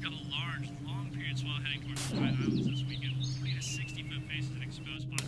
Got a large, long period swell heading towards the Tide Islands this weekend. 40 to 60-foot faces and exposed spots.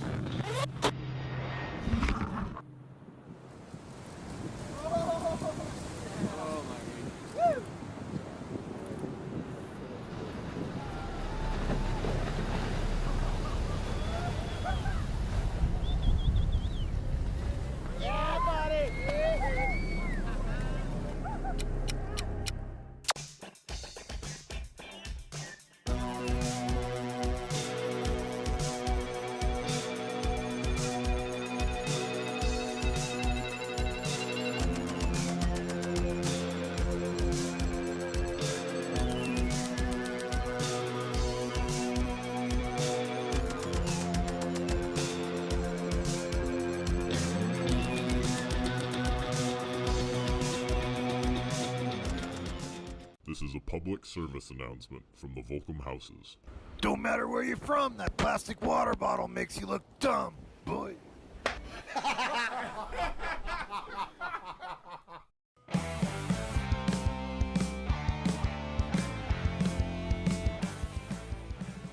This is a public service announcement from the Volcom houses. Don't matter where you're from, that plastic water bottle makes you look dumb, boy.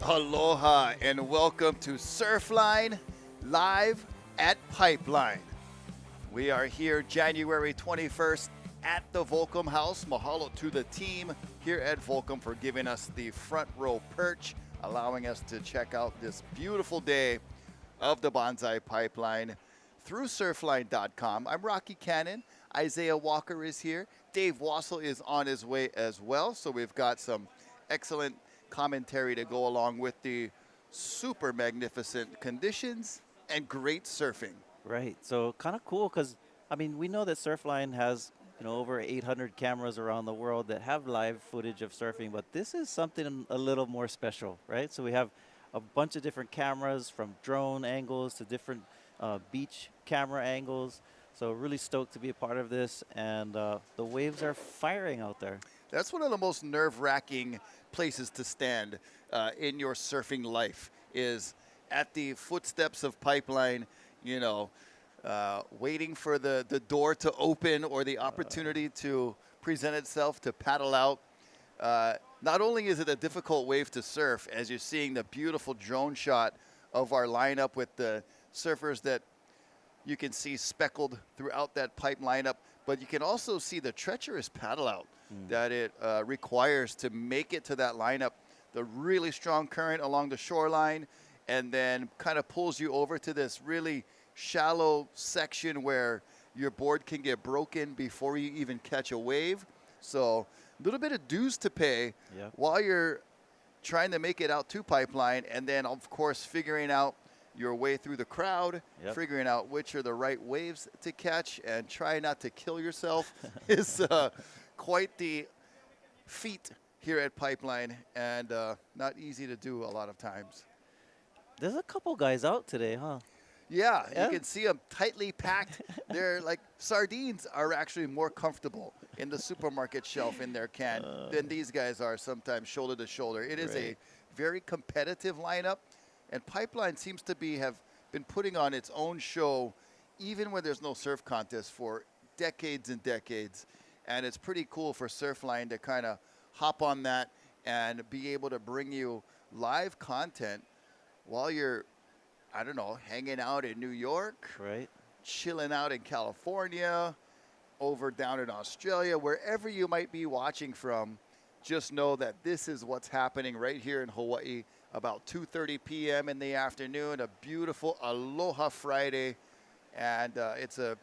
Aloha and welcome to Surfline live at Pipeline. We are here January 21st at the Volcom house. Mahalo to the team here at Volcom for giving us the front row perch, allowing us to check out this beautiful day of the Bonsai Pipeline through surfline.com. I'm Rocky Canon. Isaiah Walker is here. Dave Wassel is on his way as well. So we've got some excellent commentary to go along with the super magnificent conditions and great surfing. Right. So kind of cool because, I mean, we know that Surfline has, over 800 cameras around the world that have live footage of surfing, but this is something a little more special, right? So we have a bunch of different cameras from drone angles to different beach camera angles. So really stoked to be a part of this, and the waves are firing out there. That's one of the most nerve-wracking places to stand in your surfing life, is at the footsteps of Pipeline, waiting for the door to open or the opportunity to present itself to paddle out. Not only is it a difficult wave to surf, as you're seeing the beautiful drone shot of our lineup with the surfers that you can see speckled throughout that pipe lineup, but you can also see the treacherous paddle out that it requires to make it to that lineup. The really strong current along the shoreline, and then kind of pulls you over to this really shallow section where your board can get broken before you even catch a wave. So a little bit of dues to pay while you're trying to make it out to Pipeline, and then of course figuring out your way through the crowd, figuring out which are the right waves to catch, and try not to kill yourself is quite the feat here at Pipeline, and not easy to do a lot of times. There's a couple guys out today, huh? Yeah, you can see them tightly packed. They're like sardines are actually more comfortable in the supermarket shelf in their can than these guys are sometimes shoulder to shoulder. It is a very competitive lineup, and Pipeline seems to have been putting on its own show even when there's no surf contest for decades and decades. And it's pretty cool for Surfline to kind of hop on that and be able to bring you live content while you're, I don't know, hanging out in New York, chilling out in California, over down in Australia, wherever you might be watching from. Just know that this is what's happening right here in Hawaii about 2:30 p.m. in the afternoon, a beautiful Aloha Friday. And it's a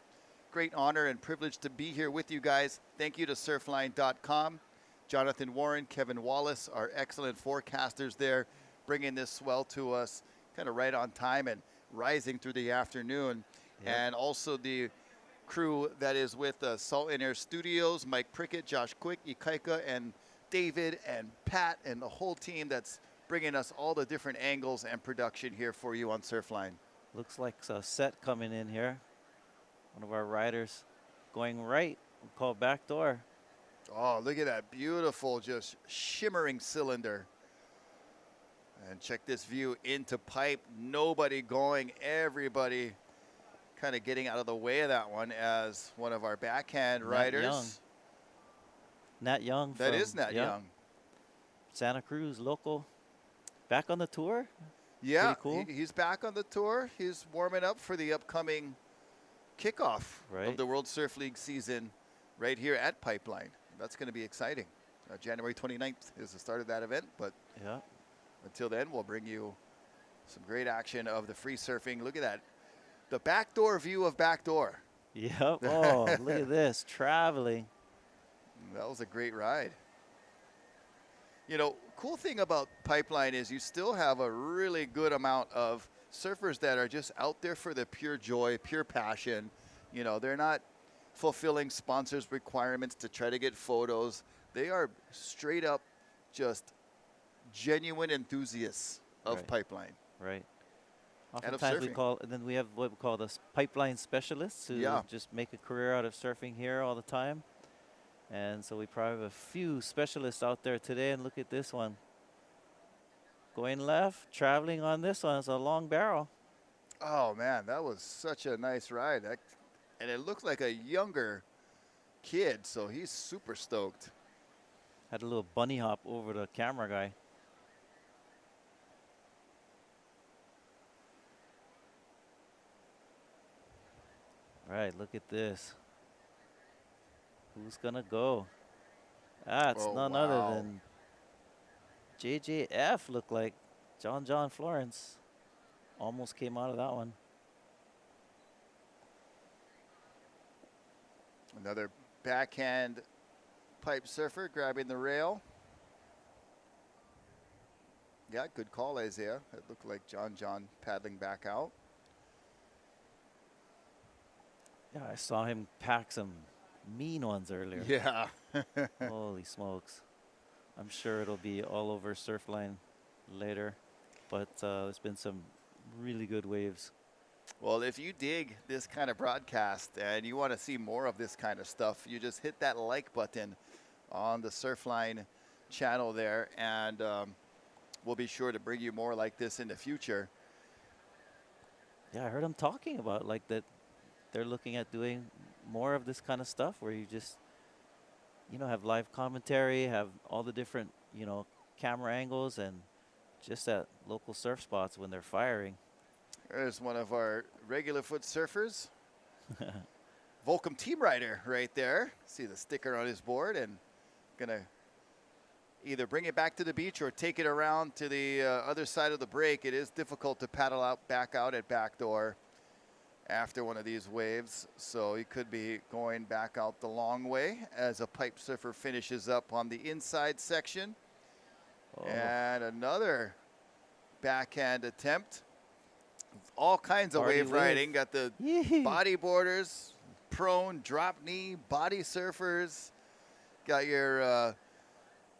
great honor and privilege to be here with you guys. Thank you to surfline.com. Jonathan Warren, Kevin Wallace, our excellent forecasters there, bringing this swell to us kind of right on time and rising through the afternoon. And also the crew that is with Salt and Air Studios, Mike Prickett, Josh Quick, Ikaika, and David and Pat, and the whole team that's bringing us all the different angles and production here for you on Surfline. Looks like a set coming in here. One of our riders going right. We'll call back door. Oh, look at that beautiful, just shimmering cylinder. And check this view into pipe. Nobody going, everybody kind of getting out of the way of that one as one of our backhand riders. Nat Young. That is Nat yeah, Young. Santa Cruz, local. Back on the tour? Yeah, Pretty cool. he's back on the tour. He's warming up for the upcoming kickoff of Right. the World Surf League season right here at Pipeline. That's going to be exciting. January 29th is the start of that event, but Yeah. until then, we'll bring you some great action of the free surfing. Look at that. The backdoor view of backdoor. Yep. Oh, look at this. Traveling. That was a great ride. You know, cool thing about Pipeline is you still have a really good amount of surfers that are just out there for the pure joy, pure passion. You know, they're not fulfilling sponsors' requirements to try to get photos. They are straight up just genuine enthusiasts of Right. Pipeline. Right. And of Oftentimes we surfing. call, and then we have what we call the pipeline specialists who Yeah. just make a career out of surfing here all the time. And so we probably have a few specialists out there today. And look at this one. Going left, traveling on this one. It's a long barrel. Oh, man, that was such a nice ride. And it looked like a younger kid, so he's super stoked. Had a little bunny hop over the camera guy. Right, look at this. Who's gonna go? That's Oh, none wow. other than JJF. Looked like John Florence. Almost came out of that one. Another backhand pipe surfer grabbing the rail. Yeah, good call, Isaiah. It looked like John paddling back out. Yeah, I saw him pack some mean ones earlier. Yeah. Holy smokes. I'm sure it'll be all over Surfline later. But there's been some really good waves. Well, if you dig this kind of broadcast and you want to see more of this kind of stuff, you just hit that like button on the Surfline channel there, and we'll be sure to bring you more like this in the future. Yeah, I heard him talking about like that they're looking at doing more of this kind of stuff where you just, you know, have live commentary, have all the different, you know, camera angles, and just at local surf spots when they're firing. There's one of our regular foot surfers. Volcom team rider right there. See the sticker on his board, and gonna either bring it back to the beach or take it around to the other side of the break. It is difficult to paddle back out at backdoor after one of these waves, so he could be going back out the long way as a pipe surfer finishes up on the inside section. Oh. And another backhand attempt. All kinds of Party wave wave. riding. Got the Yee. bodyboarders, prone, drop knee, body surfers. Got your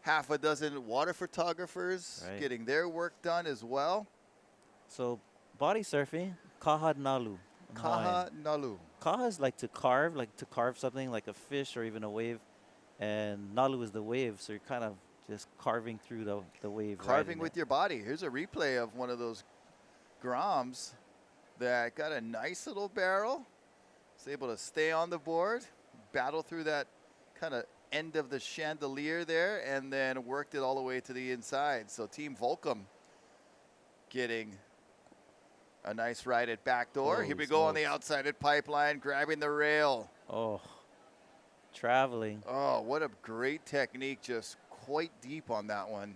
half a dozen water photographers Right. getting their work done as well. So body surfing, kaha nalu. in Kaha Hawaiian. Nalu. Kaha is like to carve something like a fish or even a wave. And nalu is the wave, so you're kind of just carving through the wave. Carving riding with it. your body. Here's a replay of one of those Groms that got a nice little barrel. Was able to stay on the board, battle through that kind of end of the chandelier there, and then worked it all the way to the inside. So Team Volcom getting a nice ride at backdoor. Here Holy we go on the smokes. outside at Pipeline, grabbing the rail. Oh, traveling. Oh, what a great technique, just quite deep on that one.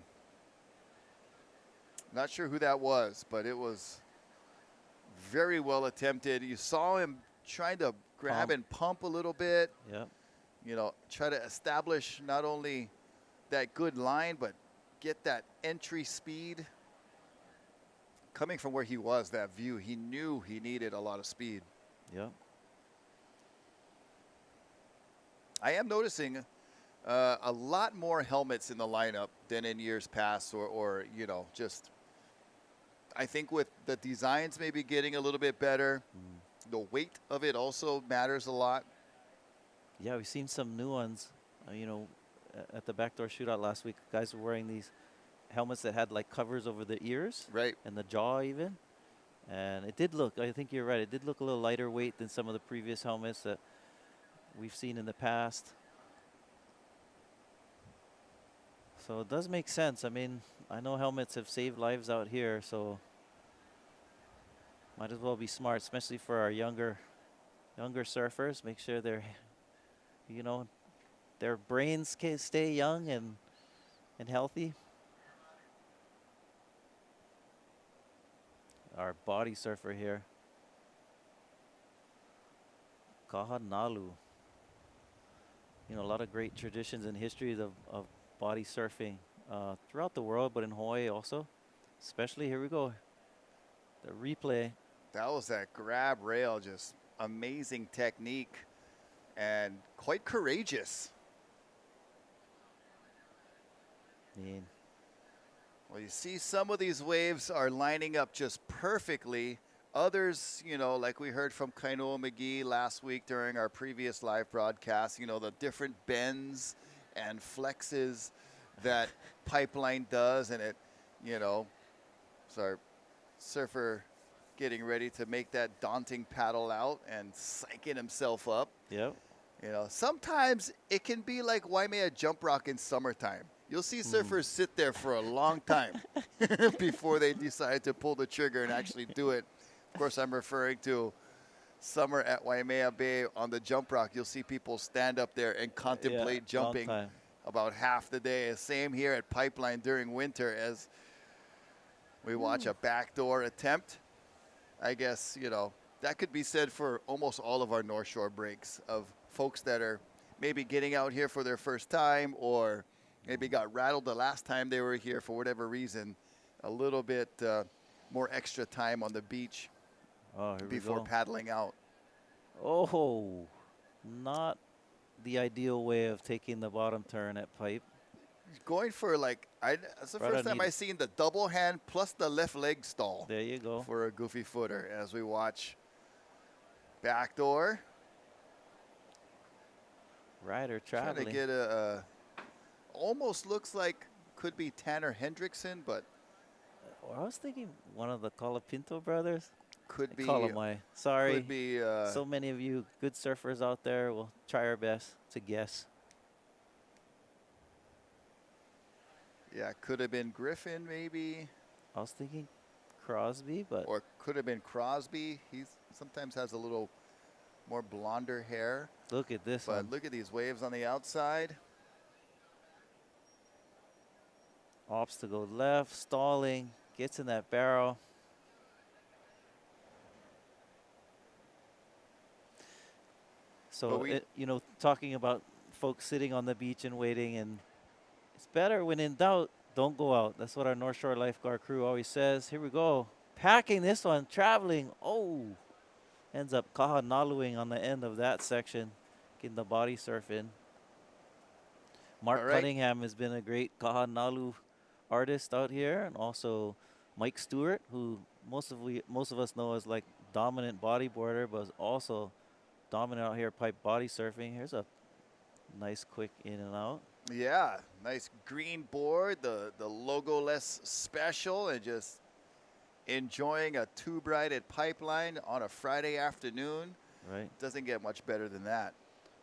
Not sure who that was, but it was very well attempted. You saw him trying to grab Pump. and pump a little bit, Yep. you know, try to establish not only that good line, but get that entry speed. Coming from where he was, that view, he knew he needed a lot of speed. Yep. I am noticing a lot more helmets in the lineup than in years past, or you know, just I think with the designs maybe getting a little bit better. The weight of it also matters a lot. Yeah, we've seen some new ones. You know, at the backdoor shootout last week, guys were wearing these helmets that had like covers over the ears Right. and the jaw even. And it did look, I think you're right, it did look a little lighter weight than some of the previous helmets that we've seen in the past. So it does make sense. I mean, I know helmets have saved lives out here, so might as well be smart, especially for our younger surfers. Make sure they're, you know, their brains can stay young and healthy. Our body surfer here, Kahanalu. You know, a lot of great traditions and histories of body surfing throughout the world, but in Hawaii also. Especially, here we go, the replay. That was that grab rail, just amazing technique and quite courageous. mean, Well, you see some of these waves are lining up just perfectly. Others, you know, like we heard from Kainoa McGee last week during our previous live broadcast, you know, the different bends and flexes that Pipeline does. And it, you know, it's our surfer getting ready to make that daunting paddle out and psyching himself up. yep. You know, sometimes it can be like Waimea jump rock in summertime. You'll see surfers sit there for a long time before they decide to pull the trigger and actually do it. Of course, I'm referring to summer at Waimea Bay on the jump rock. You'll see people stand up there and contemplate Yeah, long jumping time. about half the day. Same here at Pipeline during winter as we watch a backdoor attempt. I guess, you know, that could be said for almost all of our North Shore breaks of folks that are maybe getting out here for their first time or maybe got rattled the last time they were here for whatever reason. A little bit more extra time on the beach Oh, here before we go. paddling out. Oh, not the ideal way of taking the bottom turn at Pipe. Going for like, that's the Right first time underneath. I've seen the double hand plus the left leg stall There you go. for a goofy footer as we watch backdoor. Rider Trying traveling. to get almost looks like could be Tanner Hendrickson, but I was thinking one of the Colapinto brothers. could I be, call him sorry. could be, So many of you good surfers out there. We'll try our best to guess. yeah, could have been Griffin maybe, I was thinking Crosby, but or could have been Crosby. He's sometimes has a little more blonder hair, look at this but one. look at these waves on the outside. Opts to go left, stalling, gets in that barrel. So, But we- you know, talking about folks sitting on the beach and waiting, and it's better when in doubt, don't go out. That's what our North Shore Lifeguard crew always says. Here we go. Packing this one, traveling. Oh, ends up kahanaluing on the end of that section, getting the body surf in. Mark All right. Cunningham has been a great kahanalu artist out here, and also Mike Stewart, who most of us know as like dominant bodyboarder, but is also dominant out here pipe body surfing. Here's a nice quick in and out. Yeah, nice green board, the logo-less special, and just enjoying a tube ride at Pipeline on a Friday afternoon. Right. Doesn't get much better than that.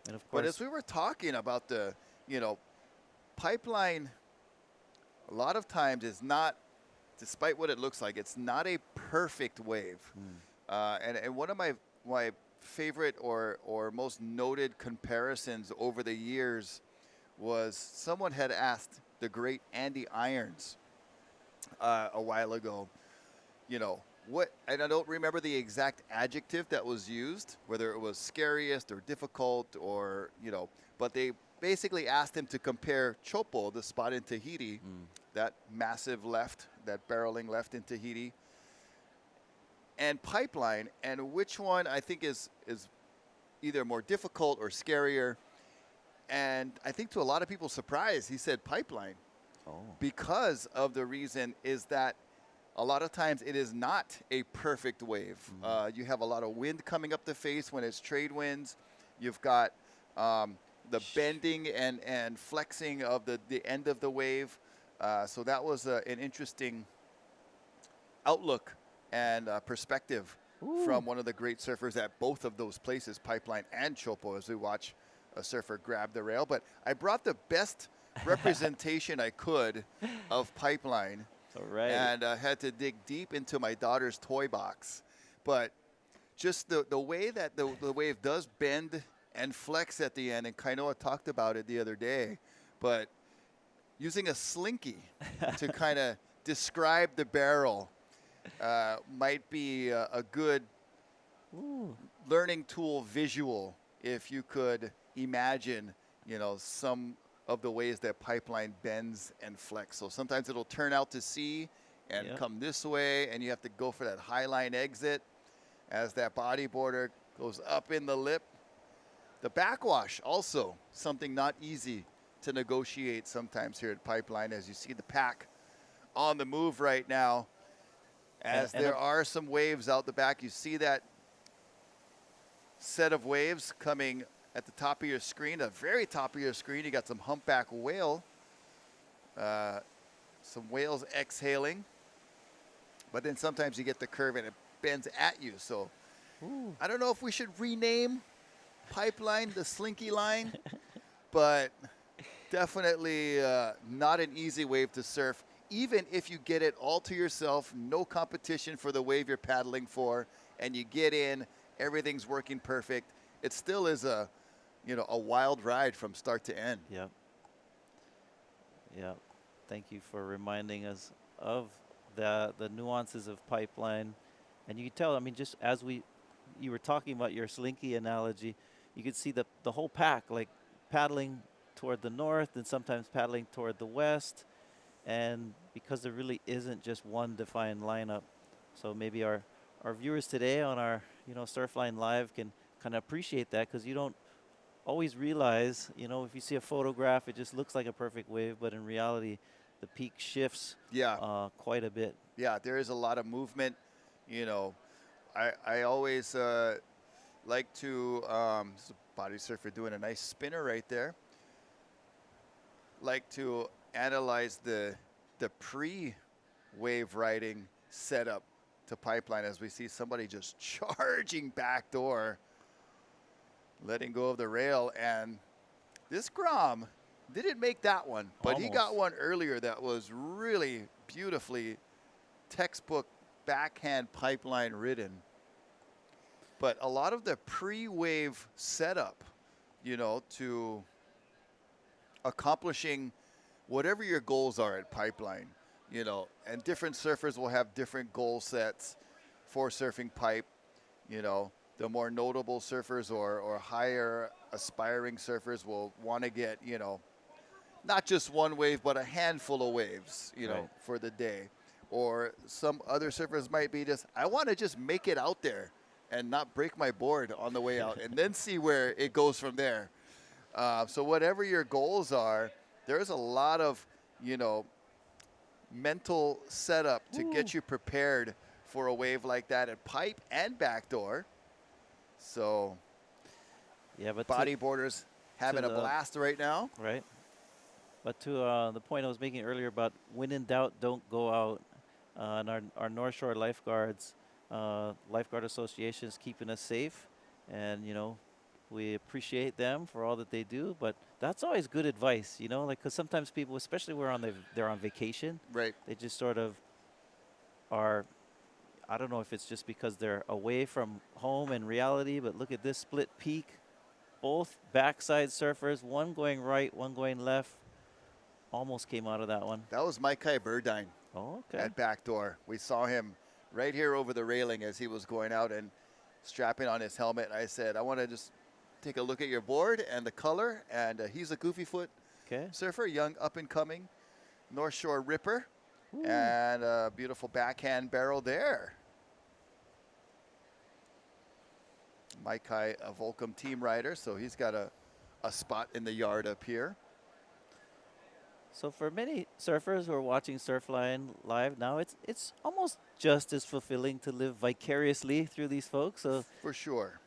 And of But course, as we were talking about the, you know, Pipeline, a lot of times is not, despite what it looks like, it's not a perfect wave. And one of my favorite or most noted comparisons over the years was someone had asked the great Andy Irons a while ago, you know, what, and I don't remember the exact adjective that was used, whether it was scariest or difficult or, you know, but they basically asked him to compare Chopo, the spot in Tahiti, that massive left, that barreling left in Tahiti, and Pipeline, and which one I think is either more difficult or scarier. And I think to a lot of people's surprise, he said Pipeline. Because of the reason is that a lot of times it is not a perfect wave. You have a lot of wind coming up the face when it's trade winds. You've got the bending and flexing of the end of the wave. So that was an interesting outlook and perspective from one of the great surfers at both of those places, Pipeline and Chopo, as we watch a surfer grab the rail. But I brought the best representation I could of Pipeline. All right. And had to dig deep into my daughter's toy box. But just the way that the wave does bend and flex at the end, and Kainoa talked about it the other day, but using a Slinky to kind of describe the barrel might be a good learning tool visual if you could imagine, you know, some of the ways that Pipeline bends and flex. So sometimes it'll turn out to sea and come this way, and you have to go for that high line exit as that bodyboarder goes up in the lip. The backwash also something not easy to negotiate sometimes here at Pipeline, as you see the pack on the move right now. As there are some waves out the back, you see that set of waves coming at the top of your screen, the very top of your screen. You got some humpback whale, some whales exhaling, but then sometimes you get the curve and it bends at you. So I don't know if we should rename Pipeline the Slinky line, but definitely not an easy wave to surf. Even if you get it all to yourself, no competition for the wave you're paddling for, and you get in, everything's working perfect, it still is a wild ride from start to end. Yep. Yep. Thank you for reminding us of the nuances of Pipeline. And you can tell, I mean, just as you were talking about your Slinky analogy, you could see the whole pack, like paddling toward the north and sometimes paddling toward the west. And because there really isn't just one defined lineup. So maybe our viewers today on our, Surfline Live can kind of appreciate that, because you don't always realize, if you see a photograph, it just looks like a perfect wave, but in reality, the peak shifts quite a bit. Yeah, there is a lot of movement. I always like to, this is a body surfer doing a nice spinner right there, like to analyze the pre-wave riding setup to Pipeline, as we see somebody just charging backdoor, letting go of the rail. And this Grom didn't make that one, but he got one earlier that was really beautifully textbook backhand Pipeline ridden. But a lot of the pre-wave setup, to accomplishing whatever your goals are at Pipeline, and different surfers will have different goal sets for surfing pipe. The more notable surfers or higher aspiring surfers will want to get, not just one wave, but a handful of waves, for the day. Or some other surfers might be just, I want to just make it out there and not break my board on the way out, and then see where it goes from there. So whatever your goals are, there's a lot of, mental setup to get you prepared for a wave like that at pipe and backdoor. So yeah, but bodyboarders having a blast right now. Right. But to the point I was making earlier about when in doubt, don't go out. And our North Shore lifeguards, Lifeguard Association is keeping us safe. And, we appreciate them for all that they do, but that's always good advice, because sometimes people, especially when they're on vacation, right? They just sort of are, I don't know if it's just because they're away from home and reality, but look at this split peak, both backside surfers, one going right, one going left, almost came out of that one. That was Maikai Burdine at backdoor. We saw him right here over the railing as he was going out and strapping on his helmet. I said, I want to just take a look at your board and the color, and he's a goofy foot surfer, young up-and-coming North Shore ripper. Ooh. And a beautiful backhand barrel there. Maikai, a Volcom team rider, so he's got a spot in the yard up here. So for many surfers who are watching Surfline Live now, it's almost just as fulfilling to live vicariously through these folks. So for sure.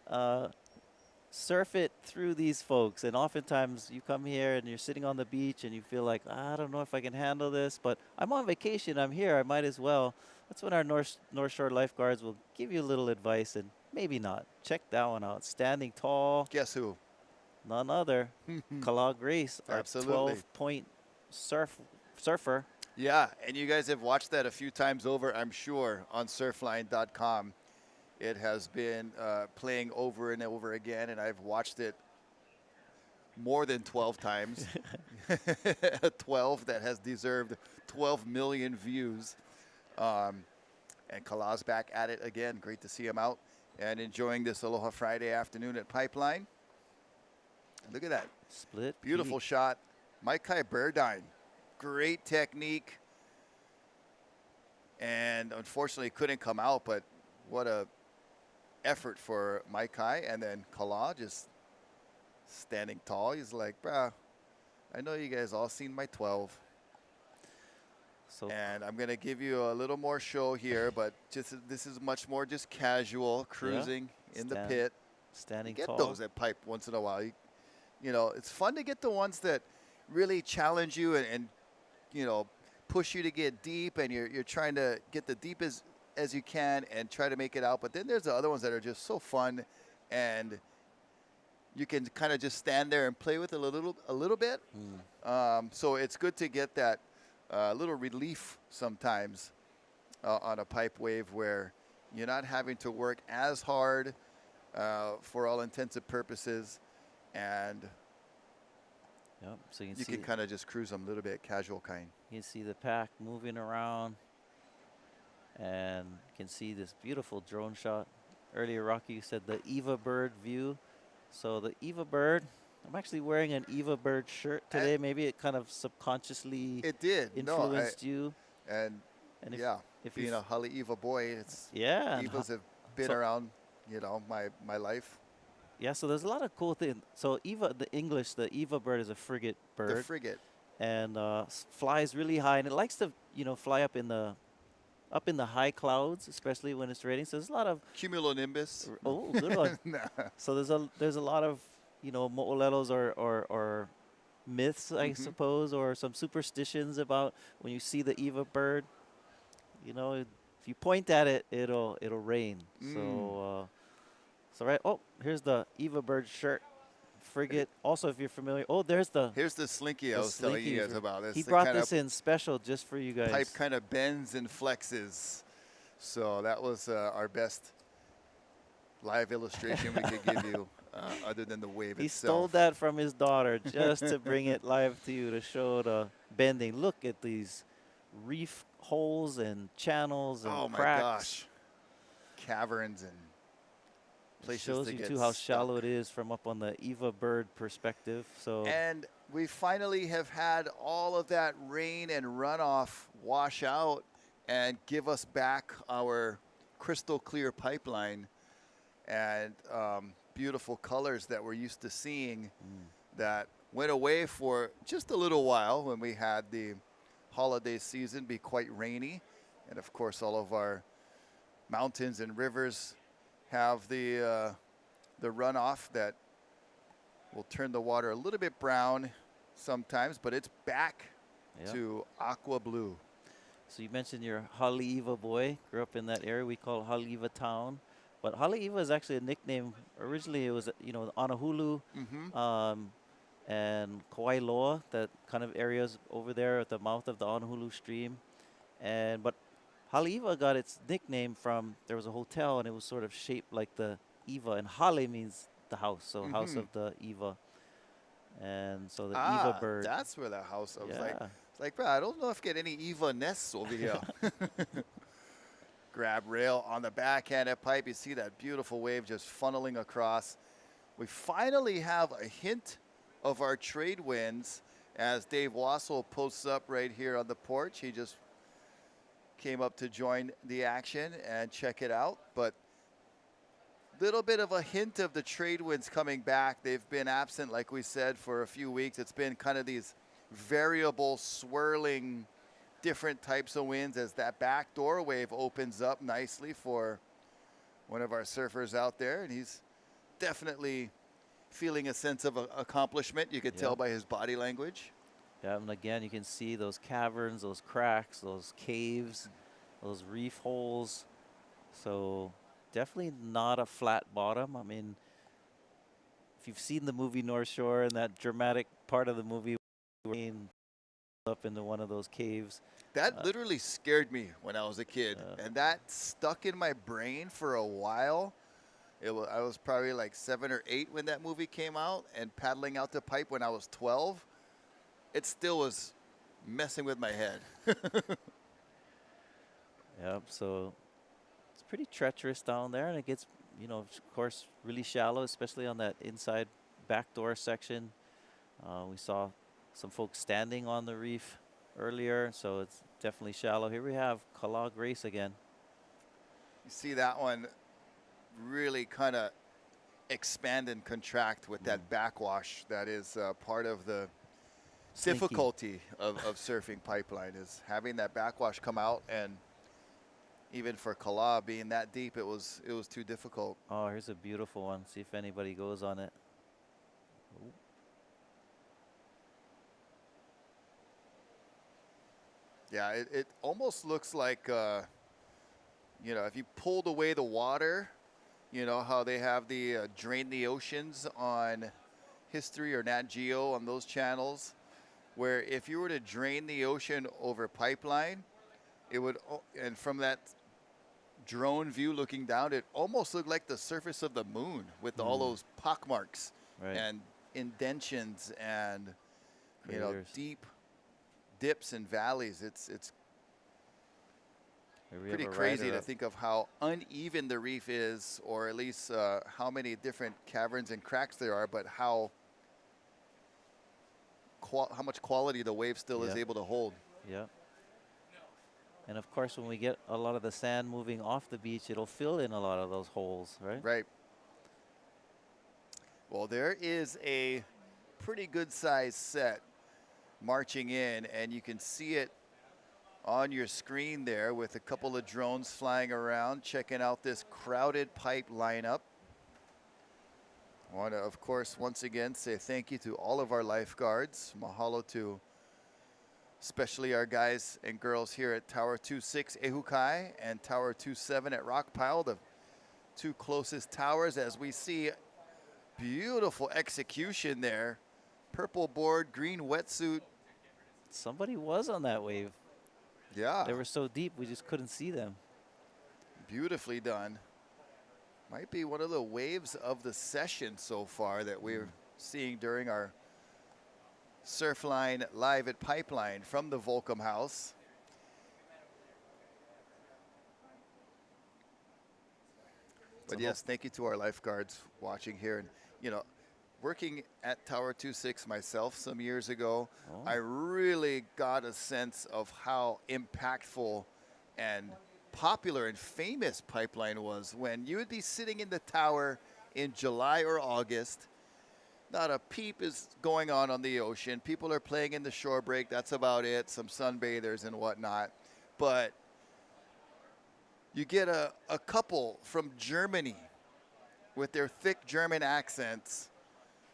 Surf it through these folks. And oftentimes you come here and you're sitting on the beach and you feel like, I don't know if I can handle this, but I'm on vacation, I'm here, I might as well. That's when our North Shore lifeguards will give you a little advice, and maybe not. Check that one out. Standing tall. Guess who? None other. Kala Grace, our Absolutely. 12-point surfer. Yeah, and you guys have watched that a few times over, I'm sure, on surfline.com. It has been playing over and over again, and I've watched it more than 12 times. 12 that has deserved 12 million views. And Kala's back at it again. Great to see him out and enjoying this Aloha Friday afternoon at Pipeline. Look at that. Split. Beautiful shot. Maikai Burdine. Great technique. And unfortunately couldn't come out, but what a effort for Maikai. And then Kala just standing tall. He's like, bruh, I know you guys all seen my 12. So And I'm going to give you a little more show here, but just this is much more just casual cruising in the pit. standing Get tall. those at Pipe once in a while. You know, it's fun to get the ones that really challenge you and you know, push you to get deep, and you're trying to get the deep as you can and try to make it out. But then there's the other ones that are just so fun, and you can kind of just stand there and play with it a little bit. So it's good to get that little relief sometimes on a pipe wave where you're not having to work as hard for all intents and purposes, and Yep. So you you see can kind of just cruise them a little bit, casual kind. you can see the pack moving around, and you can see this beautiful drone shot. Earlier, Rocky, you said the Eva Bird view. So the Eva Bird, I'm actually wearing an Eva Bird shirt today. Maybe it kind of subconsciously It did. influenced you. And And yeah, if being you a Holly Eva boy, it's yeah, and Evas have been so- around, you know, my life. yeah. So there's a lot of cool things. So Eva, the English, the Eva Bird is a frigate bird. The frigate. And flies really high, and it likes to fly up in the high clouds, especially when it's raining. So there's a lot of Cumulonimbus. oh, good one. So there's a lot of mo'olelos or myths, I suppose, or some superstitions about when you see the Eva Bird. You know, if you point at it, it'll rain. So right. Oh, here's the Eva Bird shirt. Frigate. Also, if you're familiar, here's the Slinky I the was telling you Slinky. guys about. This He the brought kind this of in special just for you guys. pipe kind of bends and flexes. So that was our best live illustration we could give you, other than the wave He itself. stole that from his daughter just to bring it live to you to show the bending. Look at these reef holes and channels and Oh my cracks. gosh. Caverns and It places shows to you get too how stuck. shallow it is from up on the Eva Bird perspective. So And we finally have had all of that rain and runoff wash out and give us back our crystal clear pipeline and beautiful colors that we're used to seeing that went away for just a little while when we had the holiday season be quite rainy. And of course, all of our mountains and rivers have the runoff that will turn the water a little bit brown sometimes, but it's back yeah. to aqua blue. So you mentioned your Haleiwa boy. Grew up in that area. We call it Haleiwa town. But Haleiwa is actually a nickname. Originally, it was, Honolulu and Kauai Loa, that kind of areas over there at the mouth of the Honolulu stream. But Haleiwa got its nickname from, there was a hotel, and it was sort of shaped like the Eva. And Hale means the house, so house of the Eva. And so the Eva bird. That's where the house. I was Yeah. like, bro, I don't know if get any Eva nests over here. Grab rail on the backhanded pipe. You see that beautiful wave just funneling across. We finally have a hint of our trade winds as Dave Wassel posts up right here on the porch. He just came up to join the action and check it out. But little bit of a hint of the trade winds coming back. They've been absent, like we said, for a few weeks. It's been kind of these variable, swirling, different types of winds as that back door wave opens up nicely for one of our surfers out there. And he's definitely feeling a sense of accomplishment. You could tell by his body language. Yeah, and again, you can see those caverns, those cracks, those caves, those reef holes. So definitely not a flat bottom. I mean, if you've seen the movie North Shore and that dramatic part of the movie, up into one of those caves. That literally scared me when I was a kid, and that stuck in my brain for a while. I was probably like 7 or 8 when that movie came out, and paddling out the pipe when I was 12, it still was messing with my head. Yep, so it's pretty treacherous down there, and it gets, you know, of course, really shallow, especially on that inside backdoor section. We saw some folks standing on the reef earlier, so it's definitely shallow. Here we have Kala Grace again. You see that one really kind of expand and contract with that backwash. That is part of the Slinky. difficulty of surfing Pipeline, is having that backwash come out, and even for Kala being that deep, it was too difficult. Oh, here's a beautiful one. See if anybody goes on it. Ooh. Yeah, it almost looks like, you know, if you pulled away the water, you know how they have the Drain the Oceans on History or Nat Geo on those channels, where if you were to drain the ocean over Pipeline, it would, and from that drone view looking down, it almost looked like the surface of the moon with all those pockmarks and indentions and, you know, deep dips and valleys. It's pretty crazy to think of how uneven the reef is, or at least how many different caverns and cracks there are, but how much quality the wave still is able to hold. Yeah. And of course, when we get a lot of the sand moving off the beach, it'll fill in a lot of those holes, right? Right. Well, there is a pretty good sized set marching in, and you can see it on your screen there with a couple of drones flying around, checking out this crowded pipe lineup. I want to, of course, once again say thank you to all of our lifeguards. Mahalo to especially our guys and girls here at Tower 26 Ehukai and Tower 27 at Rockpile, the two closest towers, as we see beautiful execution there. Purple board, green wetsuit. Somebody was on that wave. Yeah. They were so deep, we just couldn't see them. Beautifully done. Might be one of the waves of the session so far that we're seeing during our Surfline live at Pipeline from the Volcom house. But yes, thank you to our lifeguards watching here. And, you know, working at Tower 26 myself some years ago, I really got a sense of how impactful and popular and famous Pipeline was when you would be sitting in the tower in July or August. Not a peep is going on the ocean. People are playing in the shore break. That's about it. Some sunbathers and whatnot. But you get a couple from Germany with their thick German accents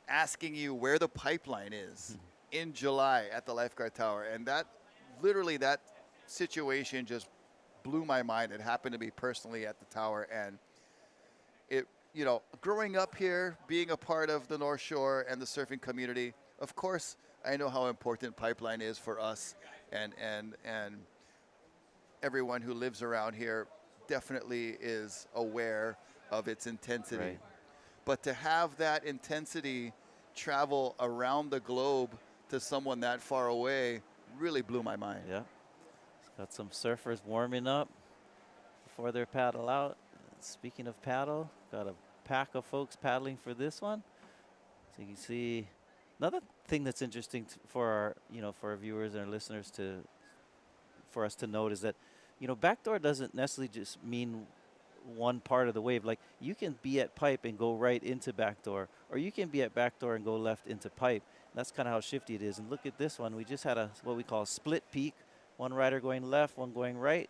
asking you where the Pipeline is in July at the Lifeguard Tower. And that, literally, that situation just blew my mind. It happened to be personally at the tower, and it, you know, growing up here, being a part of the North Shore and the surfing community, of course, I know how important Pipeline is for us, and everyone who lives around here definitely is aware of its intensity. Right. But to have that intensity travel around the globe to someone that far away really blew my mind. Yeah. Got some surfers warming up before their paddle out. Speaking of paddle, got a pack of folks paddling for this one. So you can see another thing that's interesting for our, you know, for our viewers and our listeners for us to note is that, you know, backdoor doesn't necessarily just mean one part of the wave. Like, you can be at pipe and go right into backdoor, or you can be at backdoor and go left into pipe. That's kind of how shifty it is. And look at this one. We just had what we call a split peak. One rider going left, one going right.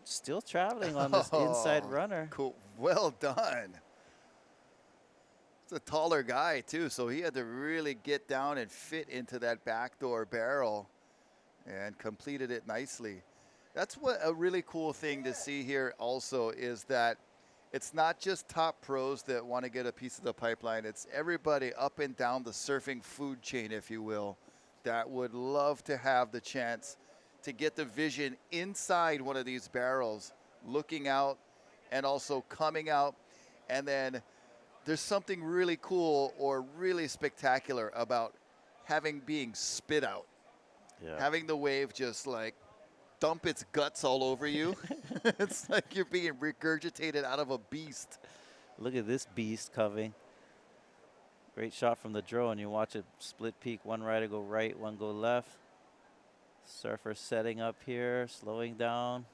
Still traveling on this inside runner. Cool. Well done. It's a taller guy, too, so he had to really get down and fit into that backdoor barrel and completed it nicely. That's what a really cool thing to see here also is that it's not just top pros that want to get a piece of the Pipeline. It's everybody up and down the surfing food chain, if you will, that would love to have the chance to get the vision inside one of these barrels, looking out and also coming out. And then there's something really cool or really spectacular about being spit out. Yeah. Having the wave just like dump its guts all over you. It's like you're being regurgitated out of a beast. Look at this beast coming. Great shot from the drone. You watch it split peak. One rider go right, one go left. Surfer setting up here, slowing down,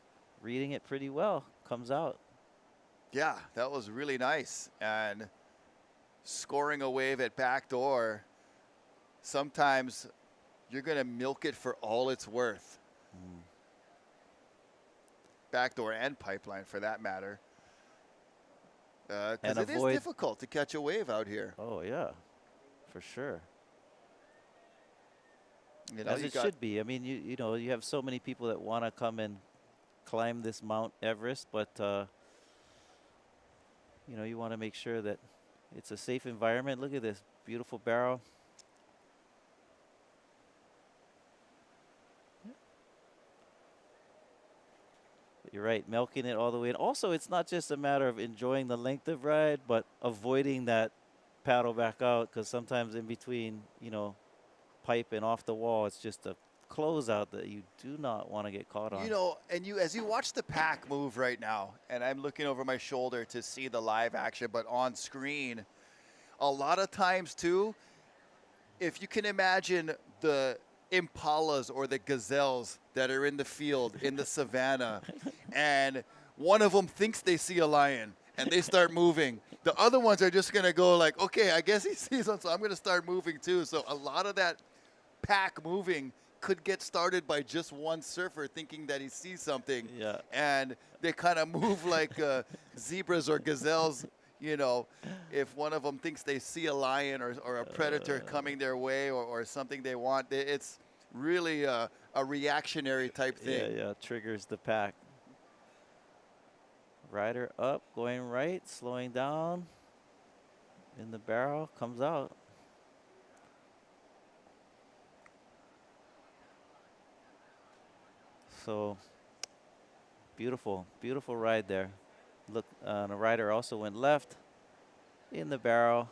reading it pretty well. Comes out. Yeah, that was really nice. And scoring a wave at backdoor, sometimes you're going to milk it for all it's worth. Backdoor and pipeline for that matter. Because it is difficult to catch a wave out here. Oh, yeah, for sure. You know, As it should be. I mean, you know, you have so many people that want to come and climb this Mount Everest, but, you know, you want to make sure that it's a safe environment. Look at this beautiful barrel. You're right, milking it all the way. And also, it's not just a matter of enjoying the length of ride, but avoiding that paddle back out, because sometimes in between, you know, pipe and off the wall, it's just a closeout that you do not want to get caught on. You know, and as you watch the pack move right now, and I'm looking over my shoulder to see the live action, but on screen, a lot of times too, if you can imagine the impalas or the gazelles that are in the field, in the savannah, and one of them thinks they see a lion and they start moving. The other ones are just going to go like, okay, I guess he sees one, so I'm going to start moving too. So a lot of that pack moving could get started by just one surfer thinking that he sees something. Yeah. And they kind of move like zebras or gazelles. You know, if one of them thinks they see a lion or a predator coming their way or something they want, it's really a reactionary type thing. Yeah, triggers the pack. Rider up, going right, slowing down. In the barrel, comes out. So, beautiful, beautiful ride there. Look, the rider also went left in the barrel.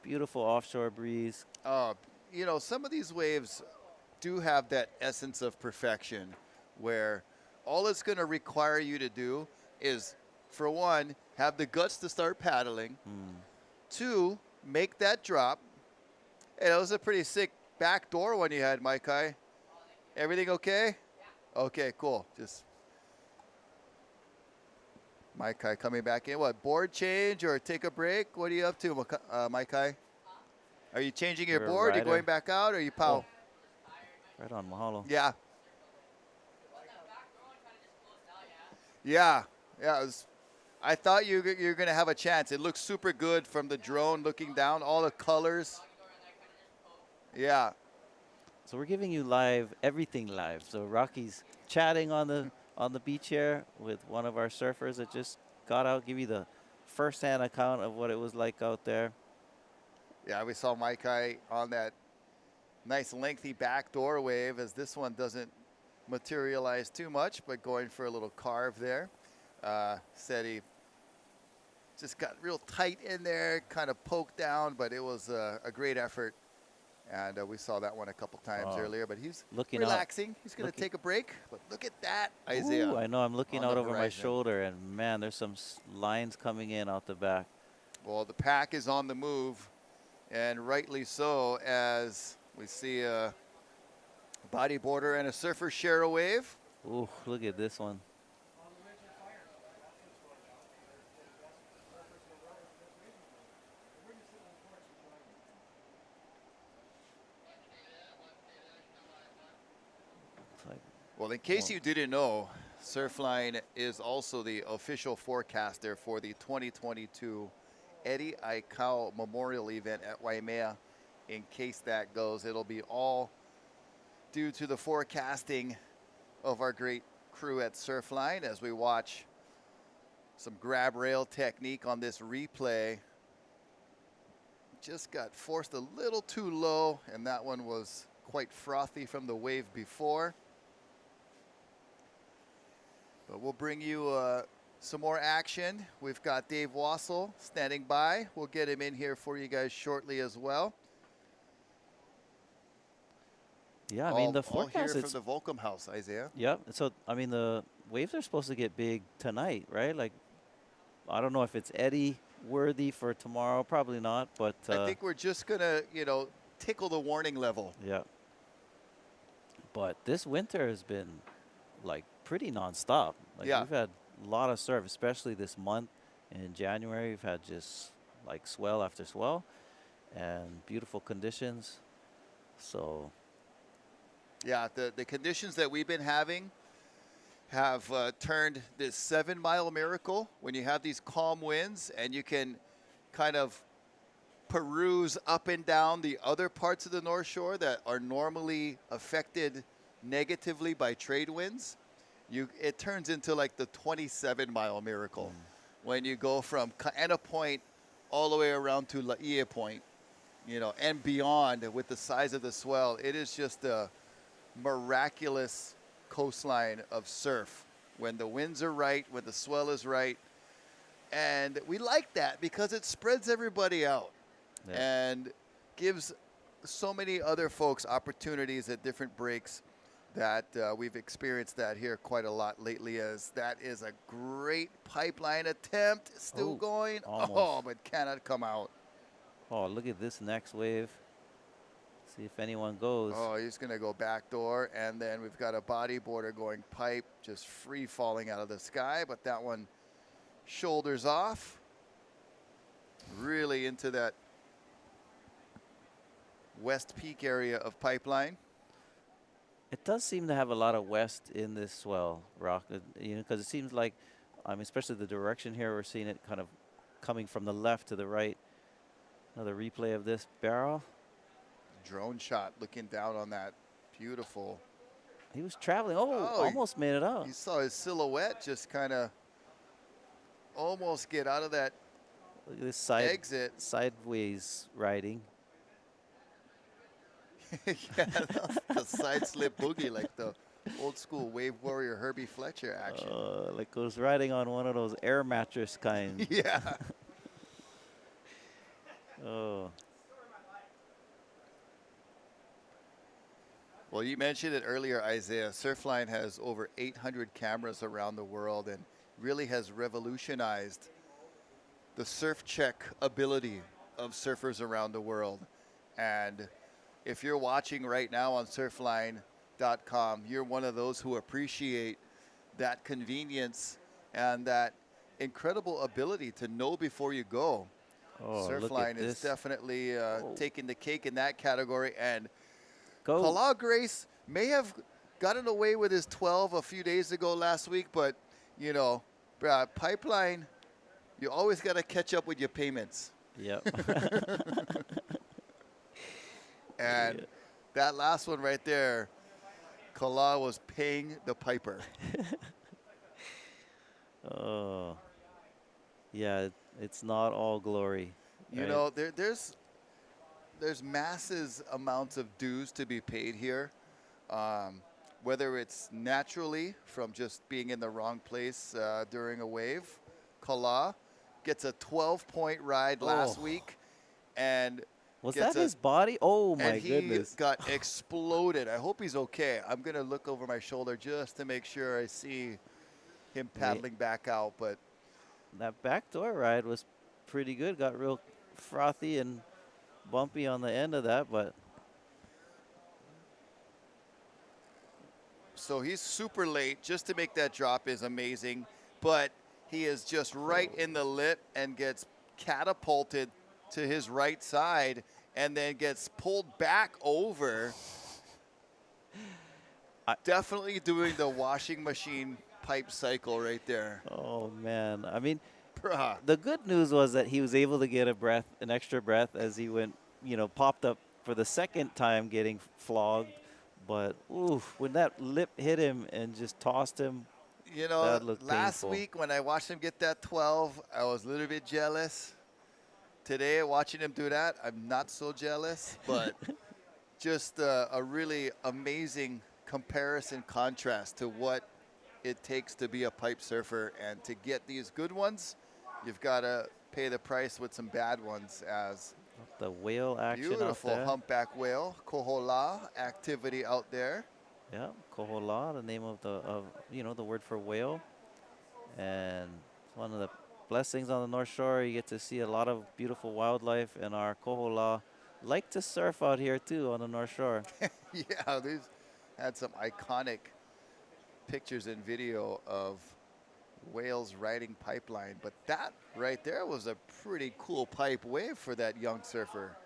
Beautiful offshore breeze. You know, some of these waves do have that essence of perfection where all it's going to require you to do is, for one, have the guts to start paddling. Two, make that drop. Hey, that was a pretty sick backdoor one you had, Mike Kai. Everything okay? Yeah. Okay, cool. Just Mike Kai coming back in. What, board change or take a break? What are you up to, Mike Kai? Are you changing your board? Are you going back out or are you pow? Right on, mahalo. Yeah. Yeah. Yeah. I thought you were going to have a chance. It looks super good from the drone looking down, all the colors. Yeah. So we're giving you live, everything live. So Rocky's chatting on the beach here with one of our surfers that just got out, give you the first-hand account of what it was like out there. Yeah, we saw Mike Kai on that nice lengthy backdoor wave, as this one doesn't materialize too much, but going for a little carve there. Said he just got real tight in there, kind of poked down, but it was a great effort. And we saw that one a couple times earlier, but he's relaxing. He's going to take a break, but look at that, Isaiah. Ooh, I know, I'm looking out over my shoulder, and man, there's some lines coming in out the back. Well, the pack is on the move, and rightly so, as we see a bodyboarder and a surfer share a wave. Ooh, look at this one. Well, in case you didn't know, Surfline is also the official forecaster for the 2022 Eddie Aikau Memorial event at Waimea. In case that goes, it'll be all due to the forecasting of our great crew at Surfline as we watch some grab rail technique on this replay. Just got forced a little too low, and that one was quite frothy from the wave before. But we'll bring you some more action. We've got Dave Wassel standing by. We'll get him in here for you guys shortly as well. Yeah, I mean, the all here forecast, from it's, the Volcom house, Isaiah. yep. So, I mean, the waves are supposed to get big tonight, right? Like, I don't know if it's eddy worthy for tomorrow. Probably not, but. I think we're just going to, you know, tickle the warning level. Yeah. But this winter has been, like, pretty nonstop. Like, Yeah. we've had a lot of surf, especially this month. In January, we've had just, like, swell after swell and beautiful conditions. So. Yeah, the conditions that we've been having have turned this 7 Mile miracle when you have these calm winds and you can kind of peruse up and down the other parts of the North Shore that are normally affected negatively by trade winds. It turns into like the 27 Mile miracle when you go from Caena Point all the way around to Laie Point, you know, and beyond with the size of the swell. It is just a miraculous coastline of surf when the winds are right, when the swell is right. And we like that because it spreads everybody out and gives so many other folks opportunities at different breaks that we've experienced that here quite a lot lately, as that is a great pipeline attempt still going. Almost. Oh, but cannot come out. Oh, look at this next wave. See if anyone goes. Oh, he's going to go backdoor, and then we've got a bodyboarder going pipe, just free falling out of the sky, but that one shoulders off. Really into that West Peak area of pipeline. It does seem to have a lot of west in this swell, Rock. You know, because it seems like, I mean, especially the direction here, we're seeing it kind of coming from the left to the right. Another replay of this barrel. Drone shot looking down on that beautiful. He was traveling. Almost made it out. You saw his silhouette just kind of almost get out of that Look at this exit. sideways riding. Yeah, the side slip boogie, like the old school wave warrior Herbie Fletcher action. Like goes riding on one of those air mattress kind. Yeah. Oh. Well, you mentioned it earlier, Isaiah. Surfline has over 800 cameras around the world and really has revolutionized the surf check ability of surfers around the world. And if you're watching right now on surfline.com, you're one of those who appreciate that convenience and that incredible ability to know before you go. Oh, Surfline is definitely taking the cake in that category. And Kala Grace may have gotten away with his 12 a few days ago last week, but, you know, Pipeline, you always got to catch up with your payments. Yep. And that last one right there, Kala was paying the piper. Oh. Yeah, it's not all glory. You know, there's massive amounts of dues to be paid here, whether it's naturally from just being in the wrong place during a wave. Kala gets a 12-point ride last week, and was that his body? Oh my and goodness! He got exploded. I hope he's okay. I'm gonna look over my shoulder just to make sure I see him paddling back out. But that backdoor ride was pretty good. Got real frothy and bumpy on the end of that, but so he's super late. Just to make that drop is amazing, but he is just right in the lip and gets catapulted to his right side and then gets pulled back over. Definitely doing the washing machine pipe cycle right there. Oh man, I mean, Bruh. The good news was that he was able to get an extra breath as he went, you know, popped up for the second time getting flogged. But oof, when that lip hit him and just tossed him, you know, that looked last painful. week when I watched him get that 12, I was a little bit jealous. Today, watching him do that, I'm not so jealous, but just a really amazing comparison contrast to what it takes to be a pipe surfer, and to get these good ones, you've got to pay the price with some bad ones. As The whale action beautiful out there. humpback whale, kohola activity out there. Yeah, kohola, the name of the word for whale. And one of the blessings on the North Shore, you get to see a lot of beautiful wildlife, and our kohola like to surf out here too on the North Shore. Yeah, these had some iconic pictures and video of whales riding pipeline, but that right there was a pretty cool pipe wave for that young surfer.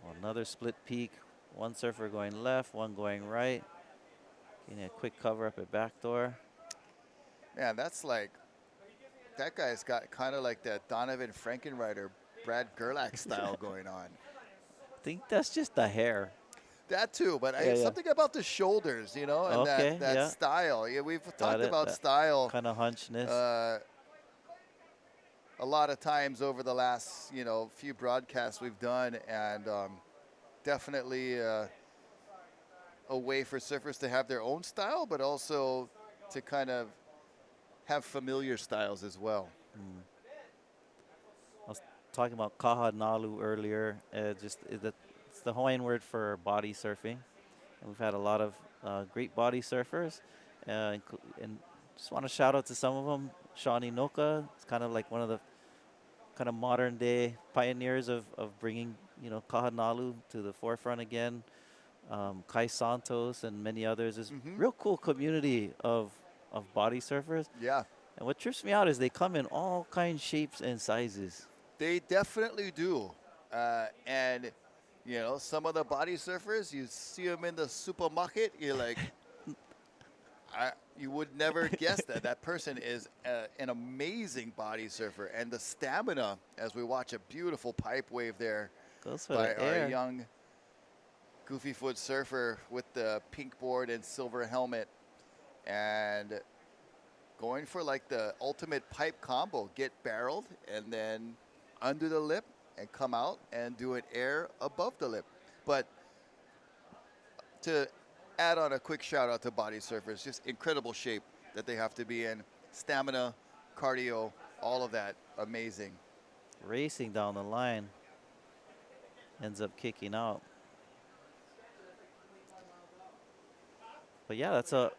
Well, another split peak, one surfer going left, one going right. Getting a quick cover up at backdoor. Man, that's like, that guy's got kind of like that Donovan Frankenreiter, Brad Gerlach style going on. I think that's just the hair. That too, but Yeah, yeah. something about the shoulders, you know, and Okay, that yeah. style. Yeah, we've Got talked it, about that style kind of hunchness. A lot of times over the last, few broadcasts we've done, and definitely a way for surfers to have their own style, but also to kind of have familiar styles as well. I was talking about kaha nalu earlier. It's the Hawaiian word for body surfing. And we've had a lot of great body surfers. And just want to shout out to some of them. Shawnee Noka, it's kind of like one of the kind of modern day pioneers of bringing, kaha nalu to the forefront again. Kai Santos and many others. Is real cool community of body surfers. Yeah, And what trips me out is they come in all kinds, shapes, and sizes. they definitely do. And, some of the body surfers, you see them in the supermarket, you're like, you would never guess that. That person is an amazing body surfer. And the stamina, as we watch a beautiful pipe wave there Goes for by the our air. young goofy foot surfer with the pink board and silver helmet, and going for like the ultimate pipe combo, get barreled and then under the lip and come out and do an air above the lip. But to add on a quick shout out to body surfers, just incredible shape that they have to be in, stamina, cardio, all of that amazing. Racing down the line. Ends up kicking out. But yeah, that's whoa,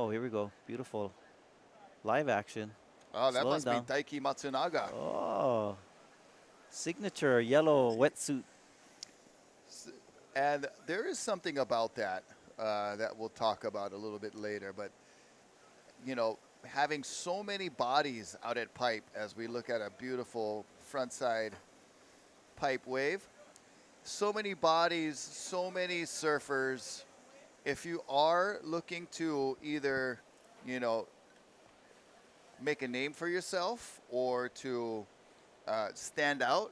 here we go. Beautiful live action. Oh, that Slowing must down. be Daiki Matsunaga. Oh, signature yellow wetsuit. And there is something about that that we'll talk about a little bit later. But, having so many bodies out at pipe as we look at a beautiful frontside pipe wave, so many bodies, so many surfers. If you are looking to either, make a name for yourself or to stand out,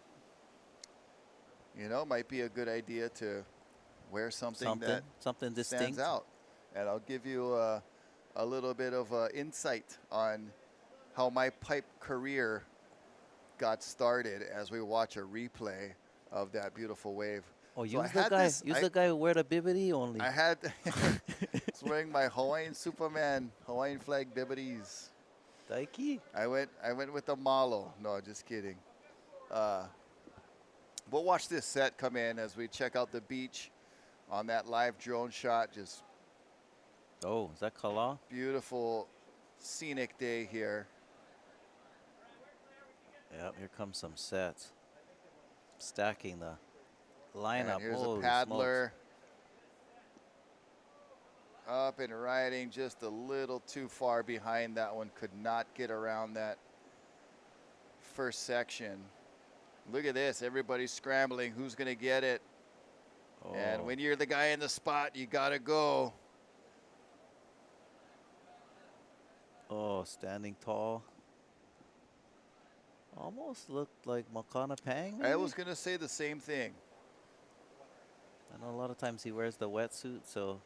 might be a good idea to wear something that something distinct. stands out. And I'll give you a little bit of insight on how my pipe career got started as we watch a replay of that beautiful wave. Oh, So I use the had guy. this- Use I- the guy who wear the bibbidi only. I had was wearing my Hawaiian Superman, Hawaiian flag bibbities. Daiki. I went with the Malo. No, just kidding. We'll watch this set come in as we check out the beach on that live drone shot. Just Oh, is that Kala? beautiful scenic day here. Yep, here comes some sets. Stacking the lineup. And here's Holy a paddler up and riding just a little too far behind that one. Could not get around that first section. Look at this. Everybody's scrambling. Who's going to get it? smokes. And Oh, when you're the guy in the spot, you got to go. oh, standing tall. Almost looked like Makana Pang. I maybe? was going to say the same thing. I know a lot of times he wears the wetsuit, so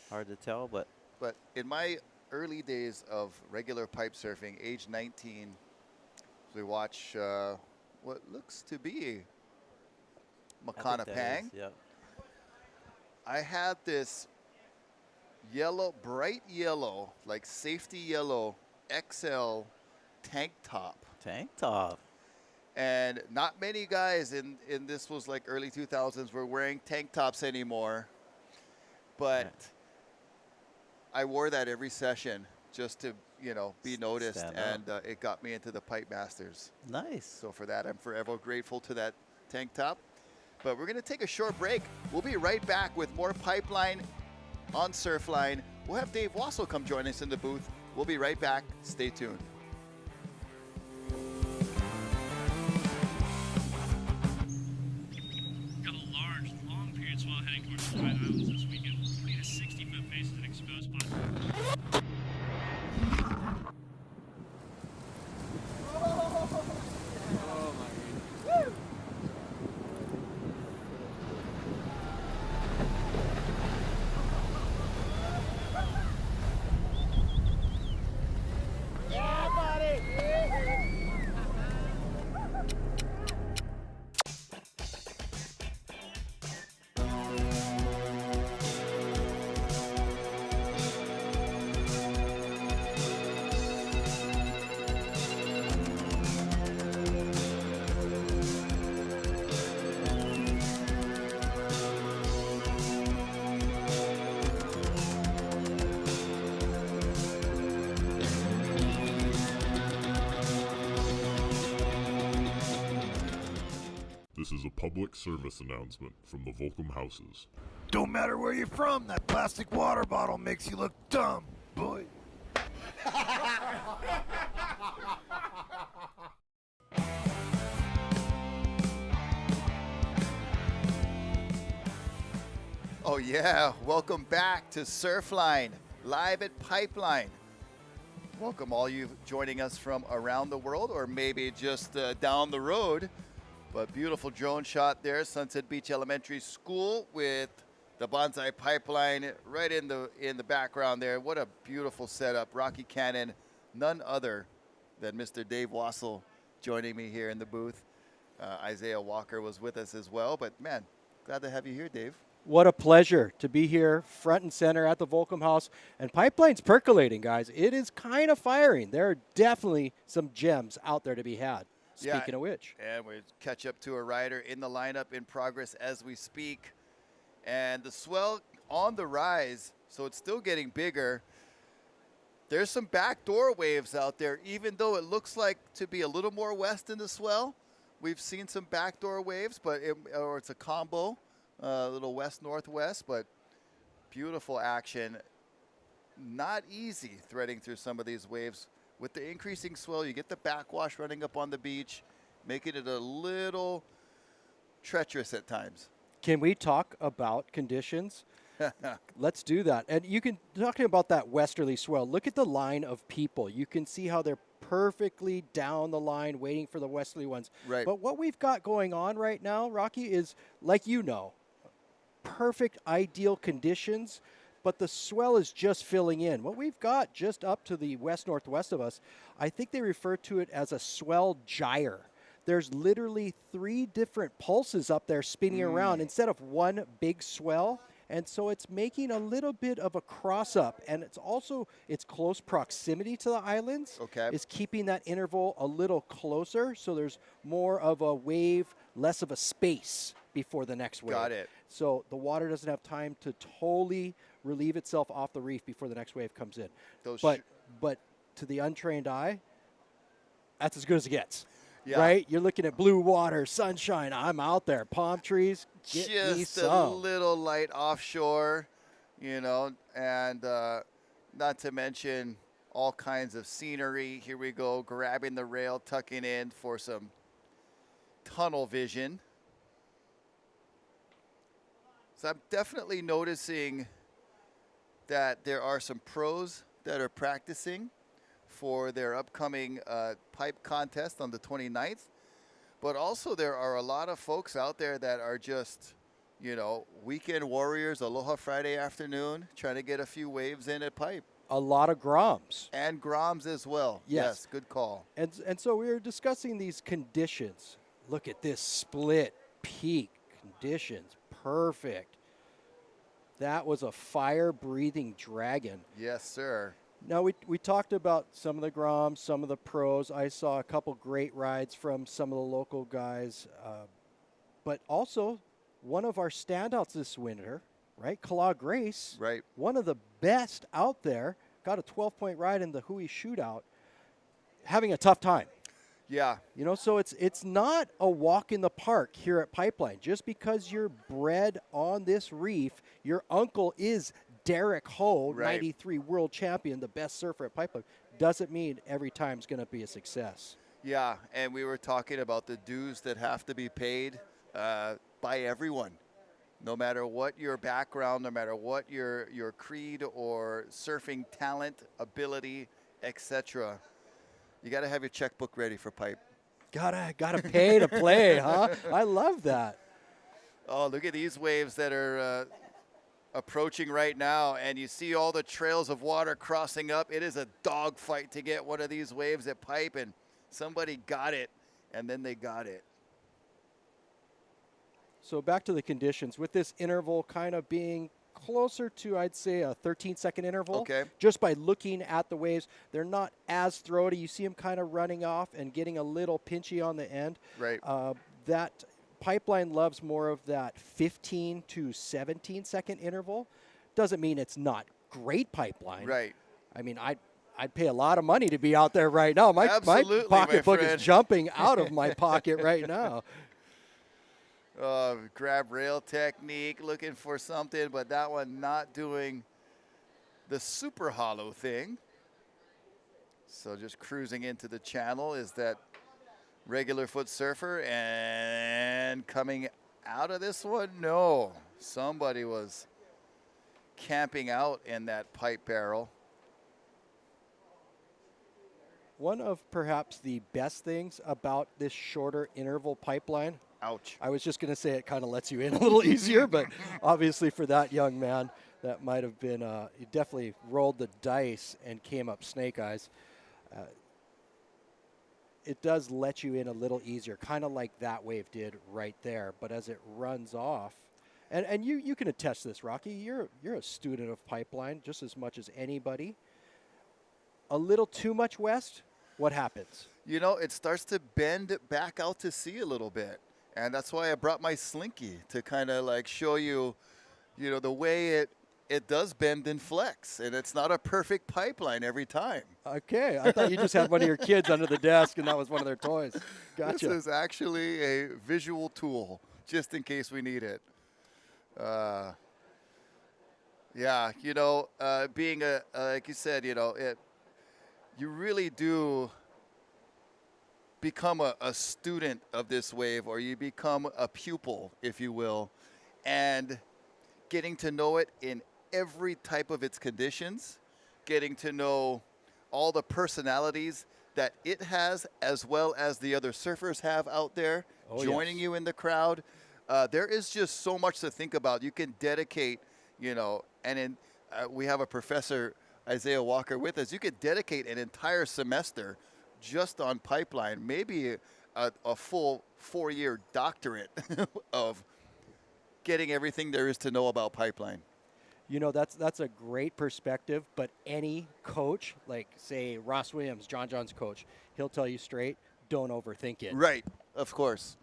hard to tell, but But in my early days of regular pipe surfing, age 19, we watch what looks to be Makana Pang. Yeah. I had this yellow, bright yellow, like safety yellow XL tank top. Tank top. And not many guys in this was like early 2000s were wearing tank tops anymore. But Right. I wore that every session just to, be noticed. Stand out. And it got me into the Pipe Masters. Nice. So for that, I'm forever grateful to that tank top. But we're going to take a short break. We'll be right back with more Pipeline on Surfline. We'll have Dave Wassel come join us in the booth. We'll be right back. Stay tuned. Got a large, long period swell heading towards the Divide Islands this weekend. 40 to 60 foot faces and exposed spots. This is a public service announcement from the Volcom houses. Don't matter where you're from, that plastic water bottle makes you look dumb, boy. Oh yeah, welcome back to Surfline, live at Pipeline. Welcome all you joining us from around the world or maybe just down the road. But beautiful drone shot there, Sunset Beach Elementary School with the Bonsai Pipeline right in the background there. What a beautiful setup. Rocky Cannon, none other than Mr. Dave Wassel joining me here in the booth. Isaiah Walker was with us as well, but man, glad to have you here, Dave. What a pleasure to be here front and center at the Volcom House. And Pipeline's percolating, guys. It is kind of firing. There are definitely some gems out there to be had. Speaking of which. And we catch up to a rider in the lineup in progress as we speak. And the swell on the rise, so it's still getting bigger. There's some backdoor waves out there, even though it looks like to be a little more west in the swell. We've seen some backdoor waves, but it's a combo. A little west-northwest, but beautiful action. Not easy threading through some of these waves. With the increasing swell, you get the backwash running up on the beach, making it a little treacherous at times. Can we talk about conditions? Let's do that. And you can, talking about that westerly swell, look at the line of people. You can see how they're perfectly down the line waiting for the westerly ones. Right. But what we've got going on right now, Rocky, is, like you know, perfect ideal conditions, but the swell is just filling in. What we've got just up to the west-northwest of us, I think they refer to it as a swell gyre. There's literally 3 different pulses up there spinning around instead of one big swell. And so it's making a little bit of a cross up. And it's also, its close proximity to the islands is keeping that interval a little closer. So there's more of a wave, less of a space before the next wave. Got it. So the water doesn't have time to totally relieve itself off the reef before the next wave comes in. But to the untrained eye, that's as good as it gets. Yeah. Right? You're looking at blue water, sunshine. I'm out there. Palm trees. Get me Just some. a little light offshore, and not to mention all kinds of scenery. Here we go, grabbing the rail, tucking in for some tunnel vision. So I'm definitely noticing that there are some pros that are practicing for their upcoming pipe contest on the 29th. But also there are a lot of folks out there that are just, weekend warriors, Aloha Friday afternoon, trying to get a few waves in at pipe. A lot of groms. And groms as well. Yes, good call. And so we were discussing these conditions. Look at this split peak conditions. Perfect. That was a fire-breathing dragon. Yes, sir. Now, we talked about some of the Groms, some of the pros. I saw a couple great rides from some of the local guys. But also, one of our standouts this winter, right? Kala Grace. Right. One of the best out there. Got a 12-point ride in the Hui shootout. Having a tough time. Yeah. You know, so it's not a walk in the park here at Pipeline. Just because you're bred on this reef, your uncle is Derek Ho, Right. 93 world champion, the best surfer at Pipeline, doesn't mean every time's going to be a success. Yeah, and we were talking about the dues that have to be paid by everyone. No matter what your background, no matter what your creed or surfing talent, ability, etc. You got to have your checkbook ready for pipe. Gotta pay to play, huh? I love that. Oh, look at these waves that are approaching right now, and you see all the trails of water crossing up. It is a dogfight to get one of these waves at pipe, and somebody got it, and then they got it. So back to the conditions. With this interval kind of being closer to, I'd say, a 13-second interval. Okay. Just by looking at the waves, they're not as throaty. You see them kind of running off and getting a little pinchy on the end. Right. That Pipeline loves more of that 15 to 17-second interval. Doesn't mean it's not great Pipeline. Right. I mean, I'd pay a lot of money to be out there right now. My Absolutely, my pocketbook friend. is jumping out of my pocket right now. Grab rail technique, looking for something, but that one not doing the super hollow thing. So just cruising into the channel is that regular foot surfer, and coming out of this one, no. Somebody was camping out in that pipe barrel. One of perhaps the best things about this shorter interval Pipeline, Ouch. I was just going to say it kind of lets you in a little easier, but obviously for that young man, that might have been, he definitely rolled the dice and came up snake eyes. It does let you in a little easier, kind of like that wave did right there. But as it runs off, and you can attest to this, Rocky, you're a student of Pipeline just as much as anybody. A little too much west, what happens? You know, it starts to bend back out to sea a little bit. And that's why I brought my Slinky to kind of like show you, you know, the way it does bend and flex. And it's not a perfect pipeline every time. Okay, I thought you just had one of your kids under the desk and that was one of their toys. Gotcha. This is actually a visual tool, just in case we need it. Yeah, you know, being like you said, you know, you really do become a student of this wave, or you become a pupil, if you will, and getting to know it in every type of its conditions, getting to know all the personalities that it has, as well as the other surfers have out there, joining you in the crowd. There is just so much to think about. You can dedicate, you know, and we have a professor, Isaiah Walker, with us. You could dedicate an entire semester just on Pipeline, maybe a full 4-year doctorate of getting everything there is to know about Pipeline. You know, that's a great perspective, but any coach, like, say, Ross Williams, John John's coach, he'll tell you straight, don't overthink it. Right, of course.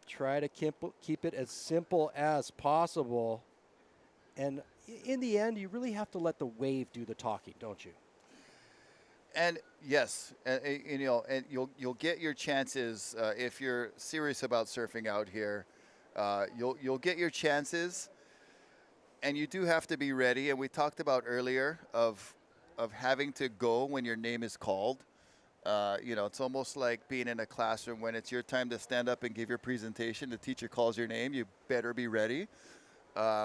Try to keep it as simple as possible. And in the end, you really have to let the wave do the talking, don't you? And yes, and you know, and you'll get your chances if you're serious about surfing out here. You'll get your chances, and you do have to be ready. And we talked about earlier of having to go when your name is called. You know, it's almost like being in a classroom when it's your time to stand up and give your presentation. The teacher calls your name. You better be ready.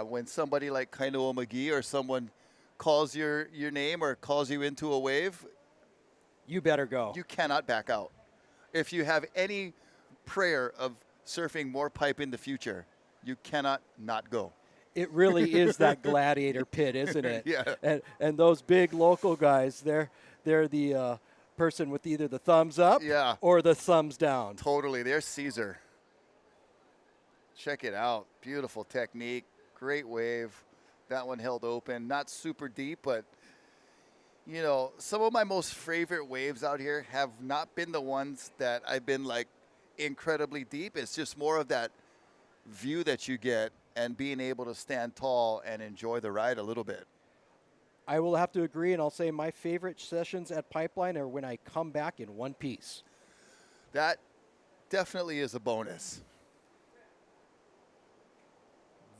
When somebody like Kainoa McGee or someone calls your name or calls you into a wave, you better go. You cannot back out. If you have any prayer of surfing more pipe in the future, you cannot not go. It really is that gladiator pit, isn't it? Yeah. And those big local guys, they're the person with either the thumbs up Yeah. or the thumbs down. Totally. There's Caesar. Check it out. Beautiful technique. Great wave. That one held open. Not super deep, but, you know, some of my most favorite waves out here have not been the ones that I've been, like, incredibly deep. It's just more of that view that you get and being able to stand tall and enjoy the ride a little bit. I will have to agree, and I'll say my favorite sessions at Pipeline are when I come back in one piece. That definitely is a bonus.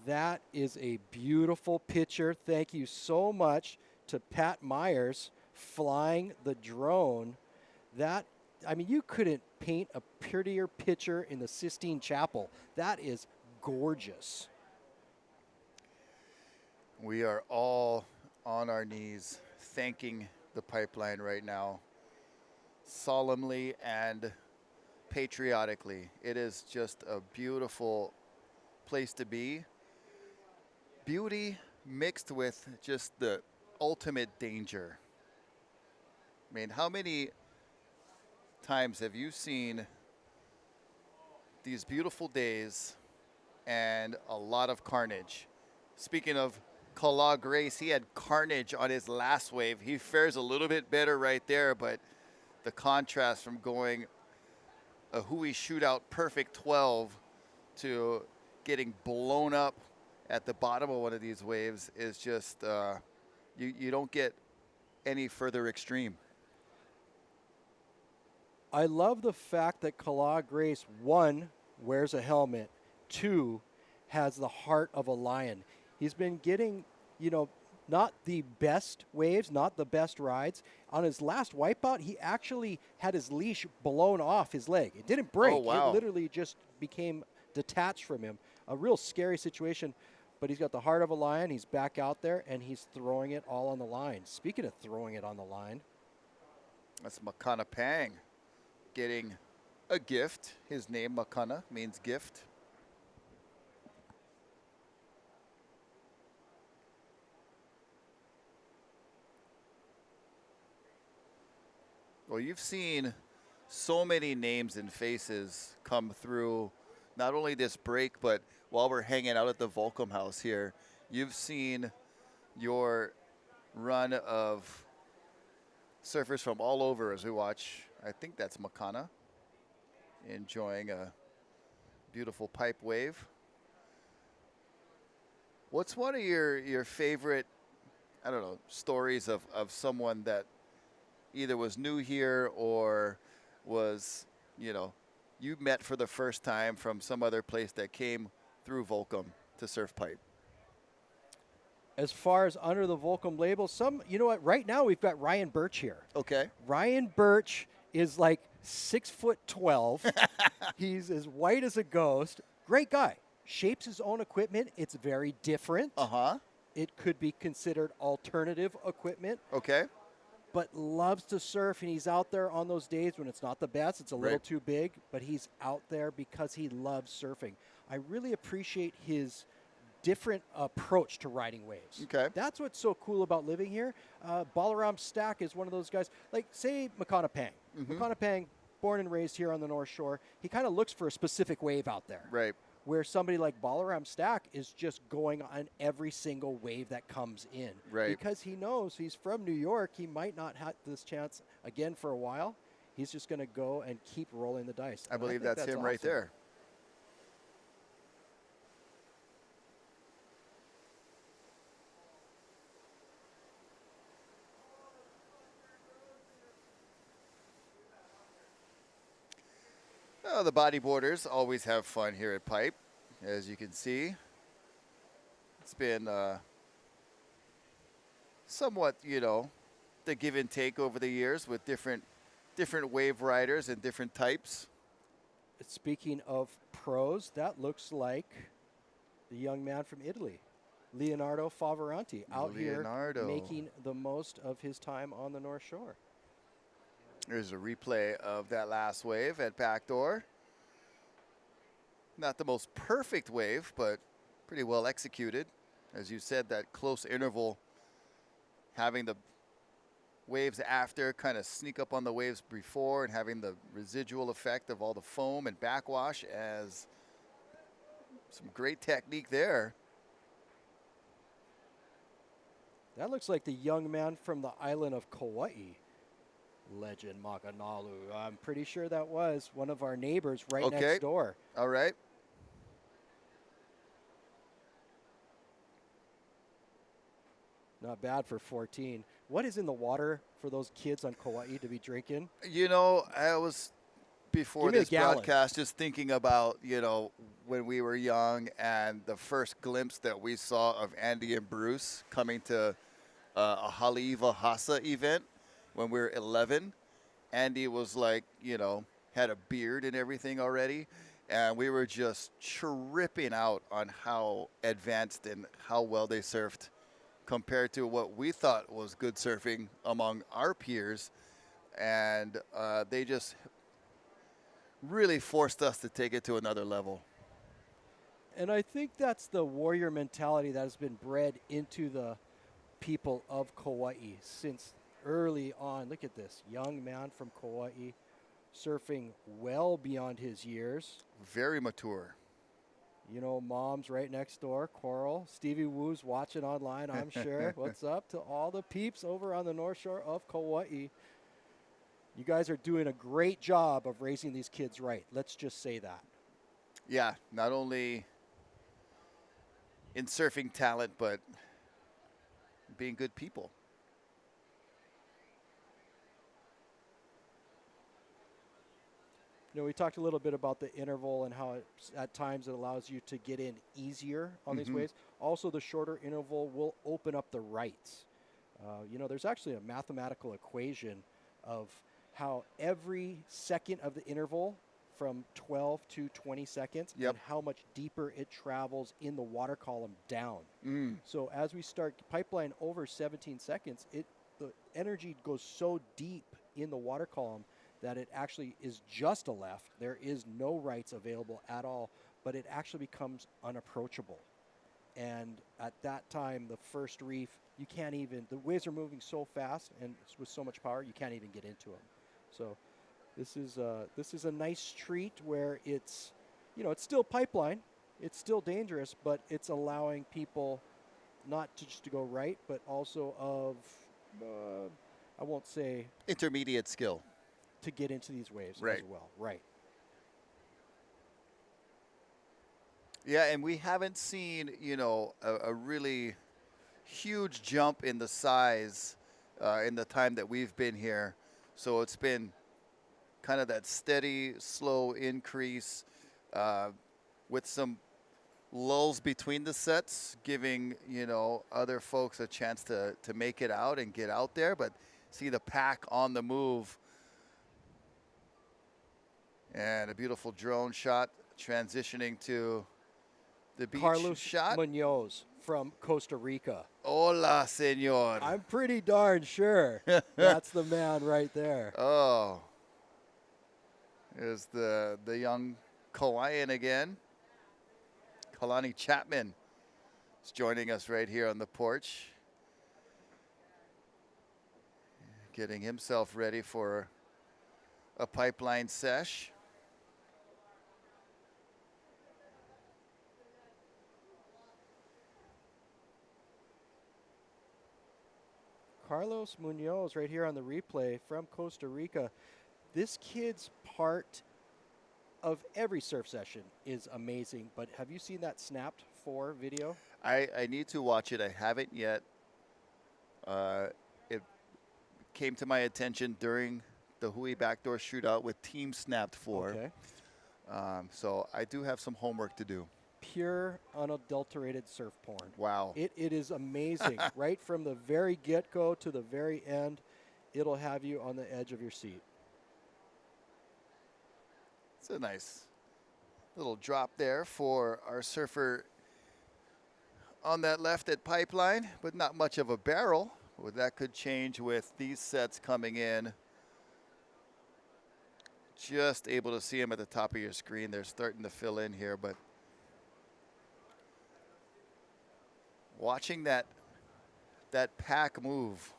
That is a beautiful picture. Thank you so much to Pat Myers flying the drone. That, I mean, you couldn't paint a prettier picture in the Sistine Chapel. That is gorgeous. We are all on our knees thanking the Pipeline right now, solemnly and patriotically. It is just a beautiful place to be. Beauty mixed with just the ultimate danger. I mean, how many times have you seen these beautiful days and a lot of carnage? Speaking of Kala Grace, he had carnage on his last wave. He fares a little bit better right there, but the contrast from going a Hui shootout perfect 12 to getting blown up at the bottom of one of these waves is just, you don't get any further extreme. I love the fact that Kala Grace, 1, wears a helmet, 2, has the heart of a lion. He's been getting, you know, not the best waves, not the best rides. On his last wipeout, he actually had his leash blown off his leg. It didn't break. Oh, wow. It literally just became detached from him. A real scary situation, but he's got the heart of a lion. He's back out there, and he's throwing it all on the line. Speaking of throwing it on the line. That's Makana Pang getting a gift. His name, Makana, means gift. Well, you've seen so many names and faces come through, not only this break, but while we're hanging out at the Volcom house here. You've seen your run of surfers from all over as we watch. I think that's Makana enjoying a beautiful pipe wave. What's one of your favorite, I don't know, stories of someone that either was new here or was, you know, you met for the first time from some other place that came through Volcom to surf pipe? As far as under the Volcom label, you know what, right now we've got Ryan Birch here. Okay. Ryan Birch is like 6'12". He's as white as a ghost. Great guy. Shapes his own equipment. It's very different. Uh-huh. It could be considered alternative equipment, Okay. but loves to surf, and he's out there on those days when it's not the best. It's a little Right. too big, but he's out there because he loves surfing. I really appreciate his different approach to riding waves. Okay. That's what's so cool about living here. Balaram Stack is one of those guys, like, say, Makana Pang. Makana Pang, born and raised here on the North Shore, he kind of looks for a specific wave out there. Right. Where somebody like Balaram Stack is just going on every single wave that comes in. Right. Because he knows he's from New York. He might not have this chance again for a while. He's just going to go and keep rolling the dice. I And believe think that's him right awesome. there. Oh, the bodyboarders always have fun here at Pipe, as you can see. It's been somewhat, you know, the give and take over the years with different wave riders and different types. Speaking of pros, that looks like the young man from Italy, Leonardo Favoranti, out Leonardo. here making the most of his time on the North Shore. There's a replay of that last wave at backdoor. Not the most perfect wave, but pretty well executed. As you said, that close interval, having the waves after kind of sneak up on the waves before, and having the residual effect of all the foam and backwash as some great technique there. That looks like the young man from the island of Kauai. Legend Maganalu. I'm pretty sure that was one of our neighbors right next door. All right. Not bad for 14. What is in the water for those kids on Kauai to be drinking? You know, I was, before Give me a this gallon. broadcast, just thinking about, you know, when we were young and the first glimpse that we saw of Andy and Bruce coming to a Haleiwa Hasa event when we were 11. Andy was like, you know, had a beard and everything already. And we were just tripping out on how advanced and how well they surfed compared to what we thought was good surfing among our peers. And they just really forced us to take it to another level. And I think that's the warrior mentality that has been bred into the people of Kauai since early on. Look at this young man from Kauai surfing well beyond his years. Very mature. You know, mom's right next door, Coral. Stevie Woo's watching online, I'm sure. What's up to all the peeps over on the North Shore of Kauai? You guys are doing a great job of raising these kids right. Let's just say that. Yeah, not only in surfing talent, but being good people. You know, we talked a little bit about the interval and how at times it allows you to get in easier on these waves. Also, the shorter interval will open up the rights. You know, there's actually a mathematical equation of how every second of the interval from 12 to 20 seconds and how much deeper it travels in the water column down. So as we start pipeline over 17 seconds, the energy goes so deep in the water column that it actually is just a left. There is no rights available at all, but it actually becomes unapproachable. And at that time, the first reef, you can't even, the waves are moving so fast and with so much power, you can't even get into them. So this is a nice treat where it's, you know, it's still pipeline, it's still dangerous, but it's allowing people not to just to go right, but also of, I won't say Intermediate skill. to get into these waves Right. as well. Right. Yeah, and we haven't seen, you know, a really huge jump in the size in the time that we've been here. So it's been kind of that steady, slow increase with some lulls between the sets, giving, you know, other folks a chance to make it out and get out there. But see the pack on the move. And a beautiful drone shot transitioning to the beach Carlos shot. Munoz from Costa Rica. Hola, senor. I'm pretty darn sure that's the man right there. Oh. There's the young Kauaian again. Kalani Chapman is joining us right here on the porch. Getting himself ready for a pipeline sesh. Carlos Munoz right here on the replay from Costa Rica. This kid's part of every surf session is amazing, but have you seen that snapped 4 video? I need to watch it. I haven't yet. It came to my attention during the Hui backdoor shootout with Team Snapped 4. Okay. So I do have some homework to do. Pure, unadulterated surf porn. Wow. It is amazing. Right from the very get-go to the very end, it'll have you on the edge of your seat. It's a nice little drop there for our surfer on that left at pipeline, but not much of a barrel. Well, that could change with these sets coming in. Just able to see them at the top of your screen. They're starting to fill in here, but watching that pack move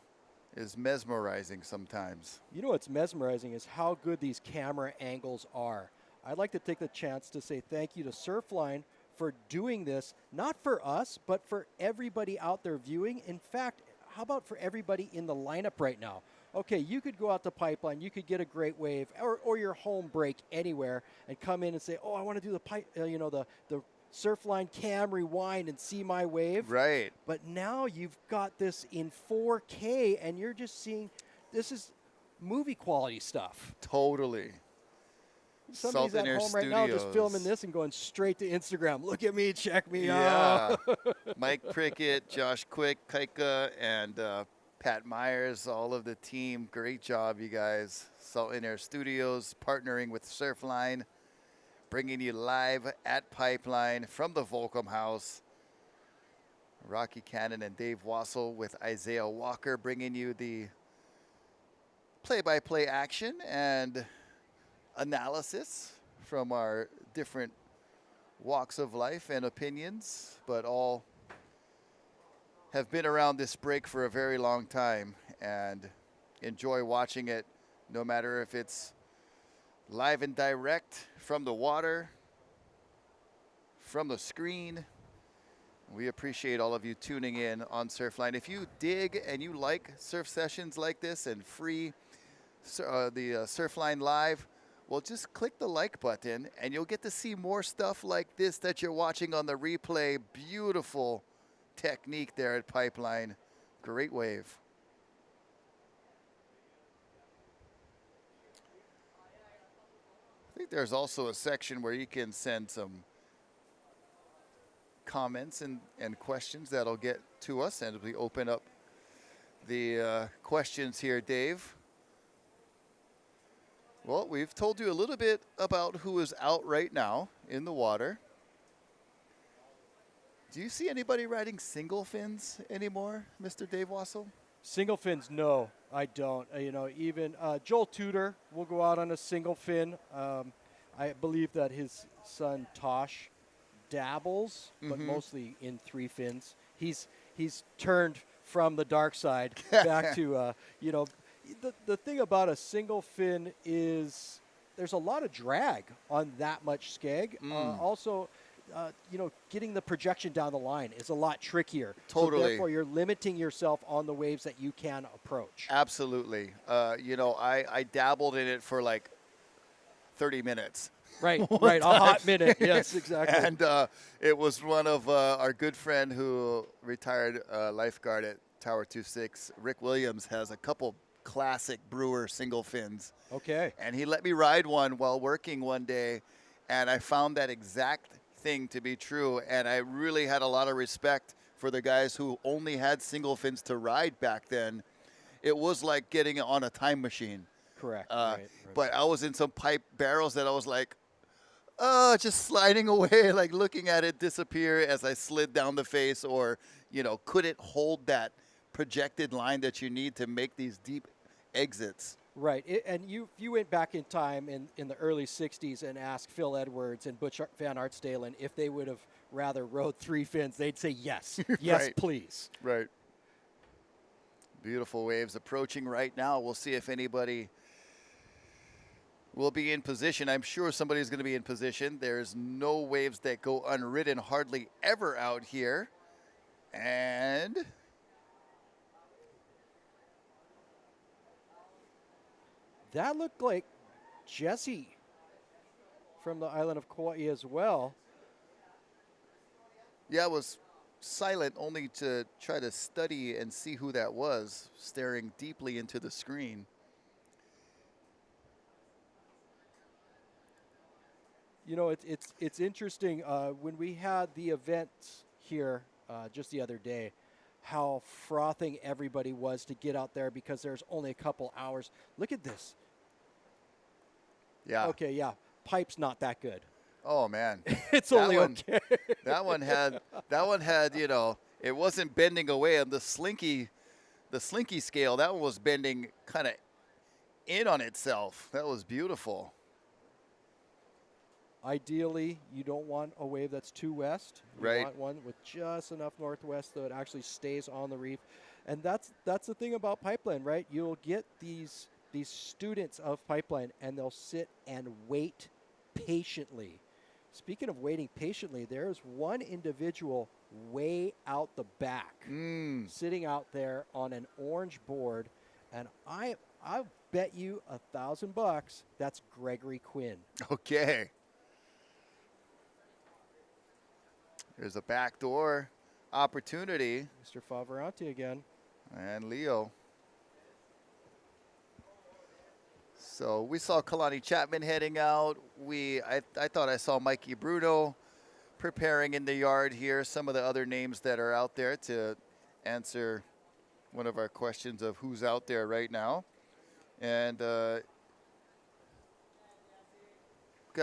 is mesmerizing sometimes. You know what's mesmerizing is how good these camera angles are. I'd like to take the chance to say thank you to Surfline for doing this, not for us, but for everybody out there viewing. In fact, how about for everybody in the lineup right now? Okay, you could go out to Pipeline, you could get a great wave, or your home break anywhere, and come in and say, oh, I want to do the Surfline cam rewind and see my wave. Right. But now you've got this in 4K, and you're just seeing, this is movie quality stuff. Totally. Somebody's Salt at in Air home right now just Studios. filming this and going straight to Instagram. Look at me, check me Yeah. out. Mike Prickett, Josh Quick, Kaika, and Pat Myers, all of the team. Great job, you guys. Salt in Air Studios, partnering with Surfline, bringing you live at Pipeline from the Volcom house. Rocky Canon and Dave Wassel with Isaiah Walker bringing you the play-by-play action and analysis from our different walks of life and opinions, but all have been around this break for a very long time and enjoy watching it, no matter if it's live and direct from the water, from the screen. We appreciate all of you tuning in on Surfline. If you dig and you like surf sessions like this and free the Surfline Live, well, just click the like button and you'll get to see more stuff like this that you're watching on the replay. Beautiful technique there at Pipeline. Great wave. I think there's also a section where you can send some comments and questions that'll get to us, and we open up the questions here, Dave. Well, we've told you a little bit about who is out right now in the water. Do you see anybody riding single fins anymore, Mr. Dave Wassel? Single fins, no, I don't. Even Joel Tudor will go out on a single fin. I believe that his son Tosh dabbles, but mostly in 3 fins. He's turned from the dark side back to the thing about a single fin is there's a lot of drag on that much skeg. Also, getting the projection down the line is a lot trickier. Totally. So therefore, you're limiting yourself on the waves that you can approach. Absolutely. I dabbled in it for like 30 minutes. Right, a hot minute. Yes, exactly. And it was one of our good friend who retired lifeguard at Tower 26, Rick Williams, has a couple classic Brewer single fins. Okay. And he let me ride one while working one day, and I found that exact thing to be true. And I really had a lot of respect for the guys who only had single fins to ride back then. It was like getting on a time machine. Correct. Right. But I was in some pipe barrels that I was like, just sliding away, like looking at it disappear as I slid down the face, or, couldn't hold that projected line that you need to make these deep exits. Right, and you went back in time in the early 60s and asked Phil Edwards and Butch Van Aertsdalen if they would have rather rode 3 fins, they'd say yes. Yes, Right. please. Right. Beautiful waves approaching right now. We'll see if anybody will be in position. I'm sure somebody's going to be in position. There's no waves that go unridden hardly ever out here. And That looked like Jesse from the island of Kauai as well. yeah, it was silent only to try to study and see who that was, staring deeply into the screen. It's interesting. When we had the event here just the other day, how frothing everybody was to get out there because there's only a couple hours. Look at this. Yeah. Okay, yeah. Pipe's not that good. Oh man. It's That only one- okay. That one had, it wasn't bending away on the Slinky scale. That one was bending kind of in on itself. That was beautiful. Ideally, you don't want a wave that's too west. You Right. want one with just enough northwest so it actually stays on the reef. And that's the thing about Pipeline, right? You'll get these students of Pipeline, and they'll sit and wait patiently. Speaking of waiting patiently, there's one individual way out the back, sitting out there on an orange board, and I'll bet you $1,000 that's Gregory Quinn. Okay. There's a backdoor opportunity. Mr. Favoranti again. And Leo. So we saw Kalani Chapman heading out. I thought I saw Mikey Bruno preparing in the yard here. Some of the other names that are out there to answer one of our questions of who's out there right now. And got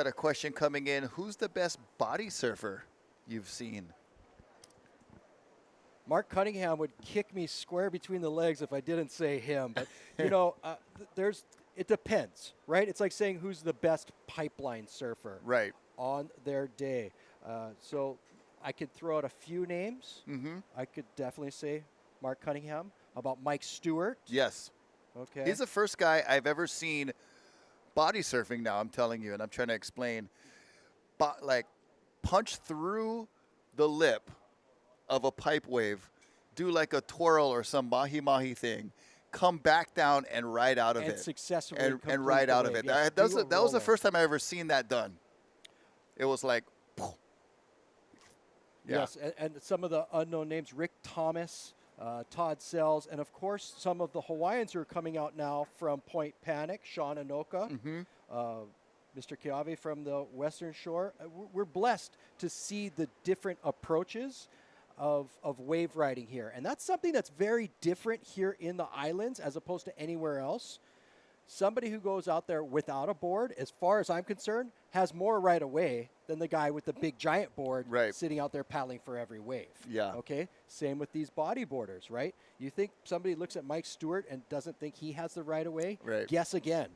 a question coming in. Who's the best body surfer you've seen? Mark Cunningham would kick me square between the legs if I didn't say him. But, you know, it depends, right? It's like saying who's the best pipeline surfer Right. on their day. So I could throw out a few names. I could definitely say Mark Cunningham. How about Mike Stewart? Yes. Okay. He's the first guy I've ever seen body surfing now, I'm telling you, and I'm trying to explain. Like, punch through the lip of a pipe wave, do like a twirl or some mahi-mahi thing, come back down and ride out of and it. Successfully And ride the out of wave. it. Yes, That was do a the roller. first time I ever seen that done. It was like, yeah. Yes, and some of the unknown names, Rick Thomas, Todd Sells, and of course some of the Hawaiians who are coming out now from Point Panic, Sean Anoka, Mr. Kiawe from the Western Shore. We're blessed to see the different approaches of wave riding here. And that's something that's very different here in the islands as opposed to anywhere else. Somebody who goes out there without a board, as far as I'm concerned, has more right away than the guy with the big giant board sitting out there paddling for every wave. Yeah. Okay? Same with these bodyboarders, right? You think somebody looks at Mike Stewart and doesn't think he has the right away? Right. Guess again.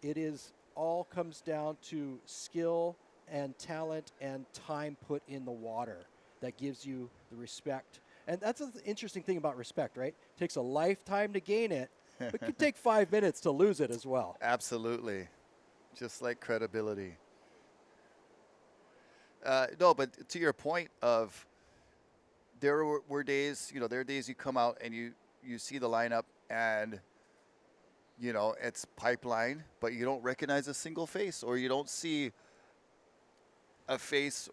It is all comes down to skill and talent and time put in the water that gives you the respect. And that's the interesting thing about respect, right? It takes a lifetime to gain it, but it can take 5 minutes to lose it as well. Absolutely. Just like credibility. No, but to your point of there were days, there are days you come out and you see the lineup and, it's Pipeline, but you don't recognize a single face, or you don't see a face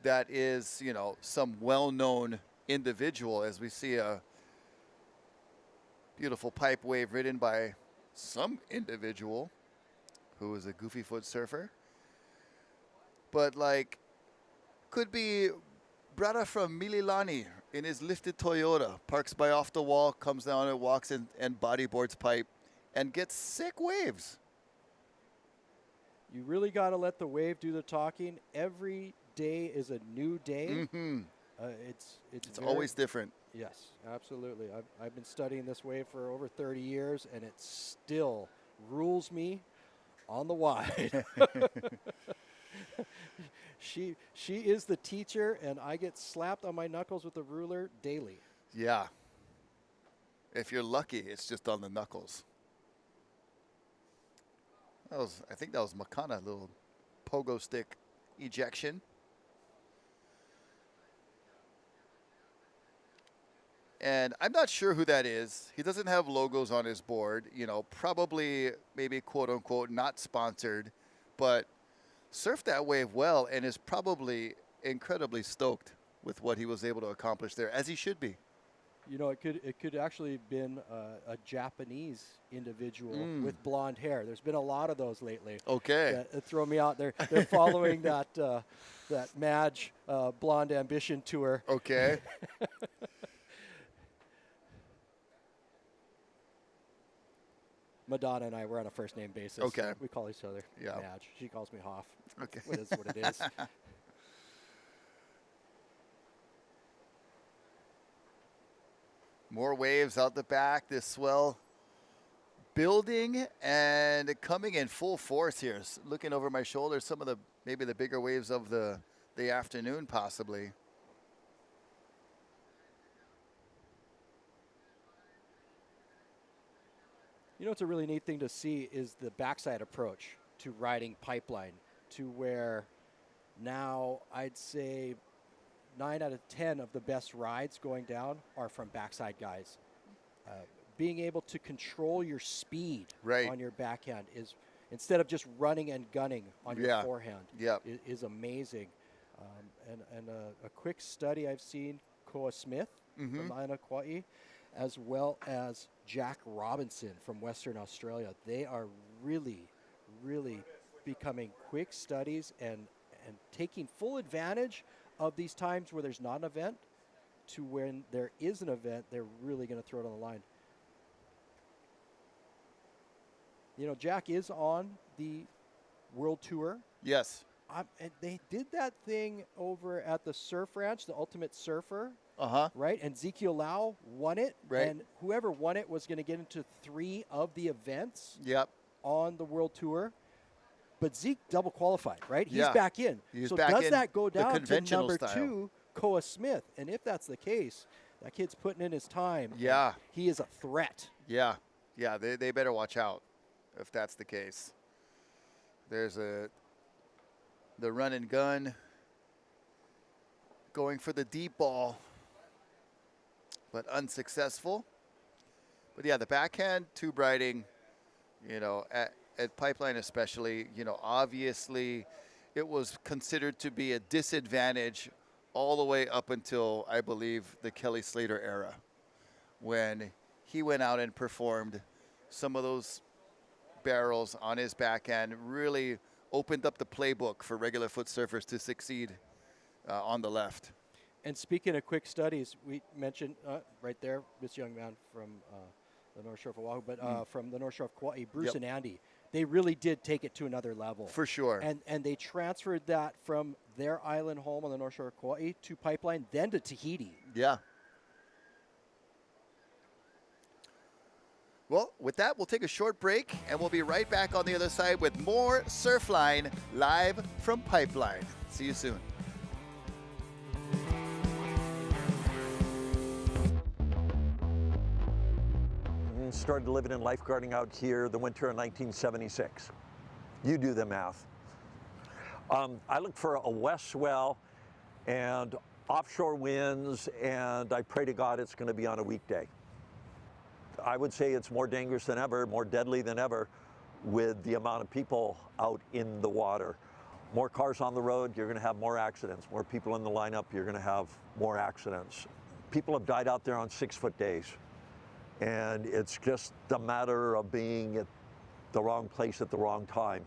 that is, some well-known individual, as we see a beautiful pipe wave ridden by some individual who is a goofy foot surfer. But, could be Brada from Mililani in his lifted Toyota, parks by off the wall, comes down and walks in and bodyboards pipe and gets sick waves. You really got to let the wave do the talking. Every day is a new day. It's always different. Yes, absolutely. I've been studying this wave for over 30 years, and it still rules me on the wide. She is the teacher, and I get slapped on my knuckles with a ruler daily. Yeah. If you're lucky, it's just on the knuckles. I think that was Makana, little pogo stick ejection. And I'm not sure who that is. He doesn't have logos on his board. Probably, maybe, quote unquote, not sponsored, but surfed that wave well and is probably incredibly stoked with what he was able to accomplish there, as he should be. It could actually have been a Japanese individual with blonde hair. There's been a lot of those lately. Okay. That throw me out. They're following that Madge Blonde Ambition tour. Okay. Madonna and I were on a first name basis. Okay. We call each other Madge. She calls me Hoff. Okay. What is what it is. More waves out the back. This swell building and coming in full force here. Looking over my shoulder, some of maybe the bigger waves of the afternoon, possibly. You know, it's a really neat thing to see is the backside approach to riding pipeline, to where now I'd say 9 out of 10 of the best rides going down are from backside guys. Being able to control your speed on your backhand is, instead of just running and gunning on your forehand, is amazing. And a quick study I've seen, Koa Smith from Aina Kauai, as well as Jack Robinson from Western Australia. They are really, really becoming quick studies and taking full advantage of these times where there's not an event to when there is an event, they're really going to throw it on the line. You know, Jack is on the World Tour. Yes. And they did that thing over at the Surf Ranch, the Ultimate Surfer. Right? And Ezekiel Lau won it. Right. And whoever won it was going to get into 3 of the events on the World Tour. But Zeke double qualified, right? He's back in. So does that go down to number 2, Koa Smith? And if that's the case, that kid's putting in his time. Yeah. He is a threat. Yeah. Yeah, they better watch out if that's the case. There's the run and gun going for the deep ball, but unsuccessful. But yeah, the backhand tube riding, you know, at Pipeline especially, you know, obviously it was considered to be a disadvantage all the way up until, I believe, the Kelly Slater era, when he went out and performed some of those barrels on his backhand, really opened up the playbook for regular foot surfers to succeed on the left. And speaking of quick studies, we mentioned right there, this young man from the North Shore of Oahu, but from the North Shore of Kauai, Bruce and Andy, they really did take it to another level. For sure. And they transferred that from their island home on the North Shore of Kauai to Pipeline, then to Tahiti. Yeah. Well, with that, we'll take a short break, and we'll be right back on the other side with more Surfline live from Pipeline. See you soon. Started living in lifeguarding out here the winter of 1976. You do the math. I look for a west swell and offshore winds, and I pray to God it's going to be on a weekday. I would say it's more dangerous than ever, more deadly than ever, with the amount of people out in the water. More cars on the road, you're going to have more accidents. More people in the lineup, you're going to have more accidents. People have died out there on 6-foot days. And it's just a matter of being at the wrong place at the wrong time.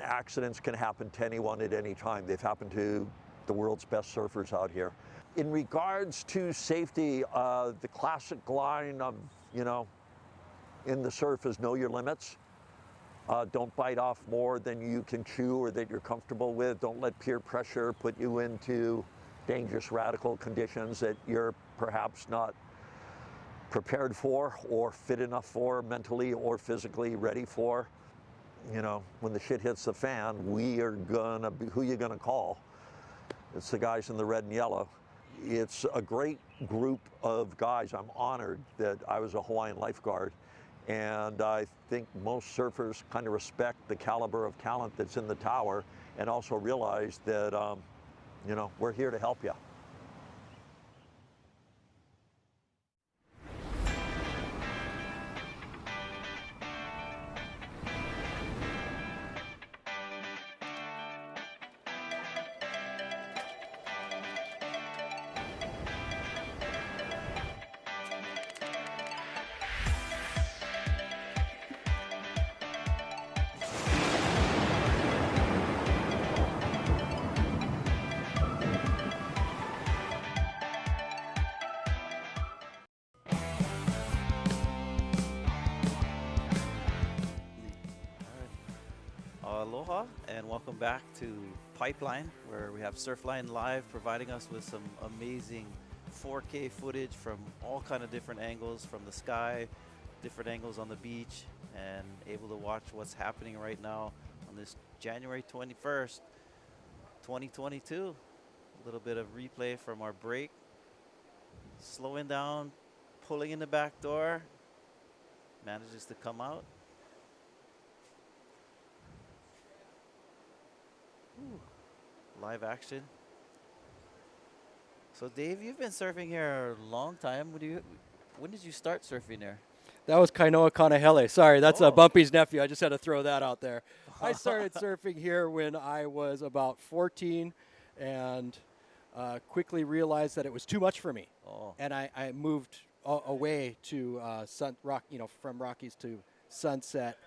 Accidents can happen to anyone at any time. They've happened to the world's best surfers out here. In regards to safety, the classic line of, you know, in the surf is know your limits. Don't bite off more than you can chew or that you're comfortable with. Don't let peer pressure put you into dangerous radical conditions that you're perhaps not prepared for or fit enough for, mentally or physically ready for. You know, when the shit hits the fan, we are gonna be, who you gonna call? It's the guys in the red and yellow. It's a great group of guys. I'm honored that I was a Hawaiian lifeguard, and I think most surfers kind of respect the caliber of talent that's in the tower and also realize that, you know, we're here to help you. Aloha and welcome back to Pipeline, where we have Surfline Live providing us with some amazing 4K footage from all kind of different angles, from the sky, different angles on the beach, and able to watch what's happening right now on this January 21st, 2022. A little bit of replay from our break. Slowing down, pulling in the back door, manages to come out. live action. So Dave, you've been surfing here a long time. When did you start surfing here? That was Kainoa Kanahele. Sorry, that's Oh. Bumpy's nephew. I just had to throw that out there. I started surfing here when I was about 14 and quickly realized that it was too much for me. Oh. And I moved away to from Rockies to Sunset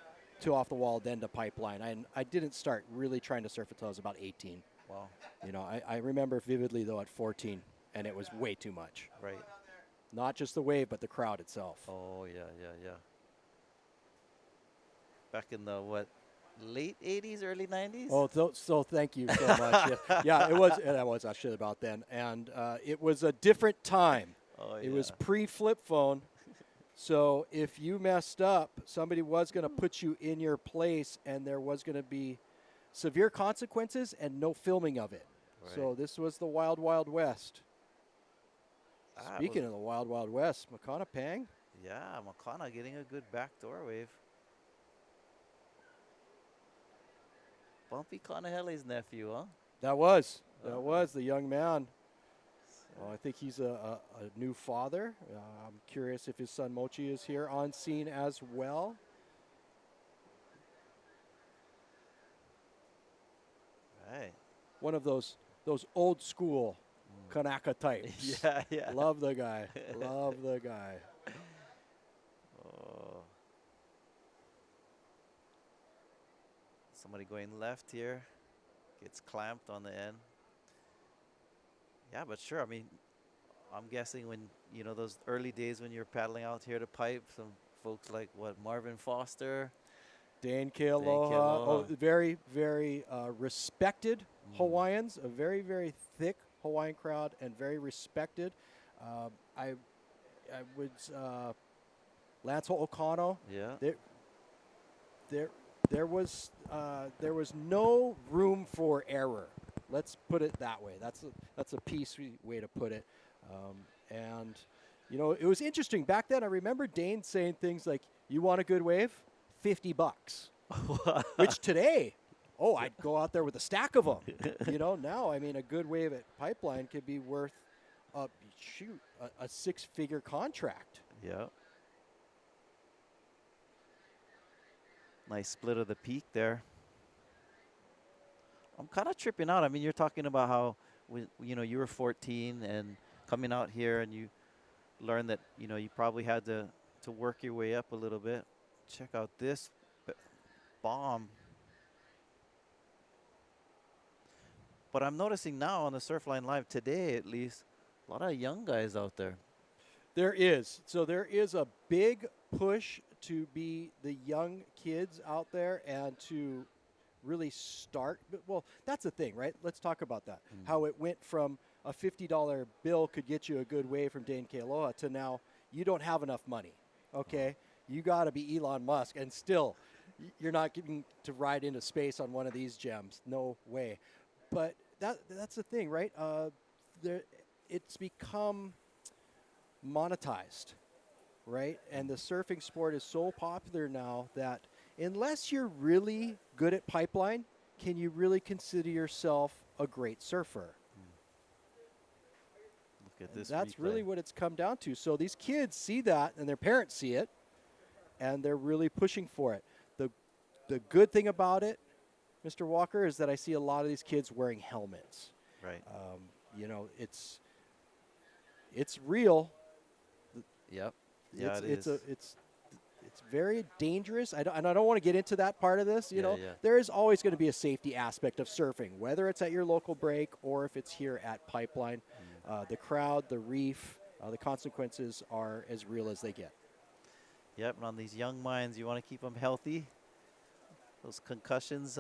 to Off the Wall, then to Pipeline. I didn't start really trying to surf until I was about 18. Wow. You know, I remember vividly, though, at 14, and it was way too much. Right. Not just the wave, but the crowd itself. Oh, yeah. Back in the, late 80s, early 90s? Oh, so thank you so much. Yeah, it was actually about then. And it was a different time. Oh, It was pre-flip phone. So if you messed up, somebody was going to put you in your place, and there was going to be severe consequences and no filming of it. Right. So this was the Wild Wild West. Ah, it Speaking was- of the Wild Wild West, Makana Pang. Yeah, Makana getting a good backdoor wave. Bumpy Kanahele's nephew, huh? That was Oh. the young man. Well, I think he's a new father. I'm curious if his son Mochi is here on scene as well. Right. One of those old school Kanaka types. Yeah. Love the guy. Love the guy. Oh. Somebody going left here. Gets clamped on the end. Yeah, but sure. I mean, I'm guessing when, those early days when you're paddling out here to pipe, some folks like, Marvin Foster. Dane Kealoha. Oh, very, very respected Hawaiians. A very, very thick Hawaiian crowd and very respected. I would Lance O'Connell. Yeah. There was no room for error. Let's put it that way. That's a PC way to put it. And it was interesting back then. I remember Dane saying things like, "You want a good wave? $50." Which today, I'd go out there with a stack of them. Now, I mean, a good wave at Pipeline could be worth a six-figure contract. Yeah. Nice split of the peak there. I'm kind of tripping out. I mean, you're talking about how, you were 14 and coming out here and you learned that, you probably had to work your way up a little bit. Check out this bomb. But I'm noticing now on the Surfline Live today, at least, a lot of young guys out there. There is. So there is a big push to be the young kids out there and to really start. Well, that's the thing, right? Let's talk about that. How it went from a $50 bill could get you a good wave from Dane Kealoha to now you don't have enough money, okay? You got to be Elon Musk, and still you're not getting to ride into space on one of these gems. No way. But that's the thing, right? It's become monetized, right? And the surfing sport is so popular now that unless you're really good at Pipeline, can you really consider yourself a great surfer? Look at this. That's replay. really what it's come down to. So these kids see that, and their parents see it, and they're really pushing for it. The good thing about it, Mr. Walker, is that I see a lot of these kids wearing helmets. Right. It's real. Yep. Yeah, It's very dangerous. And I don't want to get into that part of this. You know, yeah. there is always going to be a safety aspect of surfing, whether it's at your local break or if it's here at Pipeline. The crowd, the reef, the consequences are as real as they get. Yep, and on these young minds, you want to keep them healthy. Those concussions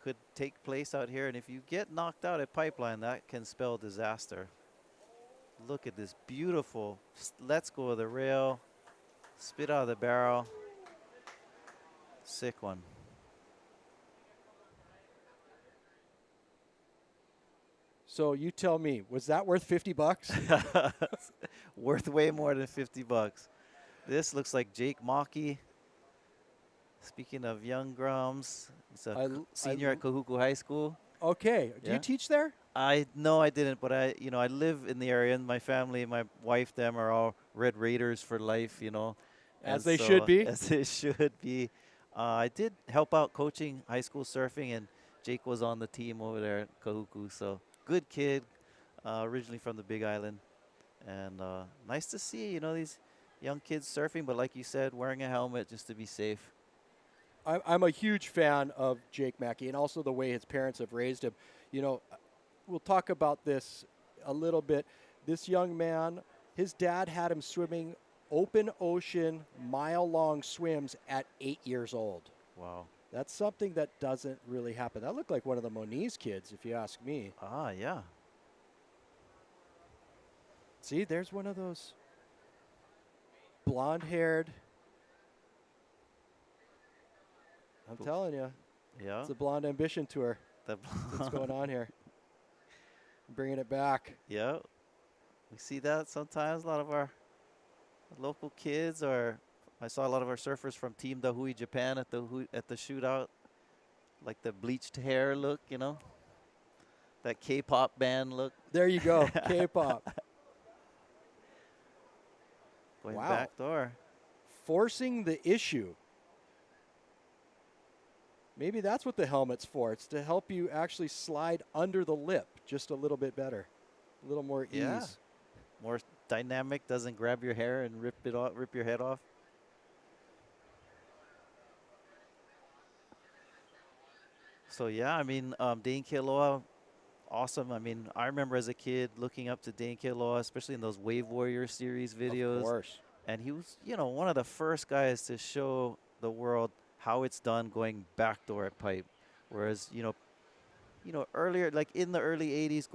could take place out here, and if you get knocked out at Pipeline, that can spell disaster. Look at this beautiful, let's go of the rail, spit out of the barrel. Sick one. So you tell me, was that worth $50? Worth way more than $50. This looks like Jake Maki. Speaking of young grums, he's a senior at Kahuku High School. Okay. Do Yeah. you teach there? No, I didn't, but I live in the area, and my family, my wife, them are all Red Raiders for life, As and they should be. As they should be. I did help out coaching high school surfing, and Jake was on the team over there at Kahuku. So good kid, originally from the Big Island, and nice to see these young kids surfing. But like you said, wearing a helmet just to be safe. I'm a huge fan of Jake Mackey and also the way his parents have raised him. We'll talk about this a little bit. This young man, his dad had him swimming open ocean, mile-long swims at 8 years old. Wow. That's something that doesn't really happen. That looked like one of the Moniz kids, if you ask me. Ah, yeah. See, there's one of those blonde-haired. I'm telling you, Yeah. it's a Blonde Ambition tour. That's what's going on here. Bringing it back. Yeah. We see that sometimes. A lot of our local kids, or I saw a lot of our surfers from Team Dahui Japan at the shootout, like the bleached hair look, that K-pop band look. There you go, K-pop. Going Wow. back door. Forcing the issue. Maybe that's what the helmet's for. It's to help you actually slide under the lip just a little bit better, a little more Yeah. ease. More dynamic, doesn't grab your hair and rip your head off. So yeah, Dane Kealoha, awesome. I remember as a kid looking up to Dane Kealoha, especially in those Wave Warrior series videos. Of course. And he was, one of the first guys to show the world how it's done going backdoor at pipe. Whereas, earlier, like in the early 80s,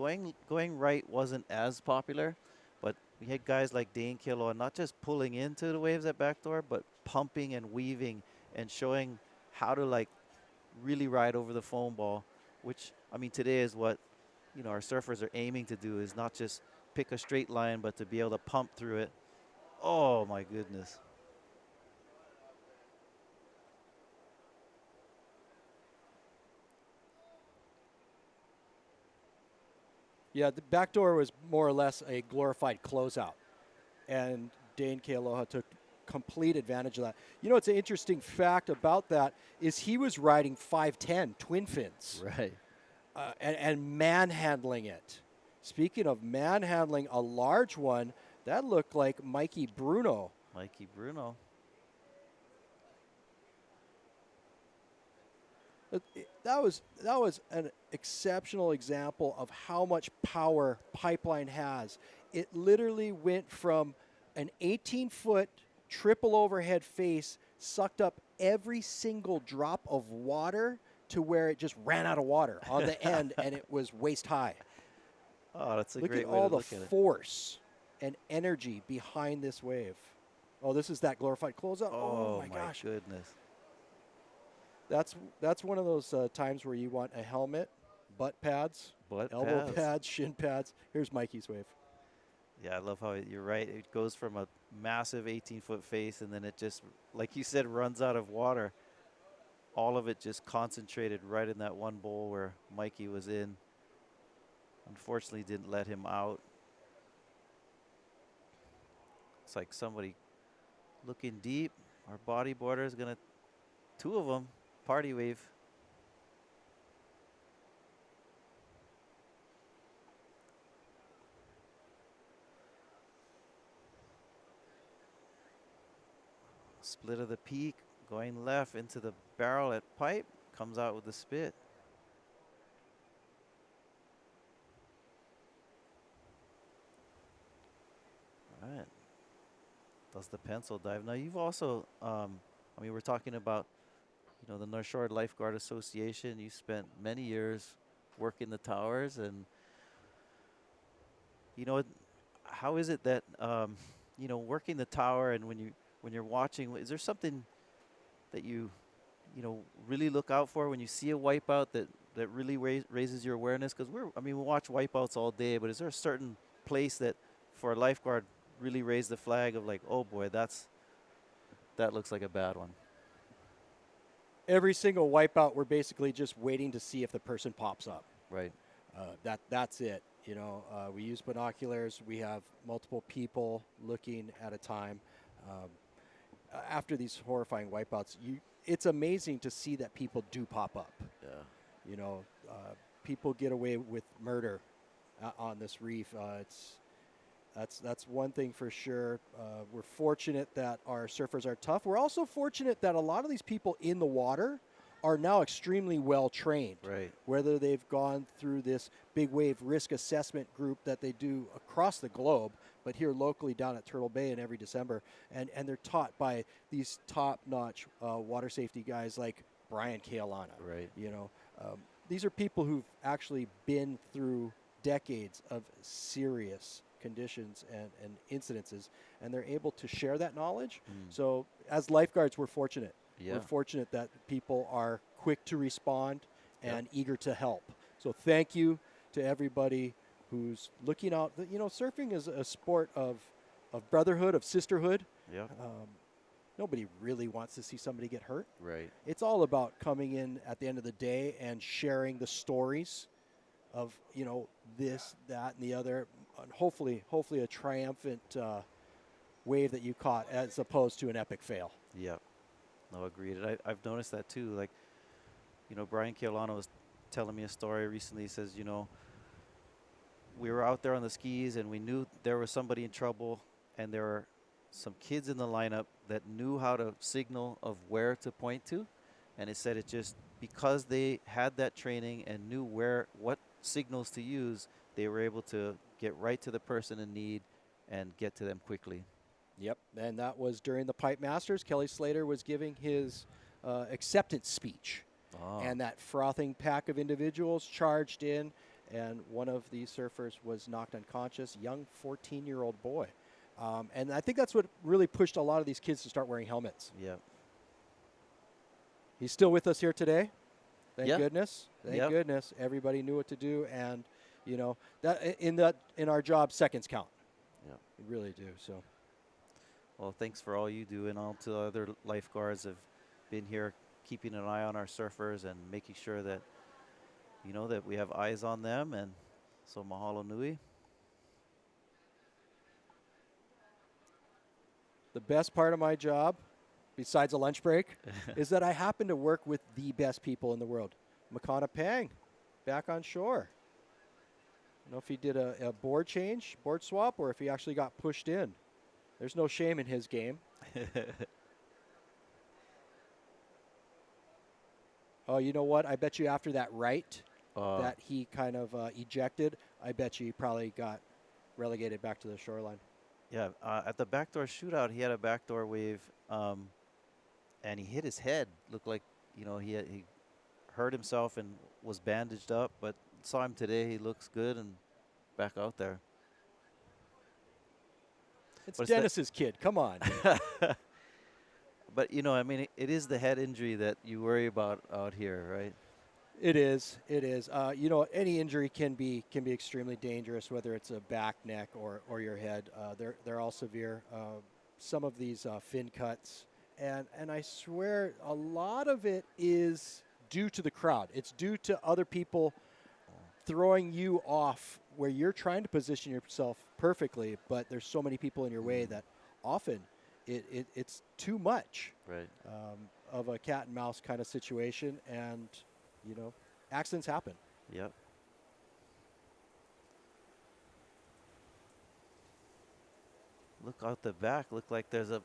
going right wasn't as popular. But we had guys like Dane Kealoha not just pulling into the waves at backdoor, but pumping and weaving and showing how to really ride over the foam ball, which, today is what, our surfers are aiming to do, is not just pick a straight line, but to be able to pump through it. Oh, my goodness. Yeah, the backdoor was more or less a glorified closeout. And Dane Kealoha took complete advantage of that. It's an interesting fact about that is he was riding 510 twin fins. Right. And manhandling it. Speaking of manhandling a large one, that looked like Mikey Bruno. Mikey Bruno. That was an exceptional example of how much power Pipeline has. It literally went from an 18-foot triple overhead face, sucked up every single drop of water to where it just ran out of water on the end, and it was waist high. Oh, that's a Look great at way all to the look at it. force and energy behind this wave. Oh, this is that glorified closeout. Oh, my gosh. goodness. That's one of those times where you want a helmet, butt pads, elbow pads, shin pads. Here's Mikey's wave. Yeah, I love how you're right. It goes from a massive 18-foot face, and then it just, like you said, runs out of water. All of it just concentrated right in that one bowl where Mikey was in. Unfortunately, didn't let him out. It's like somebody looking deep. Our bodyboarder is going to, two of them, party wave. Split of the peak, going left into the barrel at pipe, comes out with the spit. All right. Does the pencil dive. Now you've also, we're talking about, the North Shore Lifeguard Association. You spent many years working the towers, and, how is it that, working the tower, and when you're watching, is there something that you really look out for when you see a wipeout that really raises your awareness? Because we watch wipeouts all day, but is there a certain place that for a lifeguard really raise the flag of like, oh boy, that looks like a bad one? Every single wipeout, we're basically just waiting to see if the person pops up. Right. That's it. We use binoculars. We have multiple people looking at a time. After these horrifying wipeouts, it's amazing to see that people do pop up. Yeah. People get away with murder on this reef. That's one thing for sure. We're fortunate that our surfers are tough. We're also fortunate that a lot of these people in the water are now extremely well trained. Right. Whether they've gone through this big wave risk assessment group that they do across the globe, but here locally down at Turtle Bay in every December, and they're taught by these top-notch water safety guys like Brian Kailana. Right. These are people who've actually been through decades of serious conditions and incidences, and they're able to share that knowledge. So as lifeguards, we're fortunate. Yeah. We're fortunate that people are quick to respond and eager to help. So thank you to everybody who's looking out. Surfing is a sport of brotherhood, of sisterhood. Yeah. Nobody really wants to see somebody get hurt. Right. It's all about coming in at the end of the day and sharing the stories of, this, that, and the other. And hopefully a triumphant wave that you caught as opposed to an epic fail. Yeah. No, agreed. I've noticed that too. Like, Brian Kailana was telling me a story recently. He says, we were out there on the skis and we knew there was somebody in trouble, and there were some kids in the lineup that knew how to signal of where to point to. And it said it just because they had that training and knew what signals to use, they were able to get right to the person in need and get to them quickly. Yep, and that was during the Pipe Masters. Kelly Slater was giving his acceptance speech. And that frothing pack of individuals charged in, and one of these surfers was knocked unconscious, young 14-year-old boy. And I think that's what really pushed a lot of these kids to start wearing helmets. Yeah. He's still with us here today. Thank Yeah. goodness. Thank Yep. goodness. Everybody knew what to do, and that in our job, seconds count. Yeah. We really do. So. Well, thanks for all you do, and all to the other lifeguards have been here keeping an eye on our surfers and making sure that, that we have eyes on them. And so mahalo nui. The best part of my job, besides a lunch break, is that I happen to work with the best people in the world. Makana Pang, back on shore. I don't know if he did a board swap, or if he actually got pushed in. There's no shame in his game. Oh, you know what? I bet you after that that he kind of ejected, I bet you he probably got relegated back to the shoreline. Yeah, at the backdoor shootout, he had a backdoor wave, and he hit his head. Looked like, he hurt himself and was bandaged up, but saw him today. He looks good and back out there. It's Dennis's kid. Come on. But, it is the head injury that you worry about out here, right? It is. It is. Any injury can be extremely dangerous, whether it's a back, neck, or your head. They're all severe. Some of these fin cuts, and I swear a lot of it is due to the crowd. It's due to other people throwing you off where you're trying to position yourself perfectly, but there's so many people in your way that often it's too much. Right. Of a cat and mouse kind of situation, and accidents happen. Yep. Look out the back. Look like there's a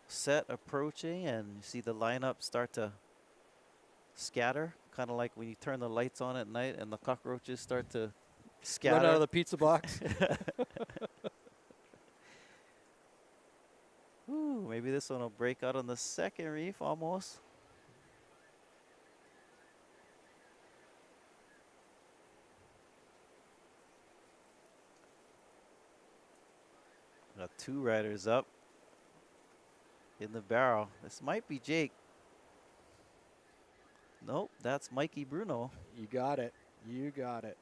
set approaching, and you see the lineup start to scatter, kind of like when you turn the lights on at night and the cockroaches start to scatter. Run out of the pizza box. Ooh, maybe this one will break out on the second reef almost. Got two riders up in the barrel. This might be Jake. Nope, that's Mikey Bruno. You got it. You got it.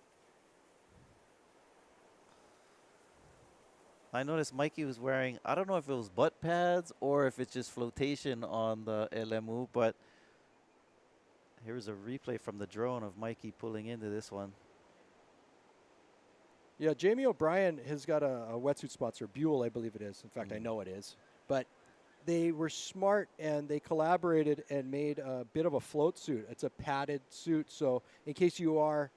I noticed Mikey was wearing, I don't know if it was butt pads or if it's just flotation on the LMU, but here's a replay from the drone of Mikey pulling into this one. Yeah, Jamie O'Brien has got a wetsuit sponsor, Buell, I believe it is. In fact, I know it is. But they were smart and they collaborated and made a bit of a float suit. It's a padded suit, so in case you are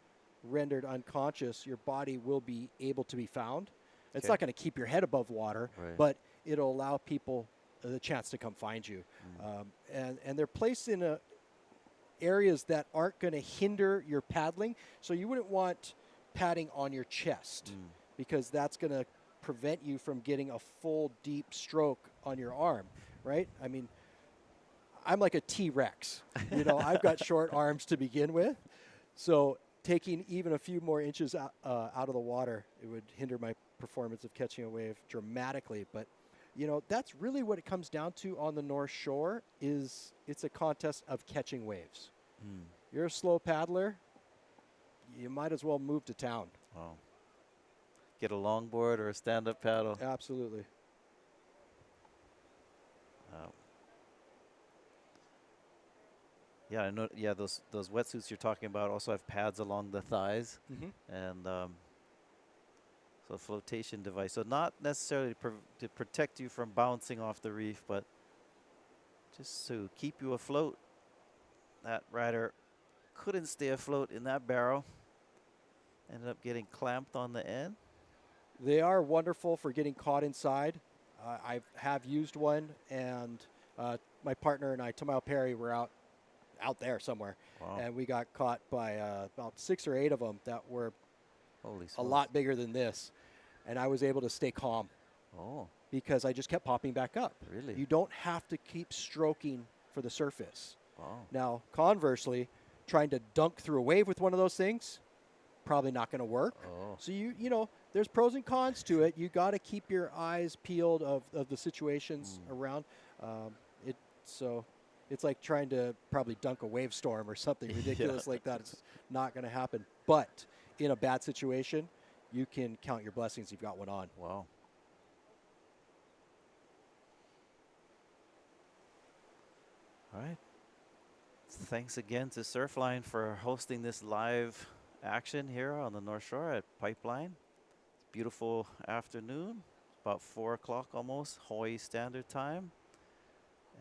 rendered unconscious, your body will be able to be found. It's not going to keep your head above water, but it'll allow people the chance to come find you. And they're placed in areas that aren't going to hinder your paddling, so you wouldn't want padding on your chest because that's going to prevent you from getting a full deep stroke on your arm, right? I mean, I'm like a T-Rex. You know, I've got short arms to begin with, so taking even a few more inches out of the water, it would hinder my performance of catching a wave dramatically. But, you know, that's really what it comes down to on the North Shore is it's a contest of catching waves. You're a slow paddler, you might as well move to town. Wow. Get a longboard or a stand-up paddle. Absolutely. Yeah, I know. Yeah, those wetsuits you're talking about also have pads along the thighs, and so flotation device. So not necessarily to protect you from bouncing off the reef, but just to keep you afloat. That rider couldn't stay afloat in that barrel. Ended up getting clamped on the end. They are wonderful for getting caught inside. I have used one, and my partner and I, Tamao Perry, were out there somewhere, and we got caught by about 6 or 8 of them that were a lot bigger than this, and I was able to stay calm. Because I just kept popping back up. Really? You don't have to keep stroking for the surface. Wow. Now, conversely, trying to dunk through a wave with one of those things, probably not going to work. So you know, there's pros and cons to it. You got to keep your eyes peeled of the situations around. So it's like trying to probably dunk a wave storm or something ridiculous like that. It's not going to happen. But in a bad situation, you can count your blessings. You've got one on. Wow. All right. Thanks again to Surfline for hosting this live action here on the North Shore at Pipeline. It's a beautiful afternoon, about 4 o'clock almost, Hawaii Standard Time.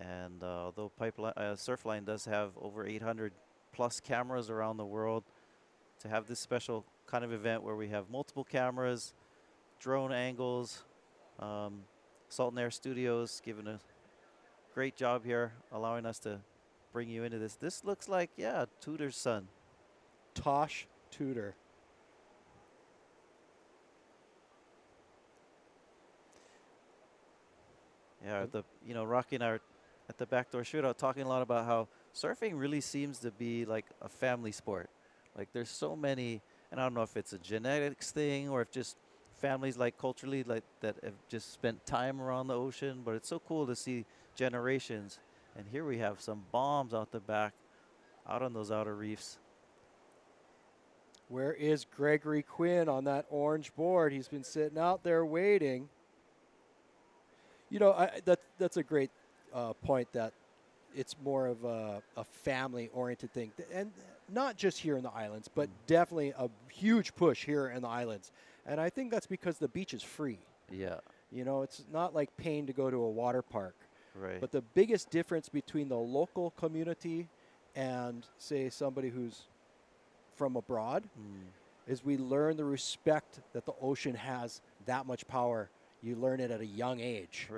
And although Surfline does have over 800 plus cameras around the world, to have this special kind of event where we have multiple cameras, drone angles, Salt and Air Studios giving a great job here, allowing us to bring you into this. This looks like, yeah, Tudor's son. Tosh Tudor. Yeah, Rocky and I are at the backdoor shootout talking a lot about how surfing really seems to be like a family sport. Like there's so many, and I don't know if it's a genetics thing or if just families like culturally like that have just spent time around the ocean, but it's so cool to see generations. And here we have some bombs out the back, out on those outer reefs. Where is Gregory Quinn on that orange board? He's been sitting out there waiting. You know, that's a great point that it's more of a family-oriented thing. And not just here in the islands, but definitely a huge push here in the islands. And I think that's because the beach is free. Yeah. You know, it's not like paying to go to a water park. Right. But the biggest difference between the local community and, say, somebody who's from abroad is we learn the respect that the ocean has that much power. You learn it at a young age.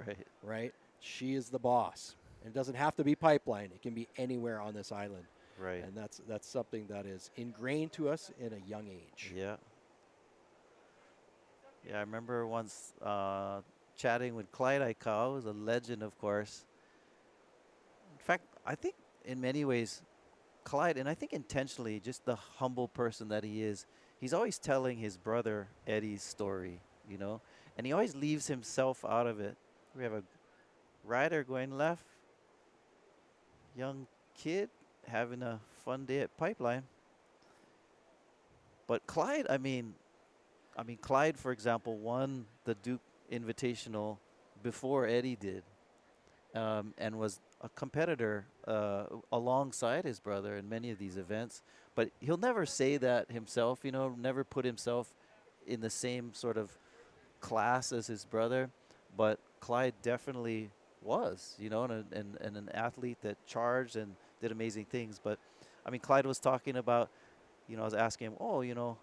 Right? She is the boss. And it doesn't have to be Pipeline. It can be anywhere on this island. Right. And that's something that is ingrained to us in a young age. Yeah. Yeah, I remember once chatting with Clyde Aikau, who's a legend, of course. In fact, I think in many ways, Clyde, and I think intentionally, just the humble person that he is, he's always telling his brother Eddie's story, you know, and he always leaves himself out of it. We have a rider going left, young kid having a fun day at Pipeline. But Clyde, I mean, Clyde, for example, won the Duke Invitational before Eddie did, and was a competitor alongside his brother in many of these events. But he'll never say that himself, you know, never put himself in the same sort of class as his brother, but Clyde definitely was, you know, and an athlete that charged and did amazing things. But I mean, Clyde was talking about, you know, I was asking him, oh, you know,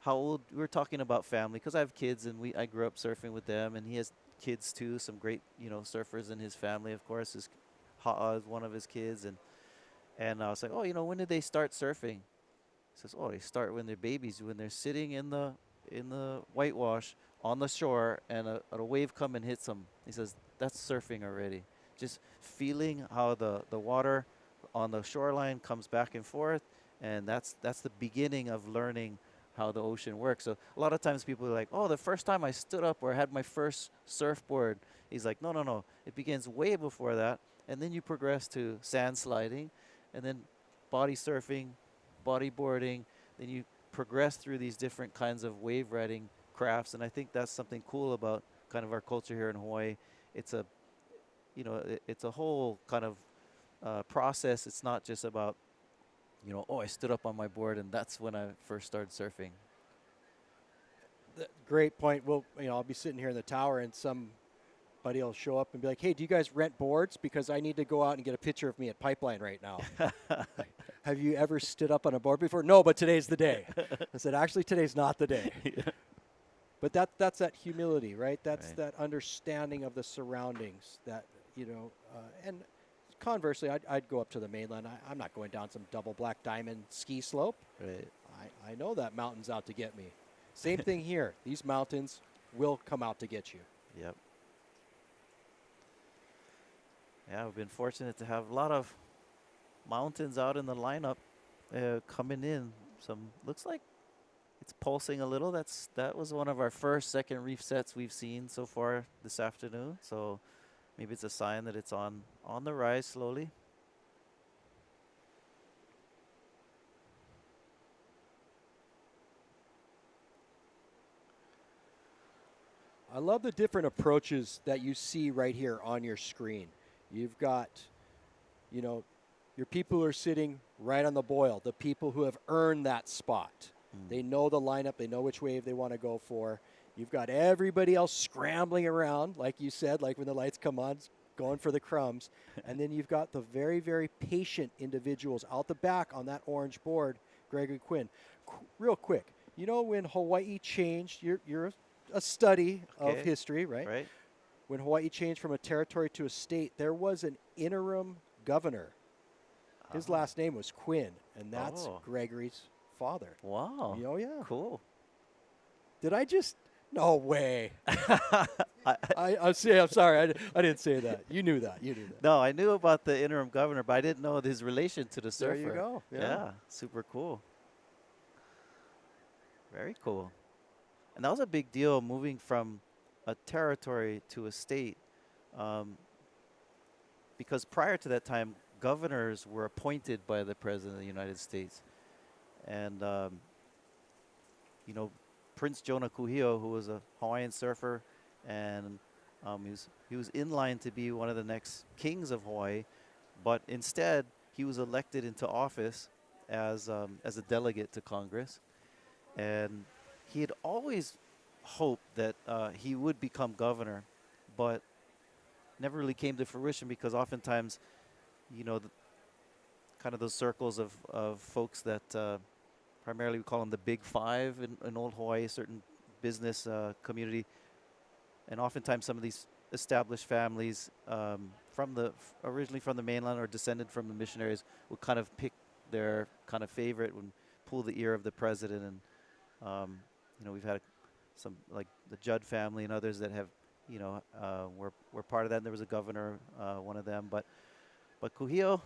how old? We were talking about family because I have kids and I grew up surfing with them, and he has kids too. Some great, you know, surfers in his family, of course. His is one of his kids, and I was like, oh, you know, when did they start surfing? He says, oh, they start when they're babies, when they're sitting in the whitewash on the shore, and a wave come and hits them. He says that's surfing already. Just feeling how the water on the shoreline comes back and forth, and that's the beginning of learning how the ocean works. So a lot of times people are like, oh, the first time I stood up or had my first surfboard. He's like, no. It begins way before that. And then you progress to sand sliding, and then body surfing, bodyboarding. Then you progress through these different kinds of wave riding crafts. And I think that's something cool about kind of our culture here in Hawaii. It's a, you know, it's a whole kind of process. It's not just about, you know, oh, I stood up on my board and that's when I first started surfing. Great point. Well, you know, I'll be sitting here in the tower and somebody will show up and be like, hey, do you guys rent boards? Because I need to go out and get a picture of me at Pipeline right now. Have you ever stood up on a board before? No, but today's the day. I said, actually, today's not the day. But that's that humility, right? That's Right. that understanding of the surroundings that, you know, and conversely, I'd go up to the mainland. I'm not going down some double black diamond ski slope. Right. I know that mountain's out to get me. Same thing here. These mountains will come out to get you. Yep. Yeah, we've been fortunate to have a lot of mountains out in the lineup coming in. Some looks like it's pulsing a little. That was one of our second reef sets we've seen so far this afternoon. So maybe it's a sign that it's on the rise slowly. I love the different approaches that you see right here on your screen. You've got, you know, your people who are sitting right on the boil, the people who have earned that spot. They know the lineup. They know which wave they want to go for. You've got everybody else scrambling around, like you said, like when the lights come on, going for the crumbs. And then you've got the very, very patient individuals out the back on that orange board, Gregory Quinn. Real quick, you know when Hawaii changed, you're a study of history, right? Right. When Hawaii changed from a territory to a state, there was an interim governor. His last name was Quinn, and that's Gregory's father. Wow. Oh, yeah. Cool. Did I just? No way. I'm sorry. I didn't say that. You knew that. No, I knew about the interim governor, but I didn't know his relation to the surfer. There you go. Yeah, super cool. Very cool. And that was a big deal, moving from a territory to a state, because prior to that time, governors were appointed by the President of the United States. And, you know, Prince Jonah Kuhio, who was a Hawaiian surfer, and he was in line to be one of the next kings of Hawaii, but instead he was elected into office as a delegate to Congress. And he had always hoped that he would become governor, but never really came to fruition because oftentimes, you know, kind of those circles of folks that primarily we call them the Big Five in old Hawaii, a certain business community, and oftentimes some of these established families originally from the mainland or descended from the missionaries would kind of pick their kind of favorite and pull the ear of the president. And you know, we've had some like the Judd family and others that have, you know, were part of that. And there was a governor, one of them, but Kuhio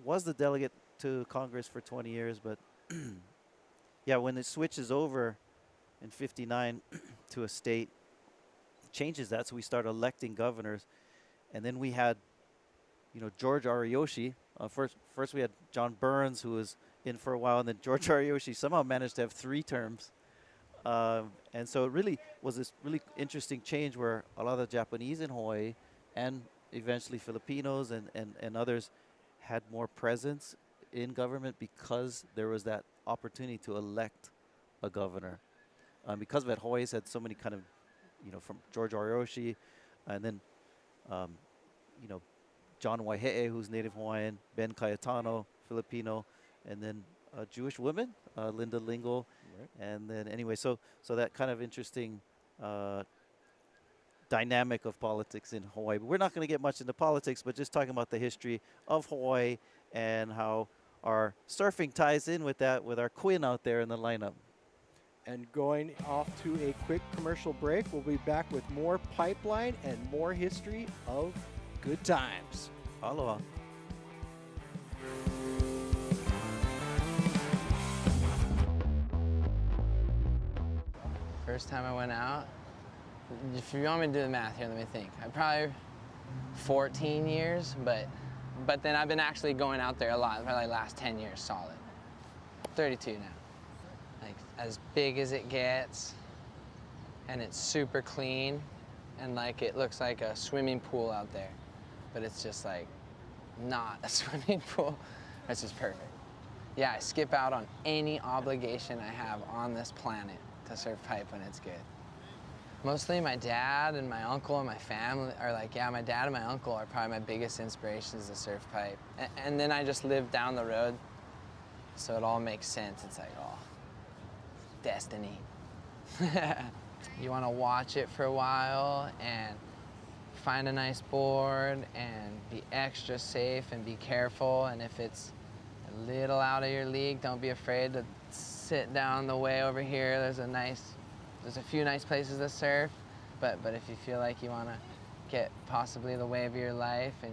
was the delegate to Congress for 20 years. But yeah, when it switches over in '59 to a state, changes that. So we start electing governors, and then we had, you know, George Ariyoshi. First we had John Burns, who was in for a while, and then George Ariyoshi somehow managed to have 3 terms. And so it really was this really interesting change where a lot of the Japanese in Hawaii and eventually Filipinos and others had more presence in government because there was that opportunity to elect a governor. because of it, Hawaii's had so many kind of, from George Ariyoshi, and then, John Waihe'e, who's native Hawaiian, Ben Cayetano, Filipino, and then Jewish women, Linda Lingle, and then anyway, so that kind of interesting dynamic of politics in Hawaii. But we're not going to get much into politics, but just talking about the history of Hawaii and how our surfing ties in with that, with our Quinn out there in the lineup. And going off to a quick commercial break, we'll be back with more pipeline and more history of good times. Aloha. First time I went out, if you want me to do the math here, let me think. I probably 14 years, but then I've been actually going out there a lot, probably last 10 years solid. 32 now. Like as big as it gets, and it's super clean, and like it looks like a swimming pool out there, but it's just like not a swimming pool. It's just perfect. Yeah, I skip out on any obligation I have on this planet to surf pipe when it's good. Mostly my dad and my uncle and my family are like, yeah, my dad and my uncle are probably my biggest inspirations to surf pipe. And then I just live down the road, so it all makes sense. It's like, oh, destiny. You want to watch it for a while and find a nice board and be extra safe and be careful. And if it's a little out of your league, don't be afraid to sit down the way over here. There's a few nice places to surf, but if you feel like you want to get possibly the wave of your life and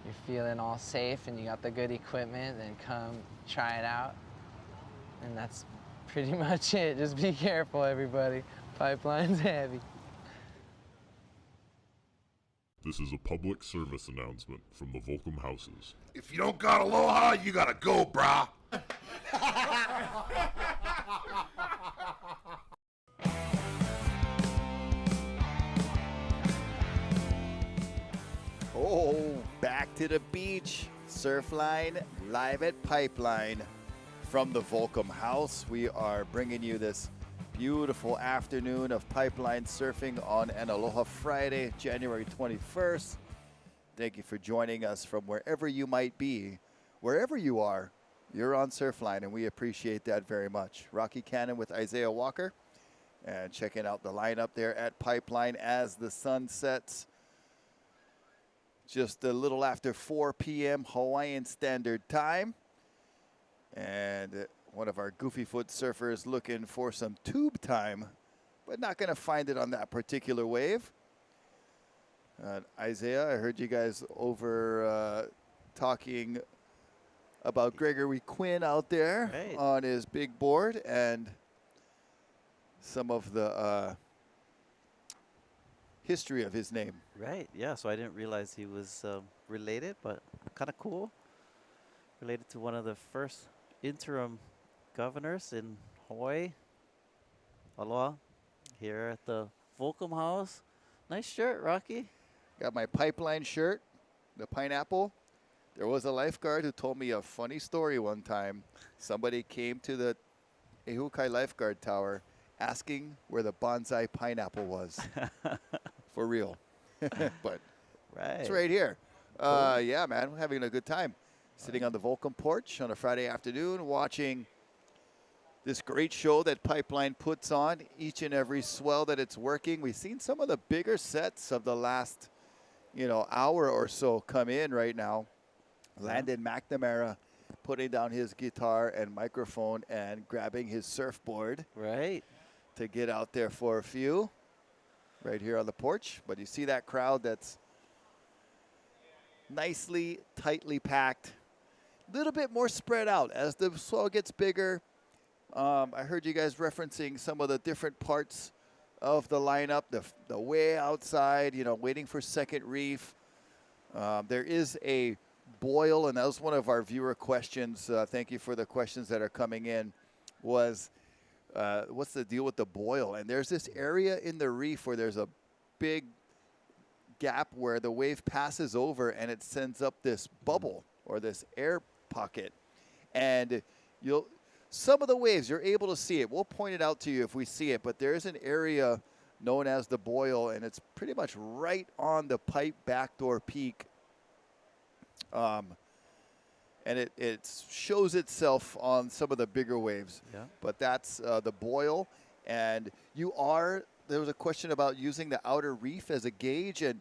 you're feeling all safe and you got the good equipment, then come try it out. And that's pretty much it. Just be careful, everybody. Pipeline's heavy. This is a public service announcement from the Volcom houses. If you don't got aloha, you gotta go, brah. Oh, back to the beach. Surfline live at Pipeline. From the Volcom house, we are bringing you this beautiful afternoon of pipeline surfing on an Aloha Friday, January 21st. Thank you for joining us from wherever you might be. Wherever you are, you're on Surfline, and we appreciate that very much. Rocky Canon with Isaiah Walker, and checking out the lineup there at Pipeline as the sun sets. Just a little after 4 p.m. Hawaiian Standard Time. And one of our goofy foot surfers looking for some tube time, but not going to find it on that particular wave. Isaiah, I heard you guys over talking about Gregory Quinn out there on his big board and some of the history of his name. Right, yeah, so I didn't realize he was related, but kind of cool. Related to one of the first interim governors in Hawaii. Aloha, here at the Volcom house. Nice shirt, Rocky. Got my Pipeline shirt, the pineapple. There was a lifeguard who told me a funny story one time. Somebody came to the Ehukai Lifeguard Tower asking where the bonsai pineapple was. For real. But it's right here. Yeah, man, we're having a good time. Sitting on the Volcom porch on a Friday afternoon, watching this great show that Pipeline puts on each and every swell that it's working. We've seen some of the bigger sets of the last, hour or so come in right now. Landon McNamara putting down his guitar and microphone and grabbing his surfboard. Right. To get out there for a few. Right here on the porch. But you see that crowd that's nicely, tightly packed. A little bit more spread out as the swell gets bigger. I heard you guys referencing some of the different parts of the lineup, the way outside, waiting for second reef. There is a boil, and that was one of our viewer questions. Thank you for the questions that are coming in. Was what's the deal with the boil? And there's this area in the reef where there's a big gap where the wave passes over and it sends up this bubble or this air pocket. And some of the waves, you're able to see it. We'll point it out to you if we see it, but there is an area known as the boil, and it's pretty much right on the pipe backdoor peak. And it shows itself on some of the bigger waves. Yeah. But that's the boil. And there was a question about using the outer reef as a gauge. And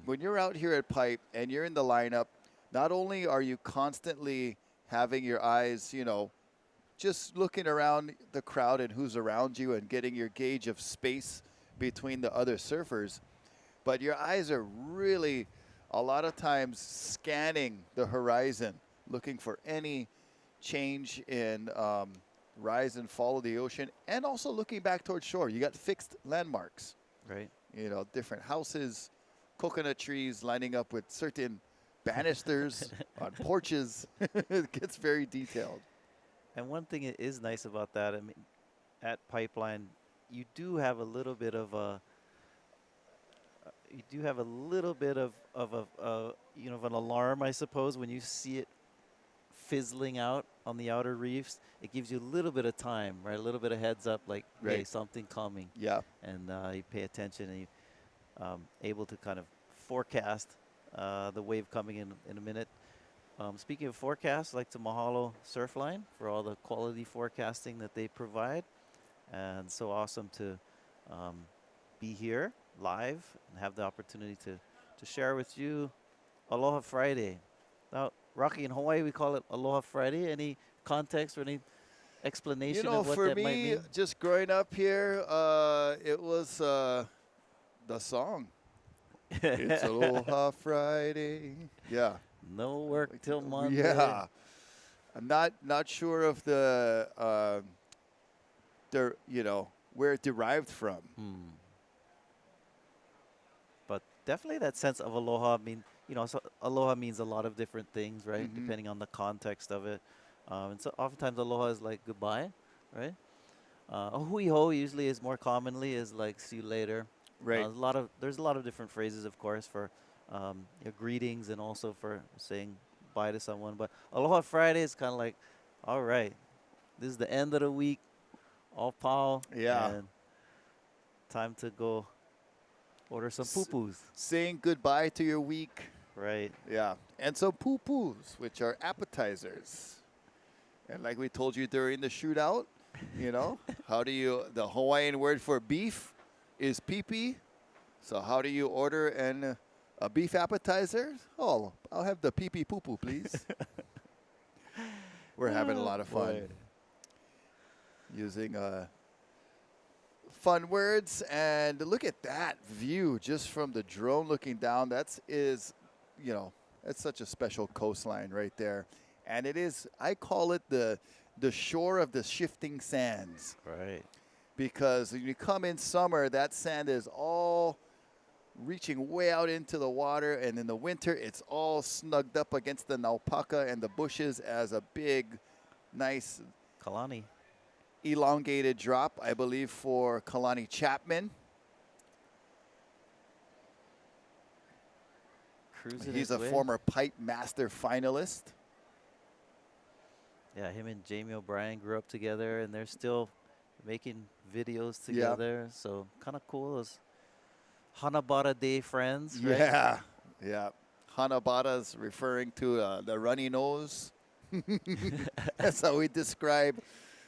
when you're out here at pipe and you're in the lineup, not only are you constantly having your eyes, just looking around the crowd and who's around you and getting your gauge of space between the other surfers, but your eyes are really a lot of times scanning the horizon, looking for any change in rise and fall of the ocean, and also looking back towards shore. You got fixed landmarks, Right. different houses, coconut trees lining up with certain banisters on porches. It gets very detailed. And one thing that is nice about that, I mean, at Pipeline, you do have a little bit of an alarm, I suppose, when you see it fizzling out on the outer reefs. It gives you a little bit of time, right? A little bit of heads up, like, hey, Right. something coming. Yeah. And you pay attention, and you able to kind of forecast the wave coming in a minute. Speaking of forecasts, I'd like to mahalo Surfline for all the quality forecasting that they provide. And so awesome to be here live and have the opportunity to share with you Aloha Friday. Now, Rocky, in Hawaii, we call it Aloha Friday. Any context or any explanation of what for that might me, mean? just growing up here, it was the song. It's Aloha Friday. Yeah. No work till Monday. Yeah. I'm not sure of the where it derived from. But definitely that sense of aloha. I mean, so aloha means a lot of different things, right? Mhm. Depending on the context of it. And so oftentimes aloha is like goodbye, right? Hui ho usually is more commonly is like see you later. Right. There's a lot of different phrases, of course, for your greetings and also for saying bye to someone. But Aloha Friday is kind of like, all right, this is the end of the week, all pau. Yeah. And time to go order some poo-poos. Saying goodbye to your week. Right. Yeah. And some poo-poos, which are appetizers. And like we told you during the shootout, the Hawaiian word for beef is pee-pee. So how do you order a beef appetizer? Oh, I'll have the pee-pee poo-poo, please. We're having a lot of fun using fun words. And look at that view just from the drone looking down. That's such a special coastline right there. And it is, I call it the shore of the shifting sands. Right. Because when you come in summer, that sand is all reaching way out into the water, and in the winter, it's all snugged up against the naupaka and the bushes as a big, nice Kalani. elongated drop, I believe, for Kalani Chapman. Cruising He's his a way. former pipe master finalist. Yeah, him and Jamie O'Brien grew up together, and they're still making videos together. So kind of cool. Those Hanabata Day friends, right? Yeah, yeah. Hanabata's referring to the runny nose. That's how we describe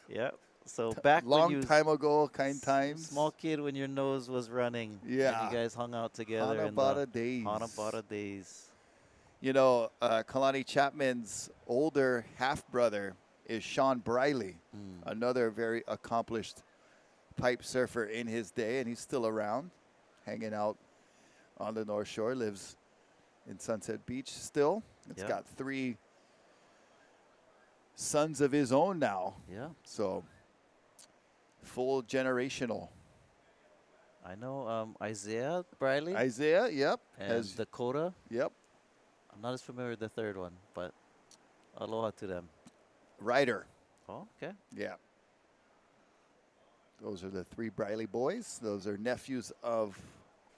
Yep. So back when long you time ago kind times. small kid when your nose was running. Yeah. And you guys hung out together in Hanabata the days. Hanabata days. Kalani Chapman's older half-brother is Sean Briley, another very accomplished pipe surfer in his day, and he's still around, hanging out on the North Shore, lives in Sunset Beach still. It's Yeah. got 3 sons of his own now, Yeah. so full generational. I know Isaiah Briley Isaiah, yep. and Dakota. Yep. I'm not as familiar with the third one, but aloha to them. Ryder. Oh, okay. Yeah. Those are the 3 Briley boys. Those are nephews of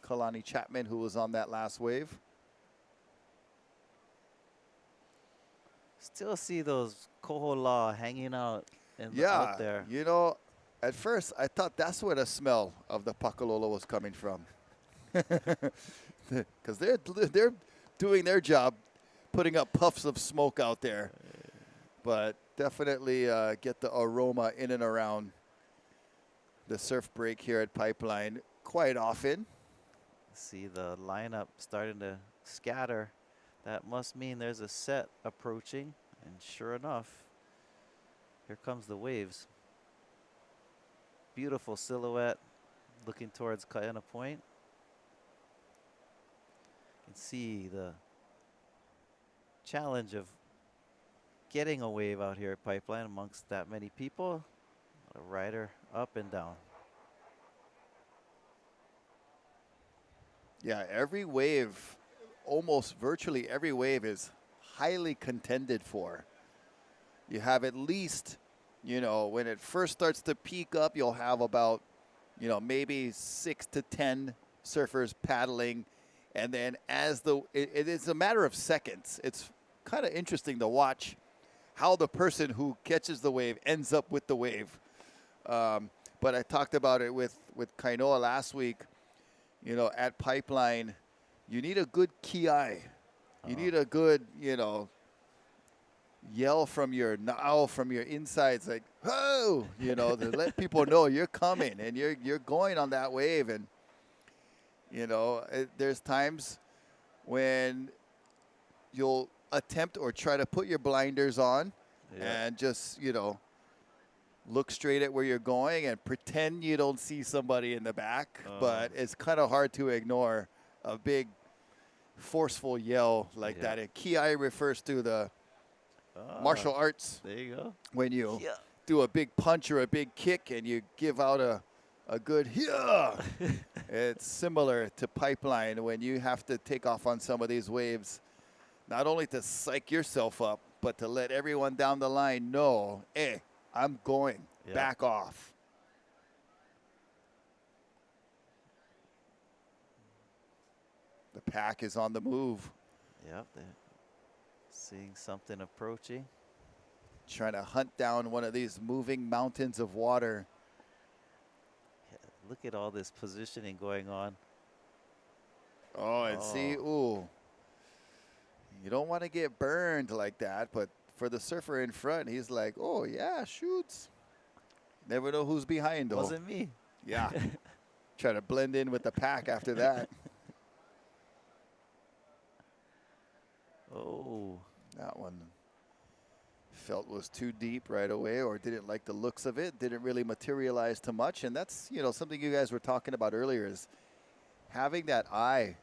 Kalani Chapman, who was on that last wave. Still see those kohola hanging out out there. You know, at first I thought that's where the smell of the Pakalolo was coming from. Because they're doing their job, putting up puffs of smoke out there. But definitely get the aroma in and around the surf break here at Pipeline quite often. See the lineup starting to scatter. That must mean there's a set approaching. And sure enough, here comes the waves. Beautiful silhouette looking towards Kaena Point. You can see the challenge of getting a wave out here at Pipeline amongst that many people. A rider up and down. Yeah, every wave, almost virtually every wave is highly contended for. You have at least, you know, when it first starts to peak up, you'll have about, you know, maybe 6 to 10 surfers paddling. And then as it is a matter of seconds. It's kind of interesting to watch how the person who catches the wave ends up with the wave. But I talked about it with Kainoa last week. You know, at Pipeline, you need a good ki. You need a good, you know, yell from your insides, like, "Whoa!" You know, to let people know you're coming and you're going on that wave. And you know, there's times when you'll attempt or try to put your blinders on and just, you know, look straight at where you're going and pretend you don't see somebody in the back. But it's kind of hard to ignore a big, forceful yell like that. And ki refers to the martial arts. There you go. When you do a big punch or a big kick and you give out a good yeah. It's similar to Pipeline when you have to take off on some of these waves, not only to psych yourself up, but to let everyone down the line know, hey, I'm going. Back off. The pack is on the move. Yep, they're seeing something approaching. Trying to hunt down one of these moving mountains of water. Yeah, look at all this positioning going on. Oh, and see, ooh. You don't want to get burned like that, but for the surfer in front, he's like, oh, yeah, shoots. Never know who's behind, though. Wasn't me. Yeah. Try to blend in with the pack after that. Oh. That one felt was too deep right away or didn't like the looks of it. Didn't really materialize too much. And that's, you know, something you guys were talking about earlier is having that eye,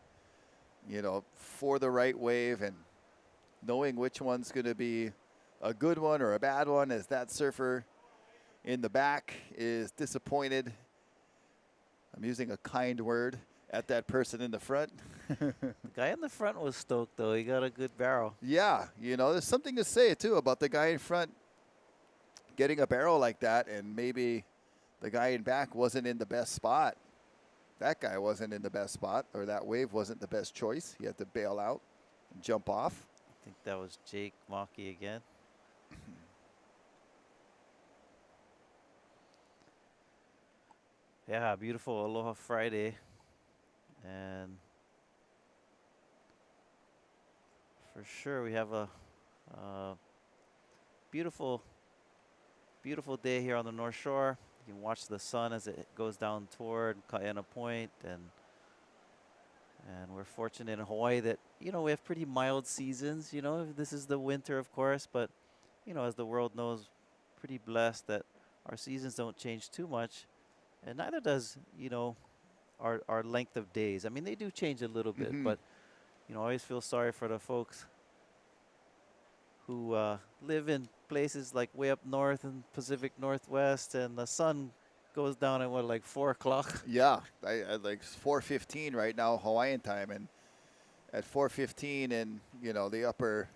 you know, for the right wave and knowing which one's going to be a good one or a bad one as that surfer in the back is disappointed. I'm using a kind word at that person in the front. The guy in the front was stoked, though. He got a good barrel. Yeah, you know, there's something to say, too, about the guy in front getting a barrel like that, and maybe the guy in back wasn't in the best spot. That guy wasn't in the best spot, or that wave wasn't the best choice. He had to bail out and jump off. I think that was Jake Maki again. Yeah, beautiful Aloha Friday. And for sure we have a beautiful, beautiful day here on the North Shore. You can watch the sun as it goes down toward Kaena Point, and we're fortunate in Hawaii that, you know, we have pretty mild seasons. You know, this is the winter, of course, but, you know, as the world knows, pretty blessed that our seasons don't change too much, and neither does, you know, our length of days. I mean, they do change a little bit, but, you know, I always feel sorry for the folks who live in places like way up north and Pacific Northwest, and the sun goes down at what, like 4 o'clock? Yeah, I like 4:15 right now Hawaiian time, and at 4:15 in, you know, the upper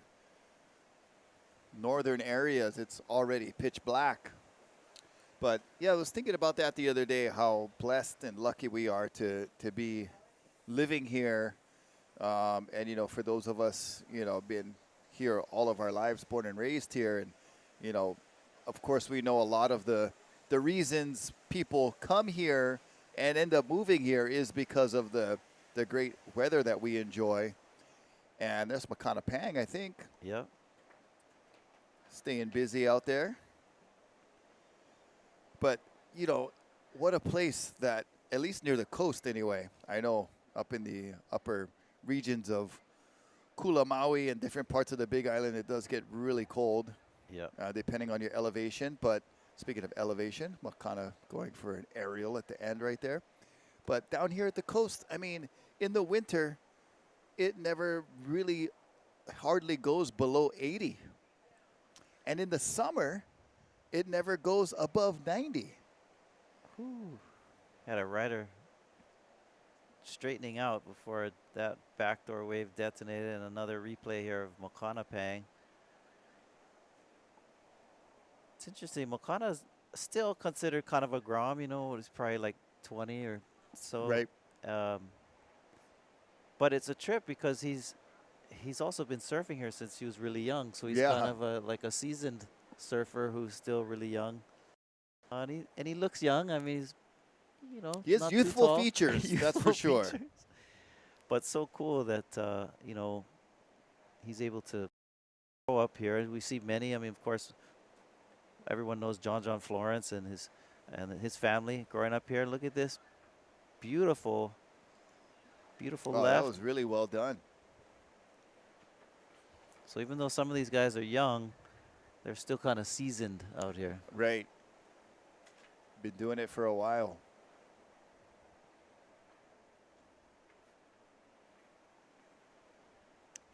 northern areas, it's already pitch black. But yeah, I was thinking about that the other day, how blessed and lucky we are to be living here. And, you know, for those of us, you know, been here all of our lives, born and raised here, and, you know, of course, we know a lot of the reasons people come here and end up moving here is because of the great weather that we enjoy. And there's Makana Pang, I think, Yep. staying busy out there. But, you know, what a place that, at least near the coast anyway, I know up in the upper regions of Kula Maui and different parts of the Big Island, it does get really cold, Yep. depending on your elevation. But speaking of elevation, Makana going for an aerial at the end right there. But down here at the coast, I mean, in the winter, it never really hardly goes below 80. And in the summer, it never goes above 90. Whew. Had a rider straightening out before that backdoor wave detonated, and another replay here of Makana Pang. It's interesting. Makana's still considered kind of a Grom, you know, it's probably like 20 or so. Right. But it's a trip because he's also been surfing here since he was really young. So he's Yeah. kind of like a seasoned surfer who's still really young. And he looks young. I mean, he's, you know, He has not too youthful tall. features, that's for Youthful sure. features. But so cool that, you know, he's able to grow up here. And we see many. I mean, of course, everyone knows John Florence and his family growing up here. Look at this beautiful, beautiful Oh, left. that was really well done. So even though some of these guys are young, they're still kind of seasoned out here. Right. Been doing it for a while.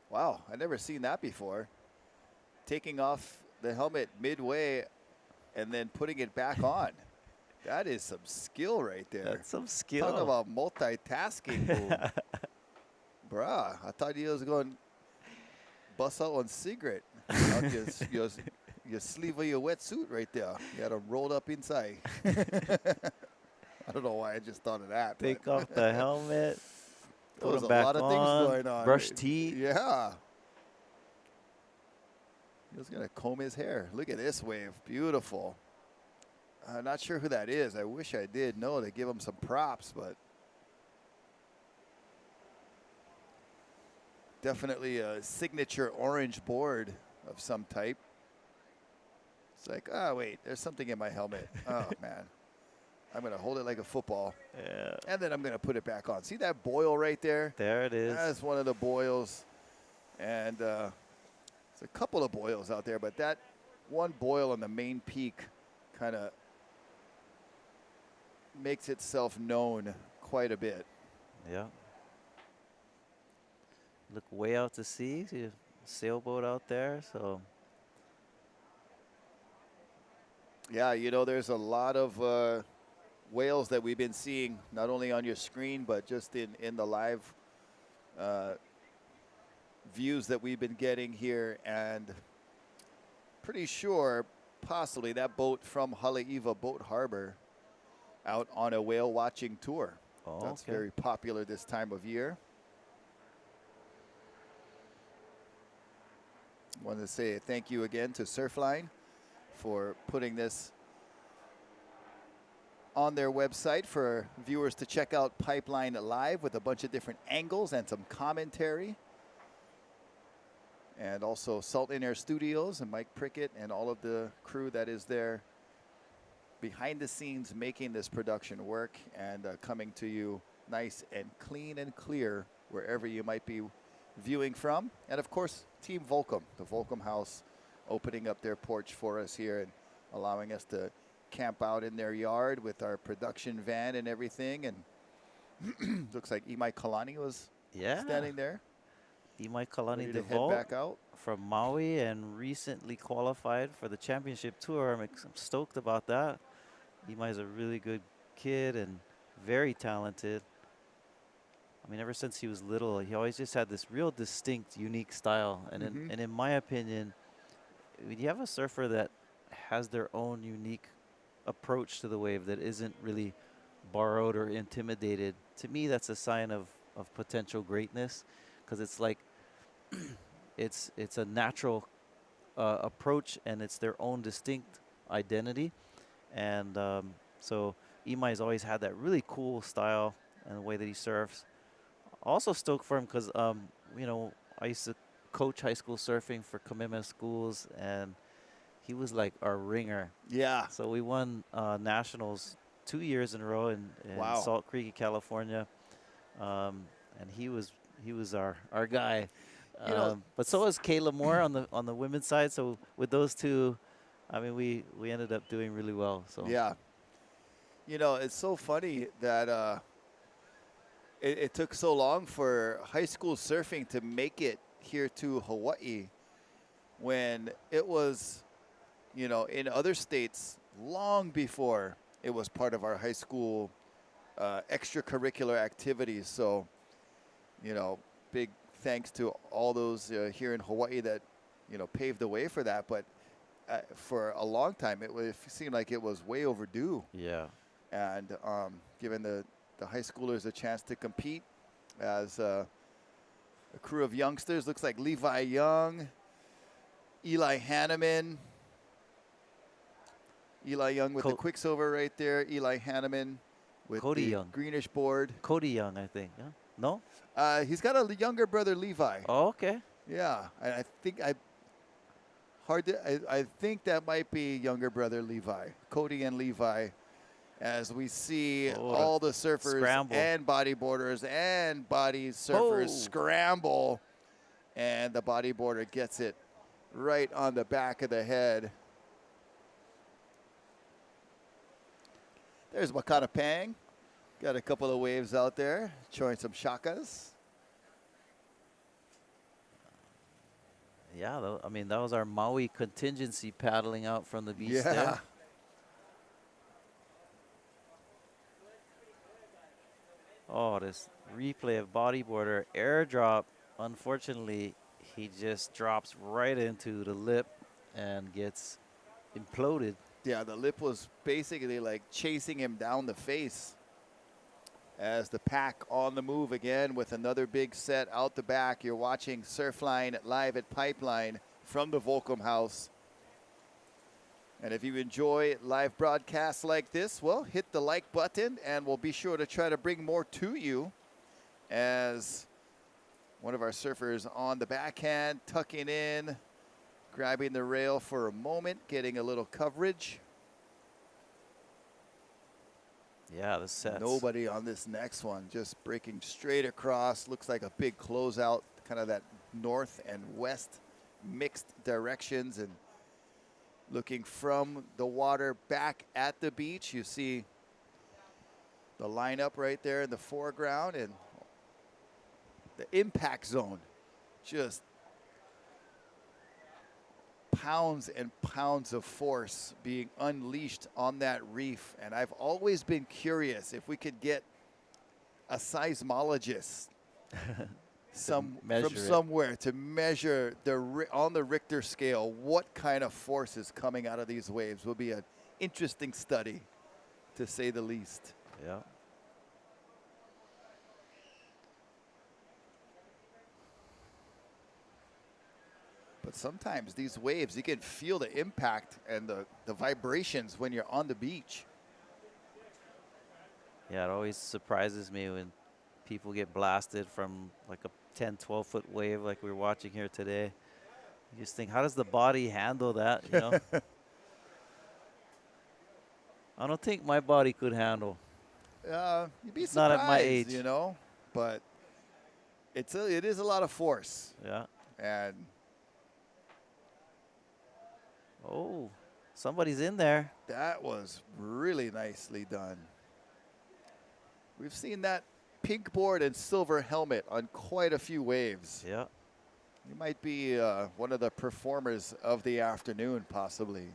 Wow, I've never seen that before. Taking off the helmet midway and then putting it back on. That is some skill right there. That's some skill. Talk about multitasking. Move. Bruh, I thought you was going to bust out one cigarette. Out your sleeve of your wetsuit right there. You had them rolled up inside. I don't know why I just thought of that. Take but off the helmet. there was Put a 'em back lot of on, things going on. brush teeth. Yeah. He was going to comb his hair. Look at this wave. Beautiful. I'm not sure who that is. I wish I did know to give him some props, but definitely a signature orange board of some type. It's like, oh, wait, there's something in my helmet. Oh, man. I'm going to hold it like a football. Yeah. And then I'm going to put it back on. See that boil right there? There it is. That's one of the boils. And there's a couple of boils out there, but that one boil on the main peak kind of makes itself known quite a bit. Yeah. Look way out to sea. See a sailboat out there. So Yeah, you know, there's a lot of whales that we've been seeing, not only on your screen, but just in the live views that we've been getting here. And pretty sure possibly that boat from Haleiwa Boat Harbor out on a whale watching tour. Oh, That's okay. very popular this time of year. Want to say thank you again to Surfline for putting this on their website for viewers to check out Pipeline live with a bunch of different angles and some commentary. And also Salt in Air Studios and Mike Prickett and all of the crew that is there behind the scenes making this production work and coming to you nice and clean and clear wherever you might be viewing from. And of course, Team Volcom, the Volcom house, opening up their porch for us here and allowing us to camp out in their yard with our production van and everything. And looks like Imai Kalani was standing there. Imai Kalani ready to head Devault back out. from Maui and recently qualified for the championship tour. I'm stoked about that. Imai's a really good kid and very talented. I mean, ever since he was little, he always just had this real distinct, unique style. And in my opinion, when you have a surfer that has their own unique approach to the wave that isn't really borrowed or intimidated, to me, that's a sign of potential greatness, because it's like it's a natural approach and it's their own distinct identity. And so Imai's always had that really cool style and the way that he surfs. Also stoked for him because, you know, I used to coach high school surfing for commitment schools, and he was like our ringer. Yeah. So we won nationals 2 years in a row in Wow. Salt Creek, California, and he was our guy. You know, But so was Kayla Moore on the women's side. So with those two, I mean, we ended up doing really well. So Yeah. You know, it's so funny that it took so long for high school surfing to make it here to Hawaii when it was, you know, in other states long before it was part of our high school extracurricular activities. So, you know, big thanks to all those here in Hawaii that, you know, paved the way for that. But for a long time, it seemed like it was way overdue. Yeah. And giving the high schoolers a chance to compete as a crew of youngsters. Looks like Levi Young, Eli Hanneman. Eli Young with the Quicksilver right there. Eli Hanneman with Cody the Young. greenish board. Cody Young, I think. Yeah? No? He's got a younger brother, Levi. Oh, okay. Yeah, I think I think that might be younger brother Levi, Cody and Levi, as we see all the surfers scramble. and bodyboarders and body surfers scramble, and the bodyboarder gets it right on the back of the head. There's Makata Pang. Got a couple of waves out there, showing some shakas. Yeah, I mean, that was our Maui contingency paddling out from the beach Yeah. there. Oh, this replay of bodyboarder airdrop. Unfortunately, he just drops right into the lip and gets imploded. Yeah, the lip was basically like chasing him down the face as the pack on the move again with another big set out the back. You're watching Surfline live at Pipeline from the Volcom house. And if you enjoy live broadcasts like this, well, hit the like button and we'll be sure to try to bring more to you as one of our surfers on the backhand, tucking in, grabbing the rail for a moment, getting a little coverage. Yeah, the sets. Nobody on this next one, just breaking straight across. Looks like a big closeout, kind of that north and west mixed directions, and looking from the water back at the beach. You see the lineup right there in the foreground, and the impact zone just pounds and pounds of force being unleashed on that reef. And I've always been curious if we could get a seismologist from somewhere to measure on the Richter scale what kind of force is coming out of these waves. Will be an interesting study, to say the least. Yeah. But sometimes these waves, you can feel the impact and the vibrations when you're on the beach. Yeah, it always surprises me when people get blasted from like a 10, 12-foot wave like we're watching here today. You just think, how does the body handle that, you know? I don't think my body could handle. You'd be surprised, not at my age, you know, but it is a lot of force. Yeah. And oh, somebody's in there. that was really nicely done. We've seen that pink board and silver helmet on quite a few waves. Yeah. You might be one of the performers of the afternoon, possibly.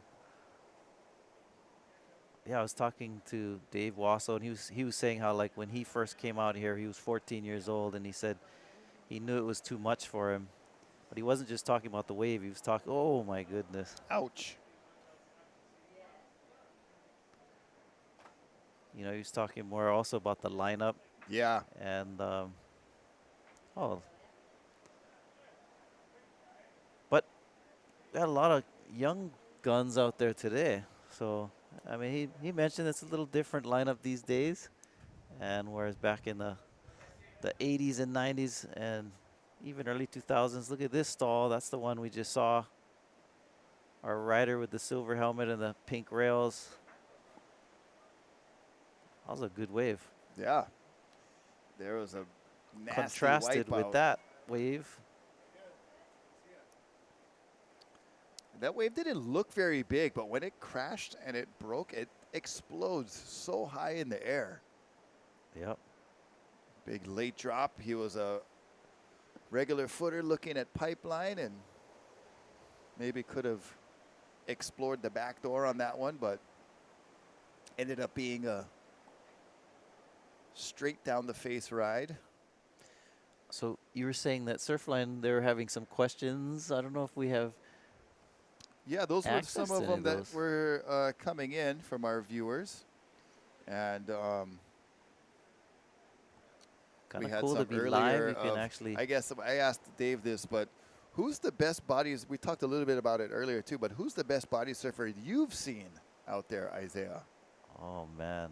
Yeah, I was talking to Dave Wassel, and he was saying how, like, when he first came out here, he was 14 years old, and he said he knew it was too much for him. But he wasn't just talking about the wave. He was talking, oh, my goodness. Ouch. You know, he was talking more also about the lineup. Yeah. And, but we had a lot of young guns out there today. So, I mean, he mentioned it's a little different lineup these days. And whereas back in the 80s and 90s and even early 2000s, look at this stall. That's the one we just saw. Our rider with the silver helmet and the pink rails. That was a good wave. Yeah. There was a nasty Contrasted wipeout. with that wave. That wave didn't look very big, but when it crashed and it broke, it explodes so high in the air. Yep. Big late drop. He was a regular footer looking at Pipeline and maybe could have explored the back door on that one, but ended up being a straight down the face ride. So you were saying that Surfline, they were having some questions. I don't know if we have. Yeah, those were access some of to them that those. were coming in from our viewers. And Kind we of had cool to some be earlier live. You can of- actually. I guess I asked Dave this, but who's the best bodies? We talked a little bit about it earlier too, but who's the best body surfer you've seen out there, Isaiah? Oh man,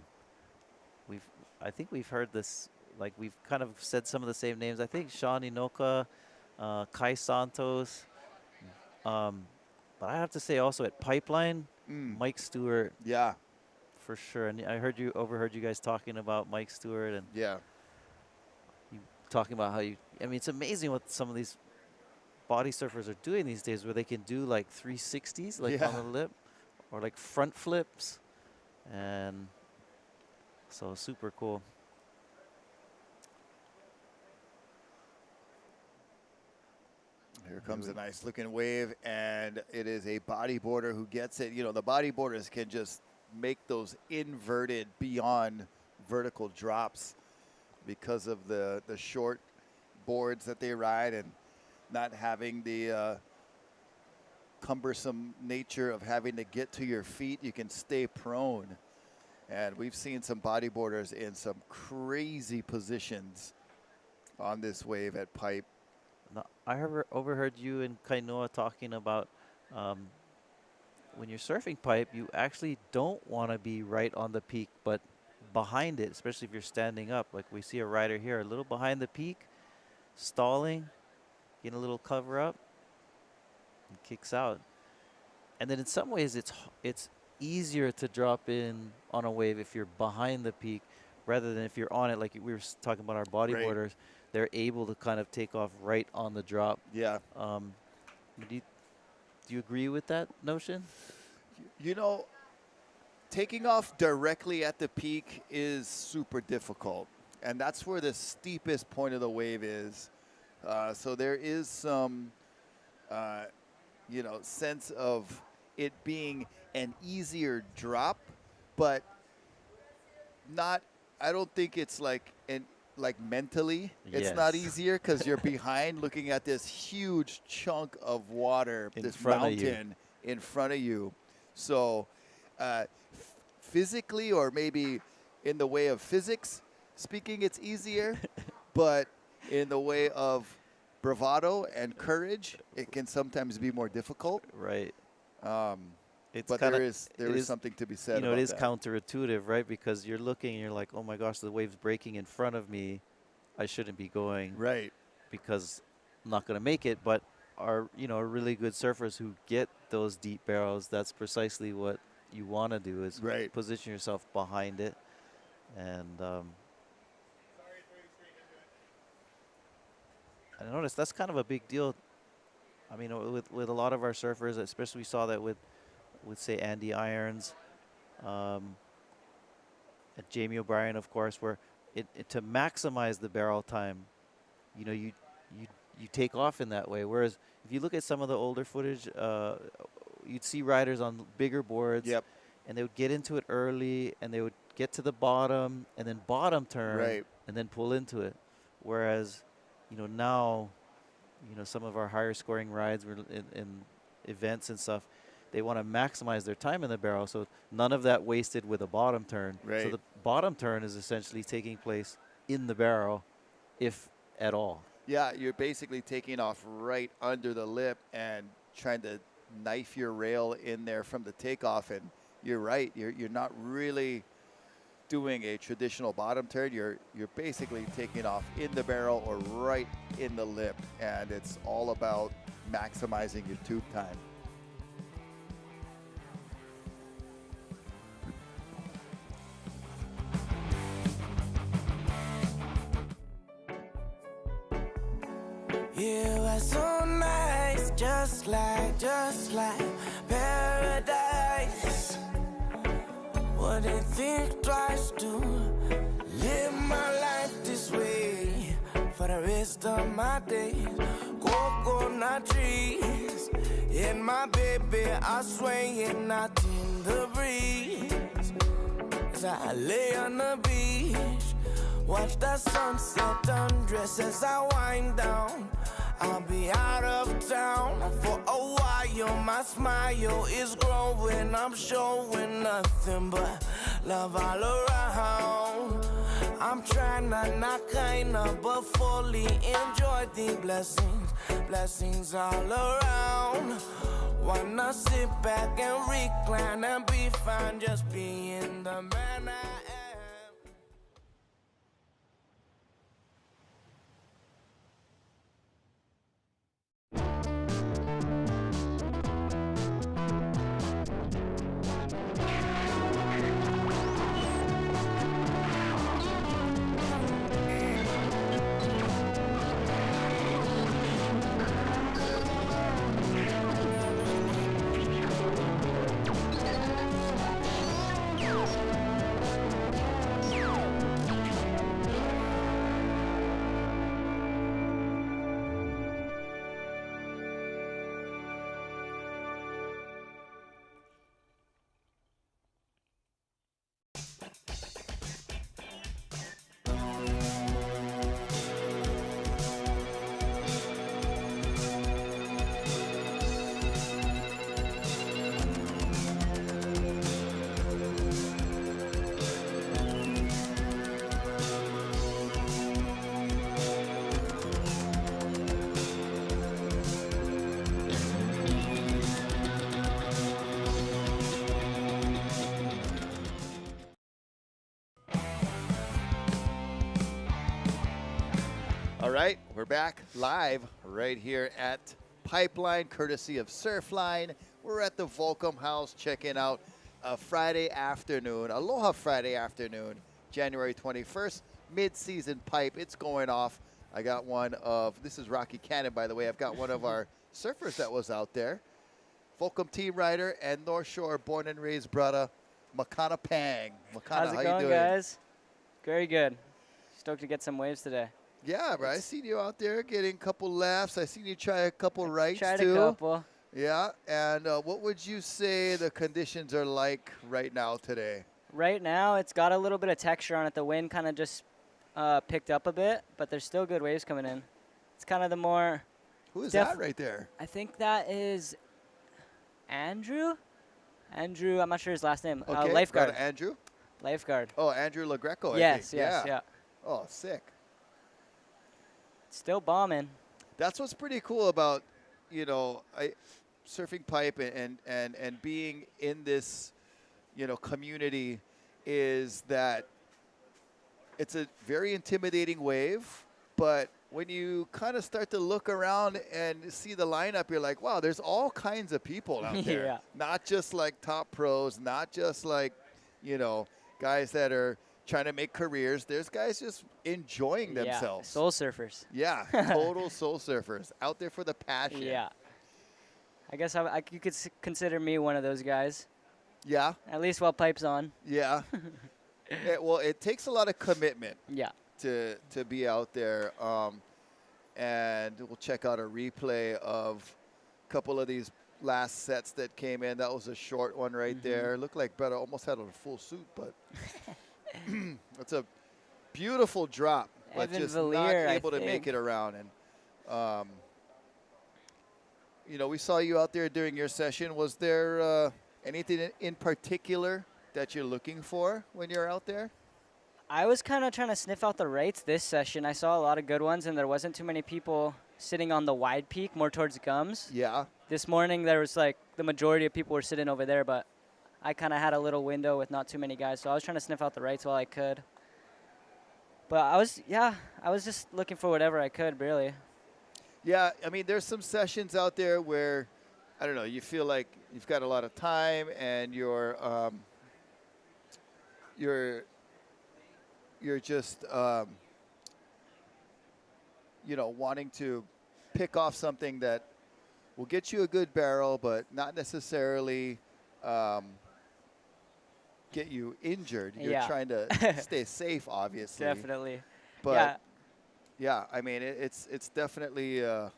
I think we've heard this. Like we've kind of said some of the same names. I think Sean Inoka, Kai Santos. But I have to say also at Pipeline, Mike Stewart Yeah, for sure. And I overheard you guys talking about Mike Stewart and yeah. you talking about how you. I mean, it's amazing what some of these body surfers are doing these days, where they can do like 360s, like on Yeah. the lip, or like front flips, and so super cool. Here comes a nice looking wave, and it is a bodyboarder who gets it. You know, the bodyboarders can just make those inverted beyond vertical drops because of the short boards that they ride and not having the cumbersome nature of having to get to your feet. You can stay prone. And we've seen some bodyboarders in some crazy positions on this wave at Pipe. Now, I overheard you and Kainoa talking about when you're surfing Pipe, you actually don't want to be right on the peak, but behind it, especially if you're standing up. Like we see a rider here, a little behind the peak, stalling, getting a little cover up, and kicks out. And then in some ways, it's easier to drop in on a wave if you're behind the peak rather than if you're on it. Like we were talking about our bodyboarders, they're able to kind of take off right on the drop. Yeah. Do you agree with that notion? You know, taking off directly at the peak is super difficult. And that's where the steepest point of the wave is. So there is some, you know, sense of it being an easier drop, but not, I don't think it's like mentally, it's not Yes. easier because you're behind looking at this huge chunk of water, In this front of you. mountain in front of you. So physically, or maybe in the way of physics speaking, it's easier, but in the way of bravado and courage, it can sometimes be more difficult. Right. It's But kinda- there is something to be said you know, about it is that. counterintuitive, right? Because you're looking and you're like, oh my gosh, the wave's breaking in front of me. I shouldn't be going Right. because I'm not going to make it. But are really good surfers who get those deep barrels, that's precisely what you want to do, is Right. position yourself behind it. And I noticed that's kind of a big deal. I mean, with a lot of our surfers, especially we saw that with say Andy Irons, and Jamie O'Brien, of course, where to maximize the barrel time, you take off in that way. Whereas if you look at some of the older footage, you'd see riders on bigger boards, Yep. and they would get into it early, and they would get to the bottom, and then bottom turn, Right. and then pull into it. Whereas, now, some of our higher scoring rides were in events and stuff, they want to maximize their time in the barrel, so none of that wasted with a bottom turn. So Right. the bottom turn is essentially taking place in the barrel, if at all. Yeah, you're basically taking off right under the lip and trying to knife your rail in there from the takeoff and you're right. You're not really doing a traditional bottom turn. You're basically taking off in the barrel or right in the lip, and it's all about maximizing your tube time. You are so nice, just like paradise. Wouldn't think twice to live my life this way for the rest of my days. Coconut trees and my baby are swaying out in the breeze. As I lay on the beach, watch the sunset undress as I wind down. I'll be out of town for a while. My smile is growing. I'm showing nothing but love all around. I'm trying to not kinda but fully enjoy the blessings all around. Wanna sit back and recline and be fine, just being the man I am. All right, we're back live right here at Pipeline, courtesy of Surfline. We're at the Volcom house checking out a Friday afternoon, Aloha Friday afternoon, January 21st, mid-season pipe. It's going off. I got one of, this is Rocky Cannon, by the way. I've got one of our surfers that was out there. Volcom team rider and North Shore born and raised brother, Makana Pang. Makana, How's it how going, you doing? guys? Very good. Stoked to get some waves today. Yeah, bro. I seen you out there getting a couple laps. I seen you try a couple rights Tried too. a couple. Yeah, and what would you say the conditions are like right now today? Right now, it's got a little bit of texture on it. The wind kind of just picked up a bit, but there's still good waves coming in. It's kind of the more... Who is that right there? I think that is Andrew. Andrew, I'm not sure his last name. Okay, Lifeguard. got Andrew? Lifeguard. Oh, Andrew LaGreco, Yes, I think. yes, yeah. Oh, sick. Still bombing. That's what's pretty cool about, you know, surfing pipe and being in this, you know, community is that it's a very intimidating wave, but when you kind of start to look around and see the lineup, you're like, wow, there's all kinds of people out there. Yeah. Not just like top pros, not just like, you know, guys that are trying to make careers. There's guys just enjoying themselves. Yeah, soul surfers. Yeah, total soul surfers out there for the passion. Yeah. I guess you could consider me one of those guys. Yeah. At least while pipe's on. Yeah. Well, it takes a lot of commitment. Yeah. To be out there, and we'll check out a replay of a couple of these last sets that came in. That was a short one right there. Looked like Bretta almost had on a full suit, but it's a beautiful drop, but Evan just Valier, not I able to make think. it around. And you know, we saw you out there during your session. Was there anything in particular that you're looking for when you're out there? I was kind of trying to sniff out the rights this session. I saw a lot of good ones, and there wasn't too many people sitting on the wide peak, more towards gums. Yeah. This morning, there was like the majority of people were sitting over there, but I kind of had a little window with not too many guys, so I was trying to sniff out the rights while I could. But I was just looking for whatever I could, really. Yeah, I mean, there's some sessions out there where, I don't know, you feel like you've got a lot of time and you're just, you know, wanting to pick off something that will get you a good barrel, but not necessarily get you injured. You're trying to stay safe, obviously. Definitely. But yeah, I mean, it's definitely a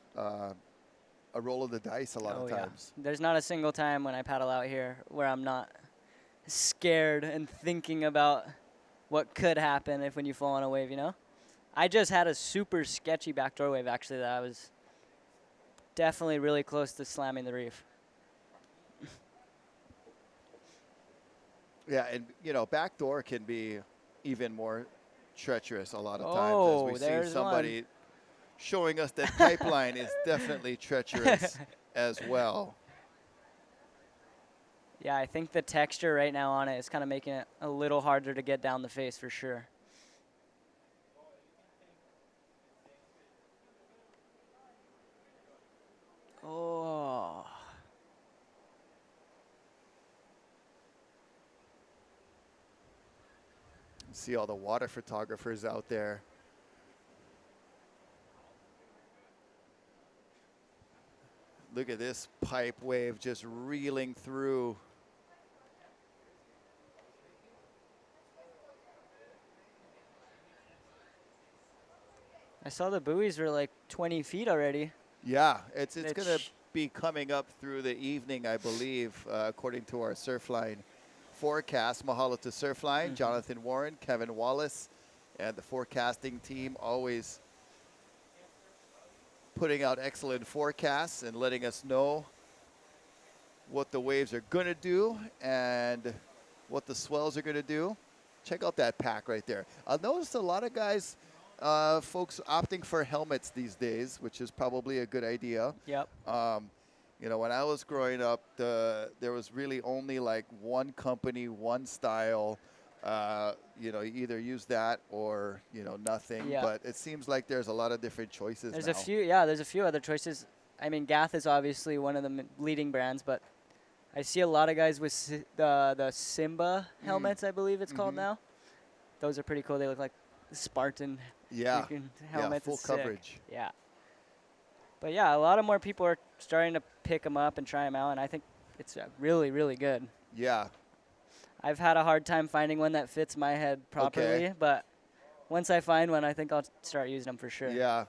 roll of the dice a lot of times. There's not a single time when I paddle out here where I'm not scared and thinking about what could happen when you fall on a wave, you know? I just had a super sketchy backdoor wave, actually, that I was definitely really close to slamming the reef. Yeah, and, you know, backdoor can be even more treacherous a lot of Oh, times, as we there's see somebody showing us that pipeline is definitely treacherous as well. Yeah, I think the texture right now on it is kind of making it a little harder to get down the face for sure. Oh. See all the water photographers out there. Look at this pipe wave just reeling through. I saw the buoys were like 20 feet already. Yeah, it's going to be coming up through the evening, I believe, according to our Surfline forecast. Mahalo to Surfline, Jonathan Warren, Kevin Wallace, and the forecasting team, always putting out excellent forecasts and letting us know what the waves are going to do and what the swells are going to do. Check out that pack right there. I've noticed a lot of guys, folks opting for helmets these days, which is probably a good idea. Yep. You know, when I was growing up, there was really only like one company, one style. You know, you either use that or, you know, nothing. Yeah. But it seems like there's a lot of different choices There's now. a few, there's a few other choices. I mean, Gath is obviously one of the leading brands, but I see a lot of guys with the Simba helmets, I believe it's called now. Those are pretty cool. They look like Spartan helmets. Yeah, full It's sick. coverage. Yeah. But yeah, a lot of more people are starting to pick them up and try them out, and I think it's really, really good. Yeah. I've had a hard time finding one that fits my head properly, but once I find one, I think I'll start using them for sure. Yeah.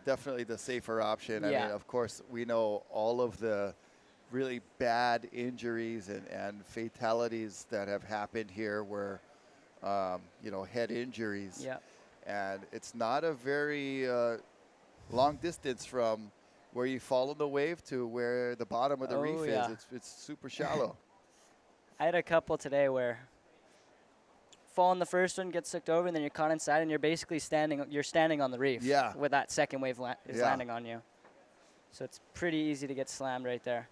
Definitely the safer option. I mean, of course, we know all of the really bad injuries and fatalities that have happened here where, you know, head injuries. Yeah. And it's not a very long distance from where you fall in the wave to where the bottom of the reef is. It's super shallow. I had a couple today where fall in the first one, get sucked over, and then you're caught inside, and you're basically standing on the reef. Yeah. With that second wave landing on you. So it's pretty easy to get slammed right there.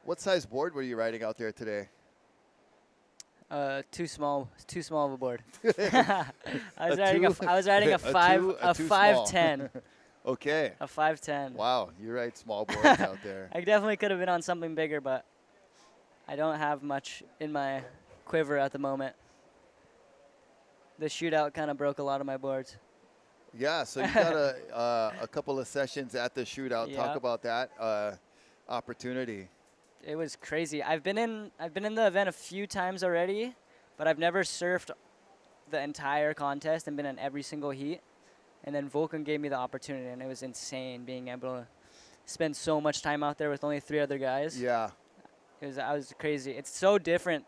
What size board were you riding out there today? Too small of a board. I was riding a 5'10". Okay. A 5'10". Wow, you ride small boards out there. I definitely could have been on something bigger, but I don't have much in my quiver at the moment. The shootout kind of broke a lot of my boards. Yeah, so you got a couple of sessions at the shootout. Talk about that opportunity. It was crazy. I've been in the event a few times already, but I've never surfed the entire contest and been in every single heat. And then Volcom gave me the opportunity, and it was insane being able to spend so much time out there with only 3 other guys. Yeah. I was crazy. It's so different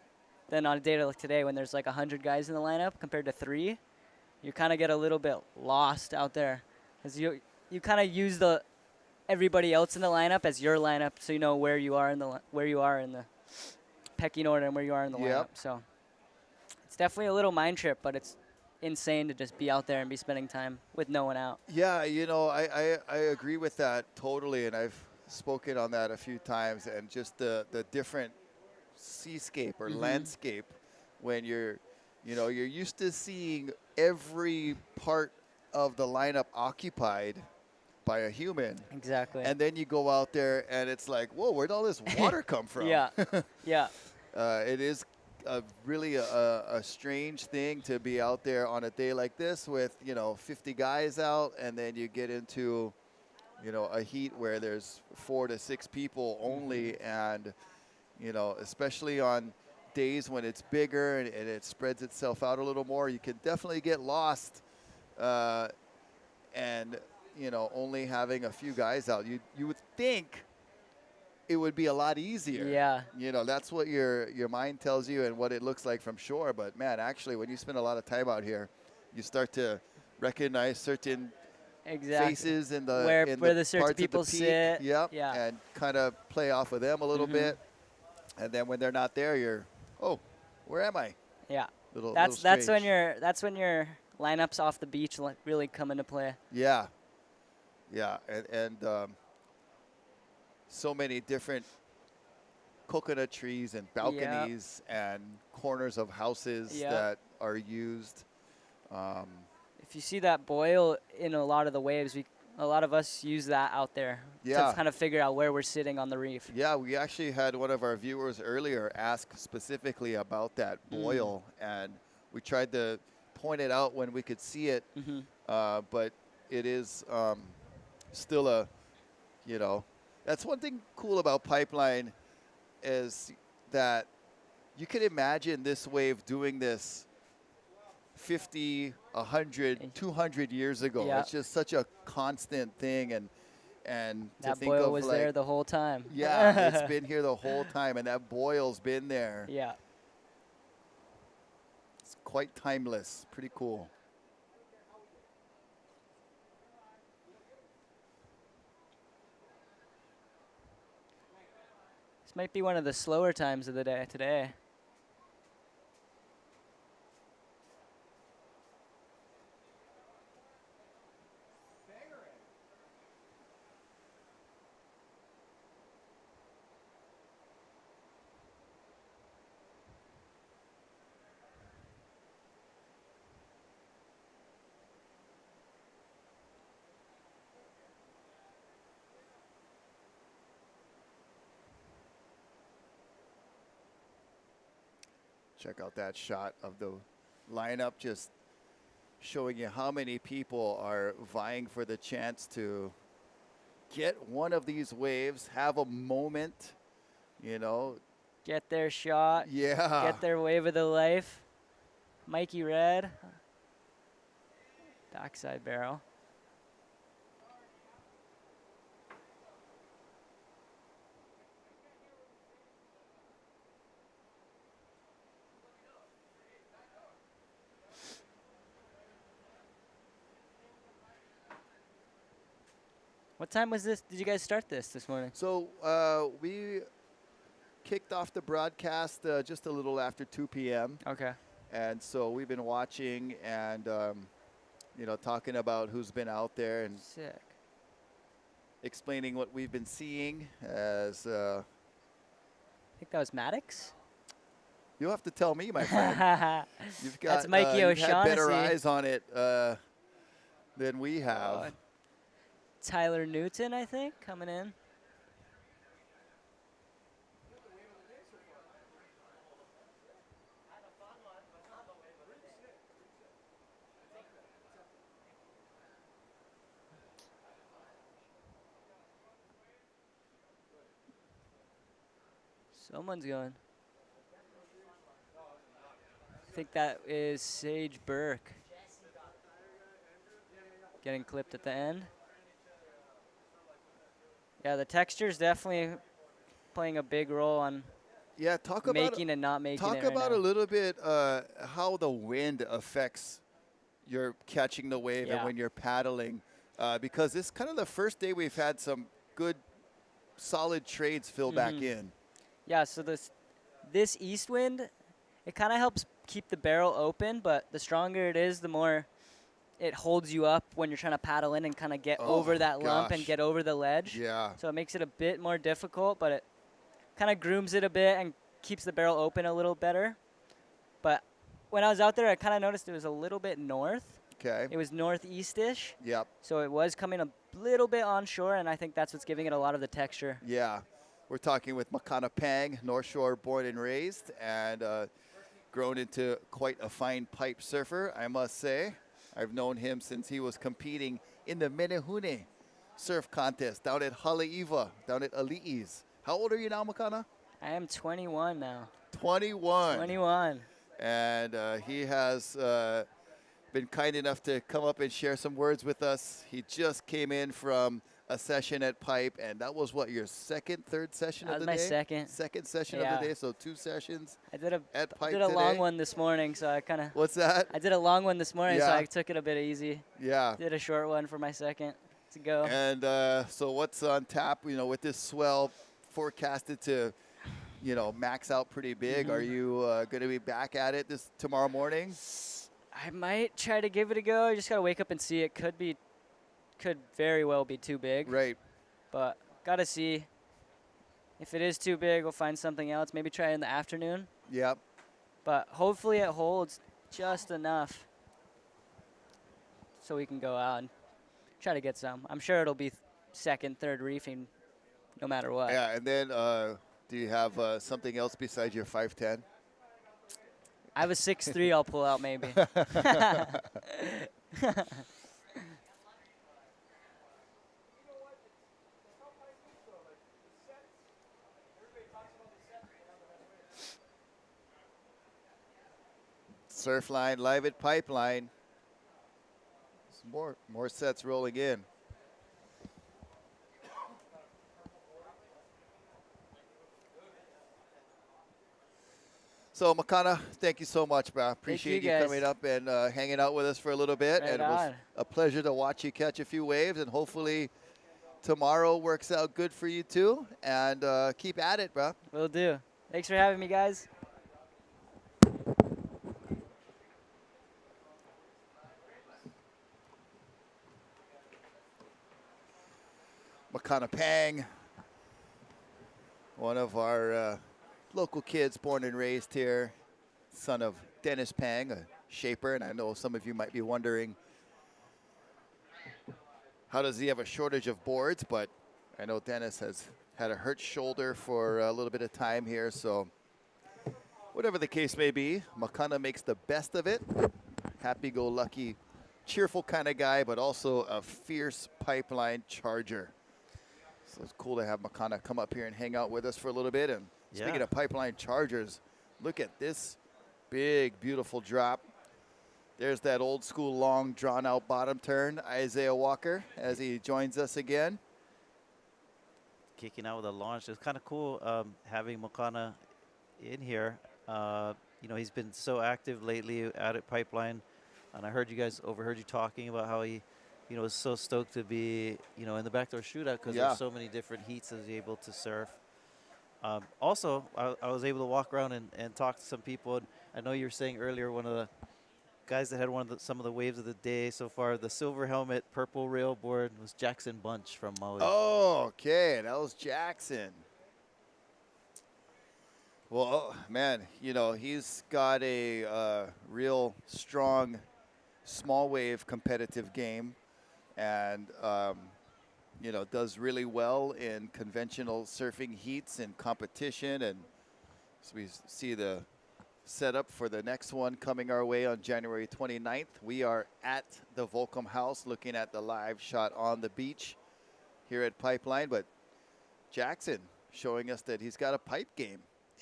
than on a day like today when there's like 100 guys in the lineup compared to 3. You kind of get a little bit lost out there, because you kind of use everybody else in the lineup as your lineup, so you know where you are in the pecking order and where you are in the lineup. So it's definitely a little mind trip, but it's insane to just be out there and be spending time with no one out. Yeah, you know, I agree with that totally, and I've spoken on that a few times, and just the different seascape or landscape when you're used to seeing every part of the lineup occupied by a human. Exactly. And then you go out there and it's like, whoa, where'd all this water come from? Yeah. Yeah. It is really a strange thing to be out there on a day like this with, 50 guys out, and then you get into, a heat where there's 4 to 6 people only, and, especially on days when it's bigger and it spreads itself out a little more, you can definitely get lost. And, only having a few guys out, you would think it would be a lot easier. Yeah. That's what your mind tells you and what it looks like from shore. But, man, actually, when you spend a lot of time out here, you start to recognize certain faces in the where the parts certain of people the peak. sit. Yep. Yeah. And kind of play off of them a little bit. And then when they're not there, you're, oh, where am I? Yeah. That's when your lineups off the beach really come into play. Yeah. Yeah. And so many different coconut trees and balconies and corners of houses that are used. If you see that boil in a lot of the waves, a lot of us use that out there to kind of figure out where we're sitting on the reef. Yeah, we actually had one of our viewers earlier ask specifically about that boil, and we tried to point it out when we could see it, but it is still that's one thing cool about Pipeline, is that you can imagine this wave doing this 50, 100, 200 years ago. Yeah. It's just such a constant thing, and to that think boil of was like, there the whole time. Yeah, it's been here the whole time, and that boil's been there. Yeah. It's quite timeless. Pretty cool. This might be one of the slower times of the day today. Check out that shot of the lineup, just showing you how many people are vying for the chance to get one of these waves, have a moment, Get their shot. Yeah. Get their wave of the life. Mikey Red. Backside barrel. What time was this? Did you guys start this morning? So we kicked off the broadcast just a little after 2 p.m. Okay. And so we've been watching and, talking about who's been out there and Sick. explaining what we've been seeing as I think that was Maddox. you'll have to tell me, my friend. You've got That's Mikey you've had better O'Shaughnessy. eyes on it than we have. Tyler Newton, I think, coming in. Someone's going. I think that is Sage Burke. Getting clipped at the end. Yeah, the texture's definitely playing a big role on Yeah, talk about making and not making talk it right about now. a little bit how the wind affects your catching the wave and Yeah. when you're paddling, because this is kind of the first day we've had some good, solid trades fill back Mhm. in. Yeah, so this east wind, it kind of helps keep the barrel open, but the stronger it is, the more it holds you up when you're trying to paddle in and kind of get Oh, over that lump and gosh. get over the ledge. Yeah. So it makes it a bit more difficult, but it kind of grooms it a bit and keeps the barrel open a little better. But when I was out there, I kind of noticed it was a little bit north. Okay. It was northeast-ish. Yep. So it was coming a little bit onshore, and I think that's what's giving it a lot of the texture. Yeah. We're talking with Makana Pang, North Shore born and raised, and grown into quite a fine pipe surfer, I must say. I've known him since he was competing in the Menehune surf contest down at Haleiwa, down at Ali'i's. How old are you now, Makana? I am 21 now. 21. 21. And he has been kind enough to come up and share some words with us. He just came in from a session at Pipe, and that was what, your third session That of was the my day? second. Second session Yeah. of the day, so 2 sessions I did a at Pipe did a long today. one this morning, so I kind of. What's that? I did a long one this morning, so Yeah. I took it a bit easy. Yeah. Did a short one for my second to go. And so what's on tap, with this swell forecasted to, max out pretty big? Are you going to be back at it tomorrow morning? I might try to give it a go. I just gotta wake up and see. It could very well be too big. Right. But gotta see. If it is too big, we'll find something else. Maybe try it in the afternoon. Yep. But hopefully it holds just enough so we can go out and try to get some. I'm sure it'll be second, third reefing no matter what. Yeah, and then do you have something else besides your 5'10"? I have a 6'3" I'll pull out maybe. Surfline live at Pipeline. Some more sets rolling in. So Makana, thank you so much, bro. Appreciate you guys. coming up and hanging out with us for a little bit. Right and it was on. a pleasure to watch you catch a few waves, and hopefully tomorrow works out good for you too. And keep at it, bro. Will do. Thanks for having me, guys. Makana Pang, one of our local kids born and raised here, son of Dennis Pang, a shaper. And I know some of you might be wondering, how does he have a shortage of boards? But I know Dennis has had a hurt shoulder for a little bit of time here. So whatever the case may be, Makana makes the best of it. Happy-go-lucky, cheerful kind of guy, but also a fierce pipeline charger. So it's cool to have Makana come up here and hang out with us for a little bit. And speaking Yeah. of pipeline chargers, look at this big, beautiful drop. There's that old school, long, drawn-out bottom turn, Isaiah Walker, as he joins us again. Kicking out with a launch. It's kind of cool having Makana in here. He's been so active lately out at Pipeline. And I overheard you talking about how he is so stoked to be, in the backdoor shootout because Yeah. there's so many different heats that he's able to surf. Also, I was able to walk around and talk to some people. And I know you were saying earlier one of the guys that had some of the waves of the day so far, the silver helmet, purple rail board, was Jackson Bunch from Maui. Oh, okay. That was Jackson. Well, man, he's got a real strong small wave competitive game and, does really well in conventional surfing heats and competition. And so we see the setup for the next one coming our way on January 29th. We are at the Volcom house looking at the live shot on the beach here at Pipeline. But Jackson showing us that he's got a pipe game.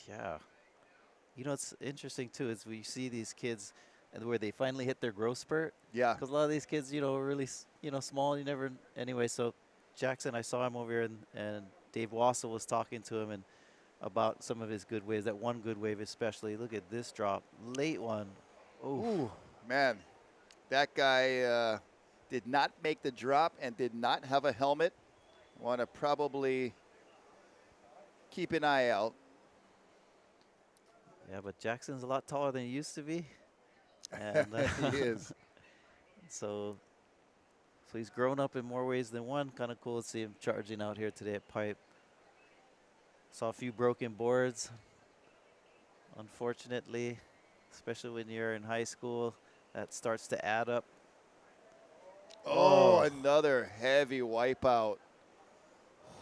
Yeah. It's interesting, too, is we see these kids and where they finally hit their growth spurt. Yeah. Because a lot of these kids, are really, small. You never, anyway. So Jackson, I saw him over here, and Dave Wassel was talking to him and about some of his good waves. That one good wave especially. Look at this drop. Late one. Ooh, man. That guy did not make the drop and did not have a helmet. Want to probably keep an eye out. Yeah, but Jackson's a lot taller than he used to be. And he is. So he's grown up in more ways than one. Kind of cool to see him charging out here today at Pipe. Saw a few broken boards. Unfortunately, especially when you're in high school, that starts to add up. Oh, another heavy wipeout.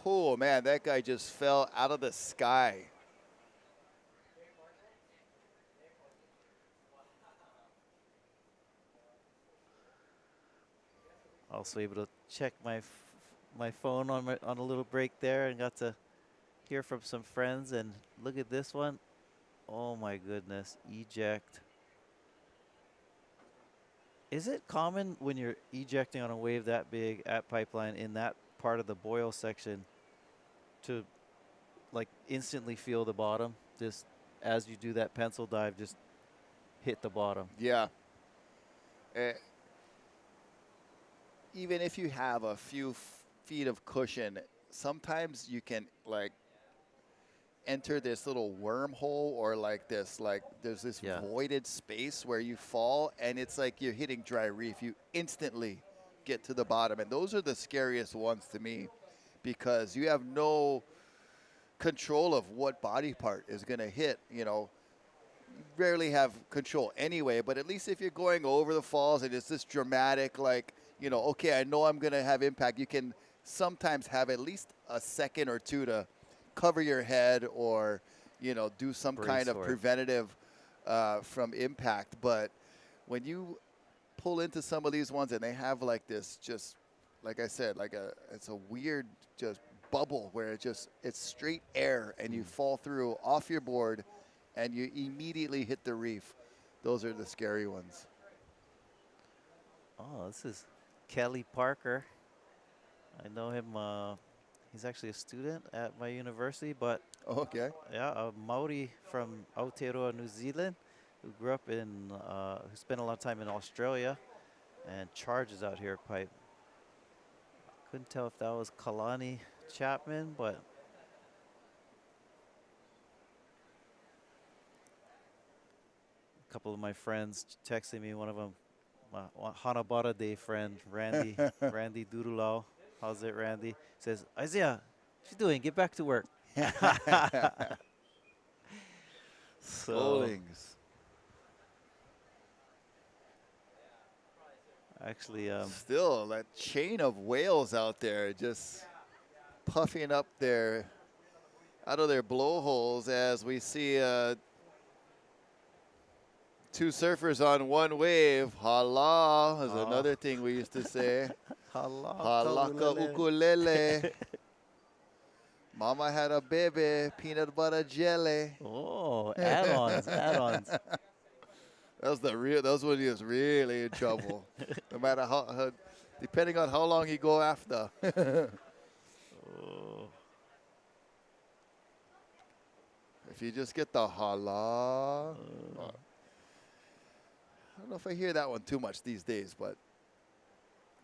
Oh, man, that guy just fell out of the sky. Also able to check my phone on a little break there and got to hear from some friends. And look at this one. Oh, my goodness. Eject. Is it common when you're ejecting on a wave that big at Pipeline in that part of the boil section to like instantly feel the bottom, just as you do that pencil dive, just hit the bottom? Yeah. Even if you have a few feet of cushion, sometimes you can like enter this little wormhole or like this, like there's this voided space where you fall and it's like you're hitting dry reef. You instantly get to the bottom. And those are the scariest ones to me because you have no control of what body part is going to hit, you know. You rarely have control anyway, but at least if you're going over the falls and it's this dramatic, like, you know, okay, I know I'm going to have impact, you can sometimes have at least a second or two to cover your head or, you know, do some kind of preventative from impact. But when you pull into some of these ones and they have like this, just like I said, like it's a weird just bubble where it's straight air and you fall through off your board and you immediately hit the reef. Those are the scary ones. Oh, this is Kelly Parker. I know him. He's actually a student at my university, but okay, yeah, a Maori from Aotearoa, New Zealand, who grew up in, who spent a lot of time in Australia, and charges out here at Pipe. Couldn't tell if that was Kalani Chapman, but a couple of my friends texting me. One of them, my Hanabara Day friend, Randy, Randy Durulau. How's it, Randy? Says, Isaiah, what you doing? Get back to work. Scoldings. Actually, still that chain of whales out there just puffing up out of their blowholes as we see two surfers on one wave. Hala is another thing we used to say. Halaka ukulele. Mama had a baby, peanut butter jelly. Oh, add-ons, add-ons. Those when he was really in trouble. No matter how, depending on how long you go after. Oh. If you just get the hala. I don't know if I hear that one too much these days, but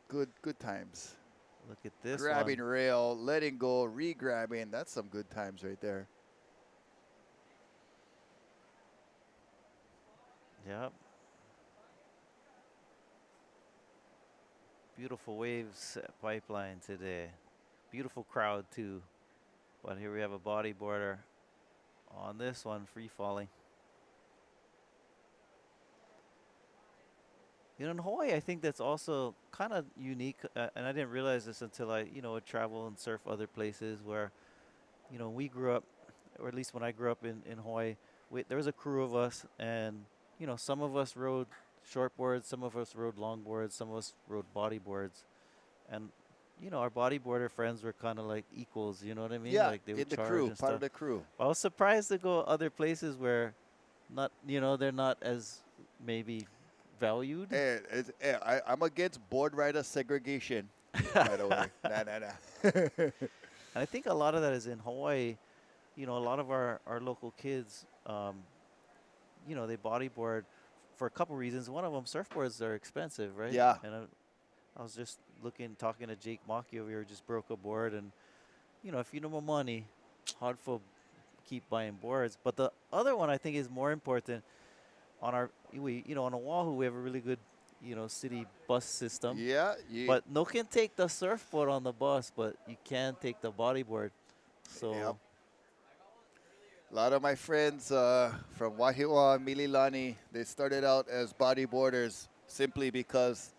good times. Look at this Grabbing one. rail, letting go, re-grabbing. That's some good times right there. Yep. Beautiful waves at Pipeline today. Beautiful crowd too. But here we have a bodyboarder on this one, free falling. You know, in Hawaii, I think that's also kind of unique, and I didn't realize this until I, would travel and surf other places where, we grew up, or at least when I grew up in Hawaii, there was a crew of us, and, some of us rode shortboards, some of us rode longboards, some of us rode bodyboards, and, our bodyboarder friends were kind of like equals, you know what I mean? Yeah, like they in would the charge crew, and part stuff. of the crew. I was surprised to go other places where, they're not as maybe valued. I'm against board rider segregation. by the way. Nah. And I think a lot of that is in Hawaii. You know, a lot of our local kids, you know, they bodyboard for a couple reasons. One of them, surfboards are expensive, right? Yeah. And I was just talking to Jake Maki over here, just broke a board. And, you know, if you know my money, hard for keep buying boards. But the other one I think is more important. On on Oahu, we have a really good, you know, city bus system. Yeah. But no can take the surfboard on the bus, but you can take the bodyboard. So. Yep. A lot of my friends from Wahiwa, Mililani, they started out as bodyboarders simply because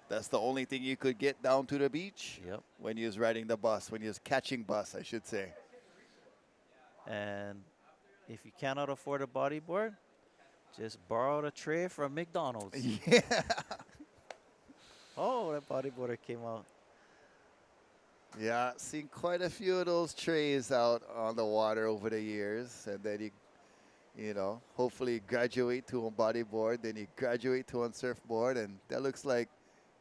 that's the only thing you could get down to the beach when you was riding the bus, when you was catching bus, I should say. And if you cannot afford a bodyboard, just borrow a tray from McDonald's. Yeah. Oh, that bodyboarder came out. Yeah, seen quite a few of those trays out on the water over the years. And then you know, hopefully graduate to a bodyboard, then you graduate to a surfboard. And that looks like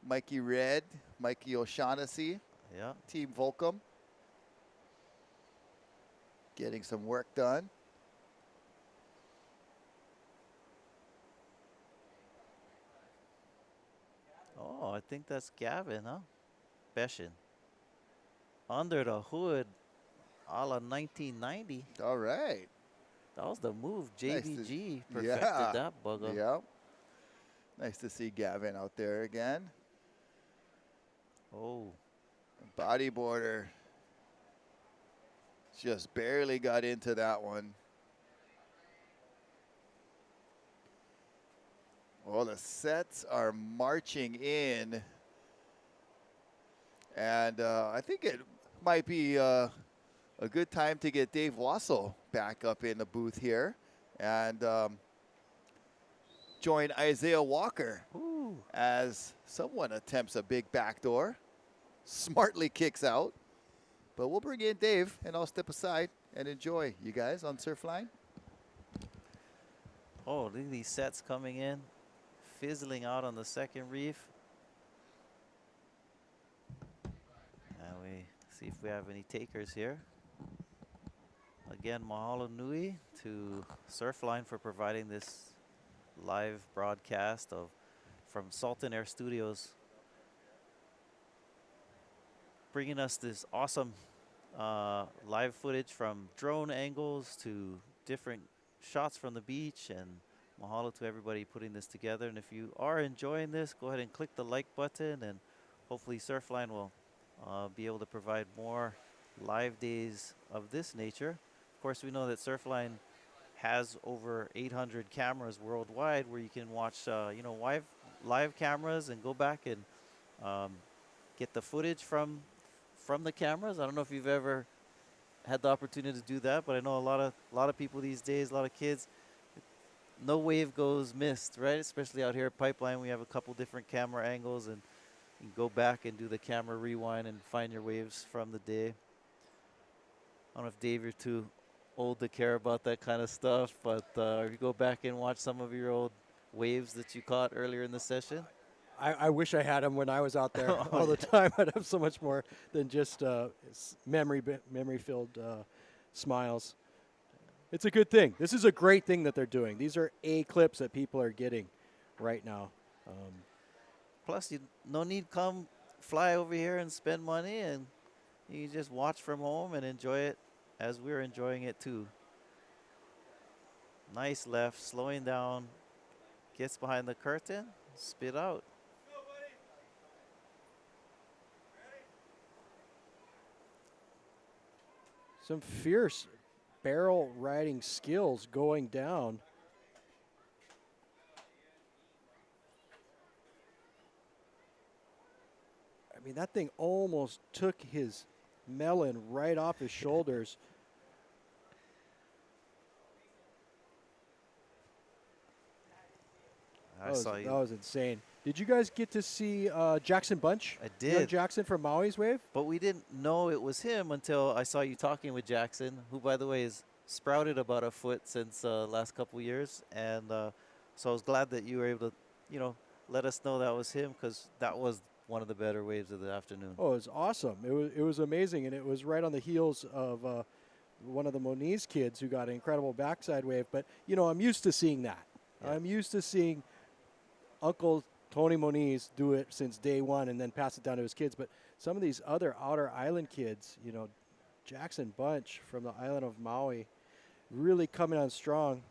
Mikey Red, Mikey O'Shaughnessy, Team Volcom, getting some work done. Oh, I think that's Gavin, huh? Beshin. Under the hood, a la 1990. All right. That was the move. Nice JVG perfected that bugger. Yeah. Nice to see Gavin out there again. Oh. Bodyboarder. Just barely got into that one. Well, the sets are marching in. And I think it might be a good time to get Dave Wassel back up in the booth here and join Isaiah Walker as someone attempts a big backdoor. Smartly kicks out. But we'll bring in Dave, and I'll step aside and enjoy you guys on Surfline. Oh, look at these sets coming in, fizzling out on the second reef. And we see if we have any takers here. Again, mahalo nui to Surfline for providing this live broadcast from Salt and Air Studios, bringing us this awesome live footage from drone angles to different shots from the beach. And mahalo to everybody putting this together. And if you are enjoying this, go ahead and click the like button, and hopefully Surfline will be able to provide more live days of this nature. Of course, we know that Surfline has over 800 cameras worldwide where you can watch live cameras and go back and get the footage from the cameras. I don't know if you've ever had the opportunity to do that, but I know a lot of people these days, a lot of kids, no wave goes missed, right? Especially out here at Pipeline, we have a couple different camera angles, and you can go back and do the camera rewind and find your waves from the day. I don't know if Dave, you're too old to care about that kind of stuff, but if you go back and watch some of your old waves that you caught earlier in the session. I wish I had them when I was out there all the time. I'd have so much more than just memory-filled smiles. It's a good thing. This is a great thing that they're doing. These are A clips that people are getting right now. Plus, you no need come fly over here and spend money, and you can just watch from home and enjoy it as we're enjoying it too. Nice left, slowing down, gets behind the curtain, spit out. Some fierce barrel riding skills going down. I mean, that thing almost took his melon right off his shoulders. That was insane. Did you guys get to see Jackson Bunch? I did. You know Jackson from Maui's Wave? But we didn't know it was him until I saw you talking with Jackson, who, by the way, has sprouted about a foot since last couple years. And so I was glad that you were able to, let us know that was him, because that was one of the better waves of the afternoon. Oh, it was awesome. It was amazing, and it was right on the heels of one of the Moniz kids who got an incredible backside wave. But, you know, I'm used to seeing that. Yeah. I'm used to seeing Uncle Tony Moniz do it since day one and then pass it down to his kids. But some of these other outer island kids, you know, Jackson Bunch from the island of Maui, really coming on strong.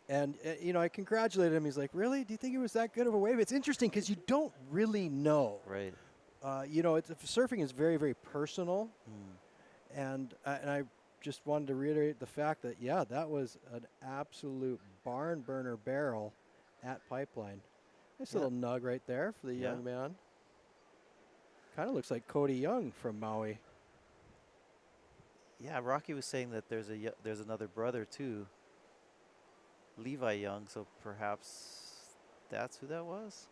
And, you know, I congratulated him. He's like, really? Do you think it was that good of a wave? It's interesting because you don't really know. Right. You know, surfing is very, very personal. And I just wanted to reiterate the fact that, yeah, that was an absolute barn burner barrel at Pipeline. Nice little nug right there for the young man. Kind of looks like Cody Young from Maui. Yeah, Rocky was saying that there's another brother too, Levi Young, so perhaps that's who that was.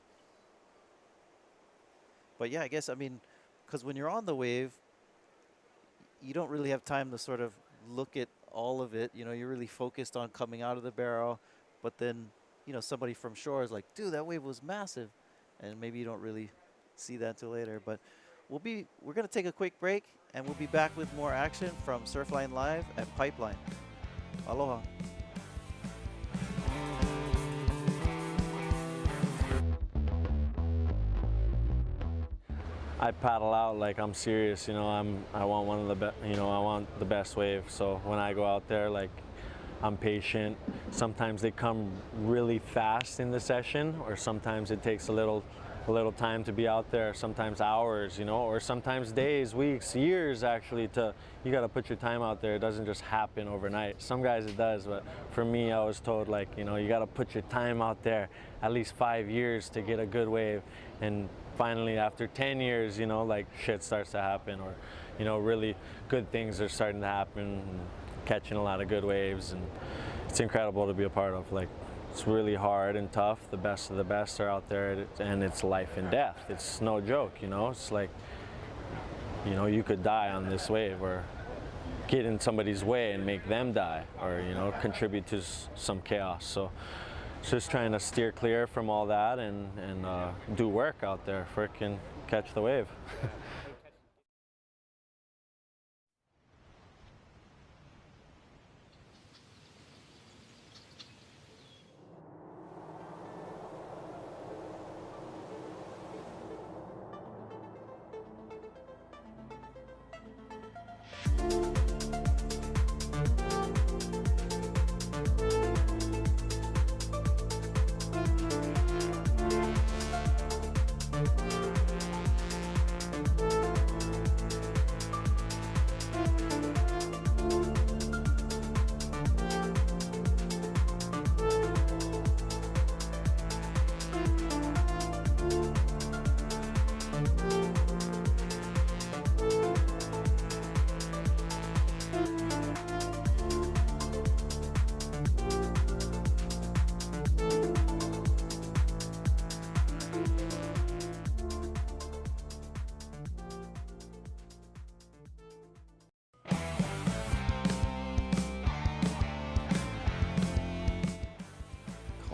But yeah, I guess, I mean, because when you're on the wave, you don't really have time to sort of look at all of it. You know, you're really focused on coming out of the barrel, but then, you know, somebody from shore is like, dude, that wave was massive. And maybe you don't really see that till later. But we're going to take a quick break, and we'll be back with more action from Surfline Live at Pipeline. Aloha. I paddle out like I'm serious, you know. I want one of the best, you know. I want the best wave. So when I go out there, like, I'm patient. Sometimes they come really fast in the session, or sometimes it takes a little time to be out there. Sometimes hours, you know, or sometimes days, weeks, years. Actually, you got to put your time out there. It doesn't just happen overnight. Some guys it does, but for me, I was told, like, you know, you got to put your time out there at least 5 years to get a good wave. And finally, after 10 years, you know, like, shit starts to happen, or, you know, really good things are starting to happen, and catching a lot of good waves, and it's incredible to be a part of. Like, it's really hard and tough. The best of the best are out there, and it's life and death. It's no joke, you know. It's like, you know, you could die on this wave, or get in somebody's way and make them die, or, you know, contribute to some chaos. So just trying to steer clear from all that and do work out there, frickin' catch the wave.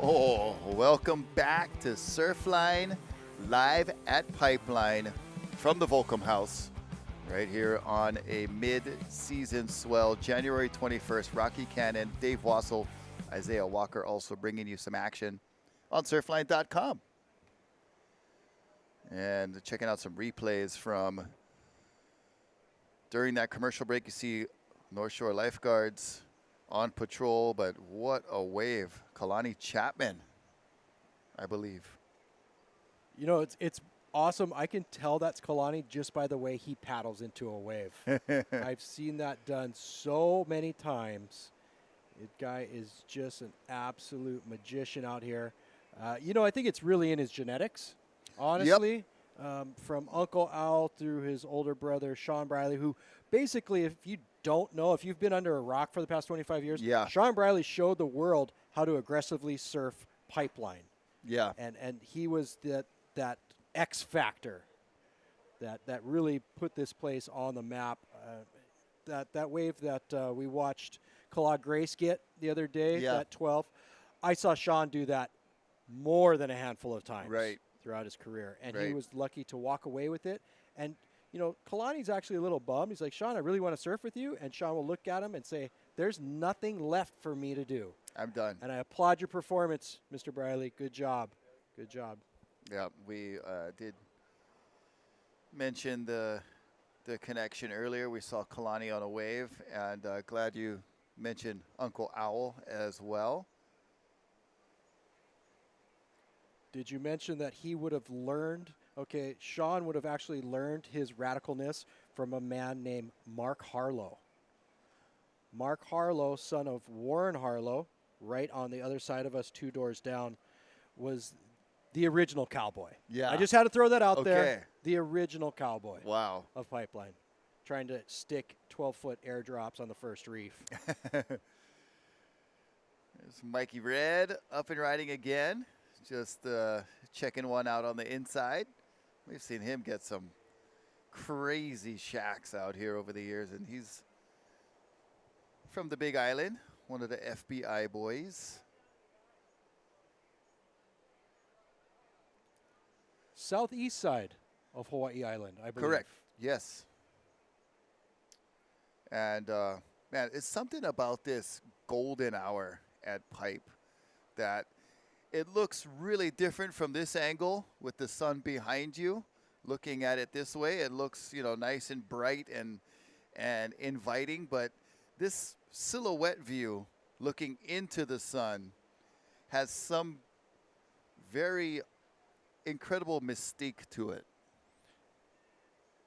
Oh, welcome back to Surfline Live at Pipeline from the Volcom House, right here on a mid-season swell, January 21st. Rocky Canon, Dave Wassel, Isaiah Walker also bringing you some action on surfline.com. And checking out some replays from during that commercial break. You see North Shore Lifeguards on patrol, but what a wave. Kalani Chapman, I believe. You know, it's awesome. I can tell that's Kalani just by the way he paddles into a wave. I've seen that done so many times. The guy is just an absolute magician out here. You know, I think it's really in his genetics, honestly. Yep. From Uncle Al through his older brother, Sean Briley, who basically, if you don't know, if you've been under a rock for the past 25 years, Sean Briley showed the world how to aggressively surf Pipeline. Yeah. And he was that X factor that really put this place on the map. That wave that we watched Claude Grace get the other day, that 12, I saw Sean do that more than a handful of times Right. throughout his career. And Right. he was lucky to walk away with it. And, you know, Kalani's actually a little bummed. He's like, Sean, I really want to surf with you. And Sean will look at him and say, there's nothing left for me to do. I'm done. And I applaud your performance, Mr. Briley. Good job. Good job. Yeah, we did mention the connection earlier. We saw Kalani on a wave, and glad you mentioned Uncle Owl as well. Did you mention that he would have learned? Okay, Sean would have actually learned his radicalness from a man named Mark Harlow. Mark Harlow, son of Warren Harlow, right on the other side of us, 2 doors down, was the original cowboy. Yeah. I just had to throw that out Okay. there. The original cowboy Wow. of Pipeline, trying to stick 12-foot airdrops on the first reef. There's Mikey Red up and riding again. Just checking one out on the inside. We've seen him get some crazy shacks out here over the years, and he's from the Big Island, one of the FBI boys. Southeast side of Hawaii Island, I believe. Correct. Yes. And man, it's something about this golden hour at Pipe that it looks really different from this angle with the sun behind you. Looking at it this way, it looks, you know, nice and bright and inviting, but this silhouette view looking into the sun has some very incredible mystique to it.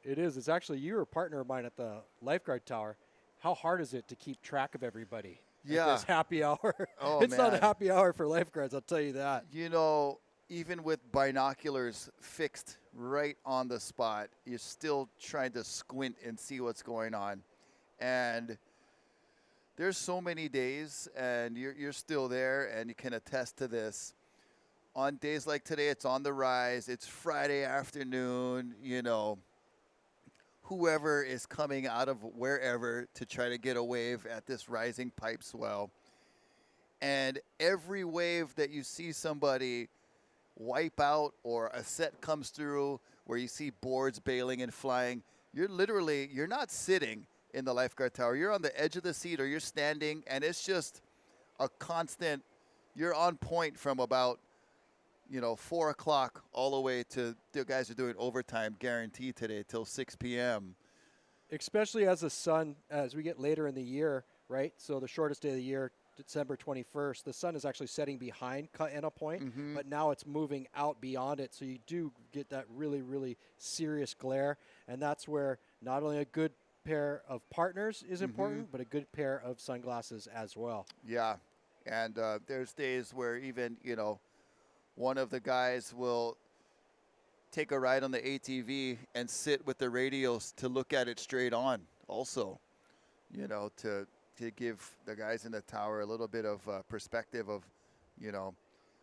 It is. It's actually, you were a partner of mine at the Lifeguard Tower. How hard is it to keep track of everybody? Yeah. At this happy hour. Oh, It's not a man. happy hour for lifeguards, I'll tell you that. You know, even with binoculars fixed right on the spot, you're still trying to squint and see what's going on. And there's so many days, and you're still there, and you can attest to this. On days like today, it's on the rise. It's Friday afternoon, you know. Whoever is coming out of wherever to try to get a wave at this rising pipe swell. And every wave that you see somebody wipe out or a set comes through where you see boards bailing and flying, you're not sitting in the Lifeguard Tower. You're on the edge of the seat or you're standing, and it's just a constant, you're on point from about, 4 o'clock all the way to the guys are doing overtime guaranteed today till 6 p.m. Especially as the sun, as we get later in the year, right? So the shortest day of the year, December 21st, the sun is actually setting behind Kaena Point, but now it's moving out beyond it. So you do get that really, really serious glare. And that's where not only a good pair of partners is important, but a good pair of sunglasses as well. Yeah. And there's days where even, one of the guys will take a ride on the ATV and sit with the radios to look at it straight on also, to give the guys in the tower a little bit of perspective of,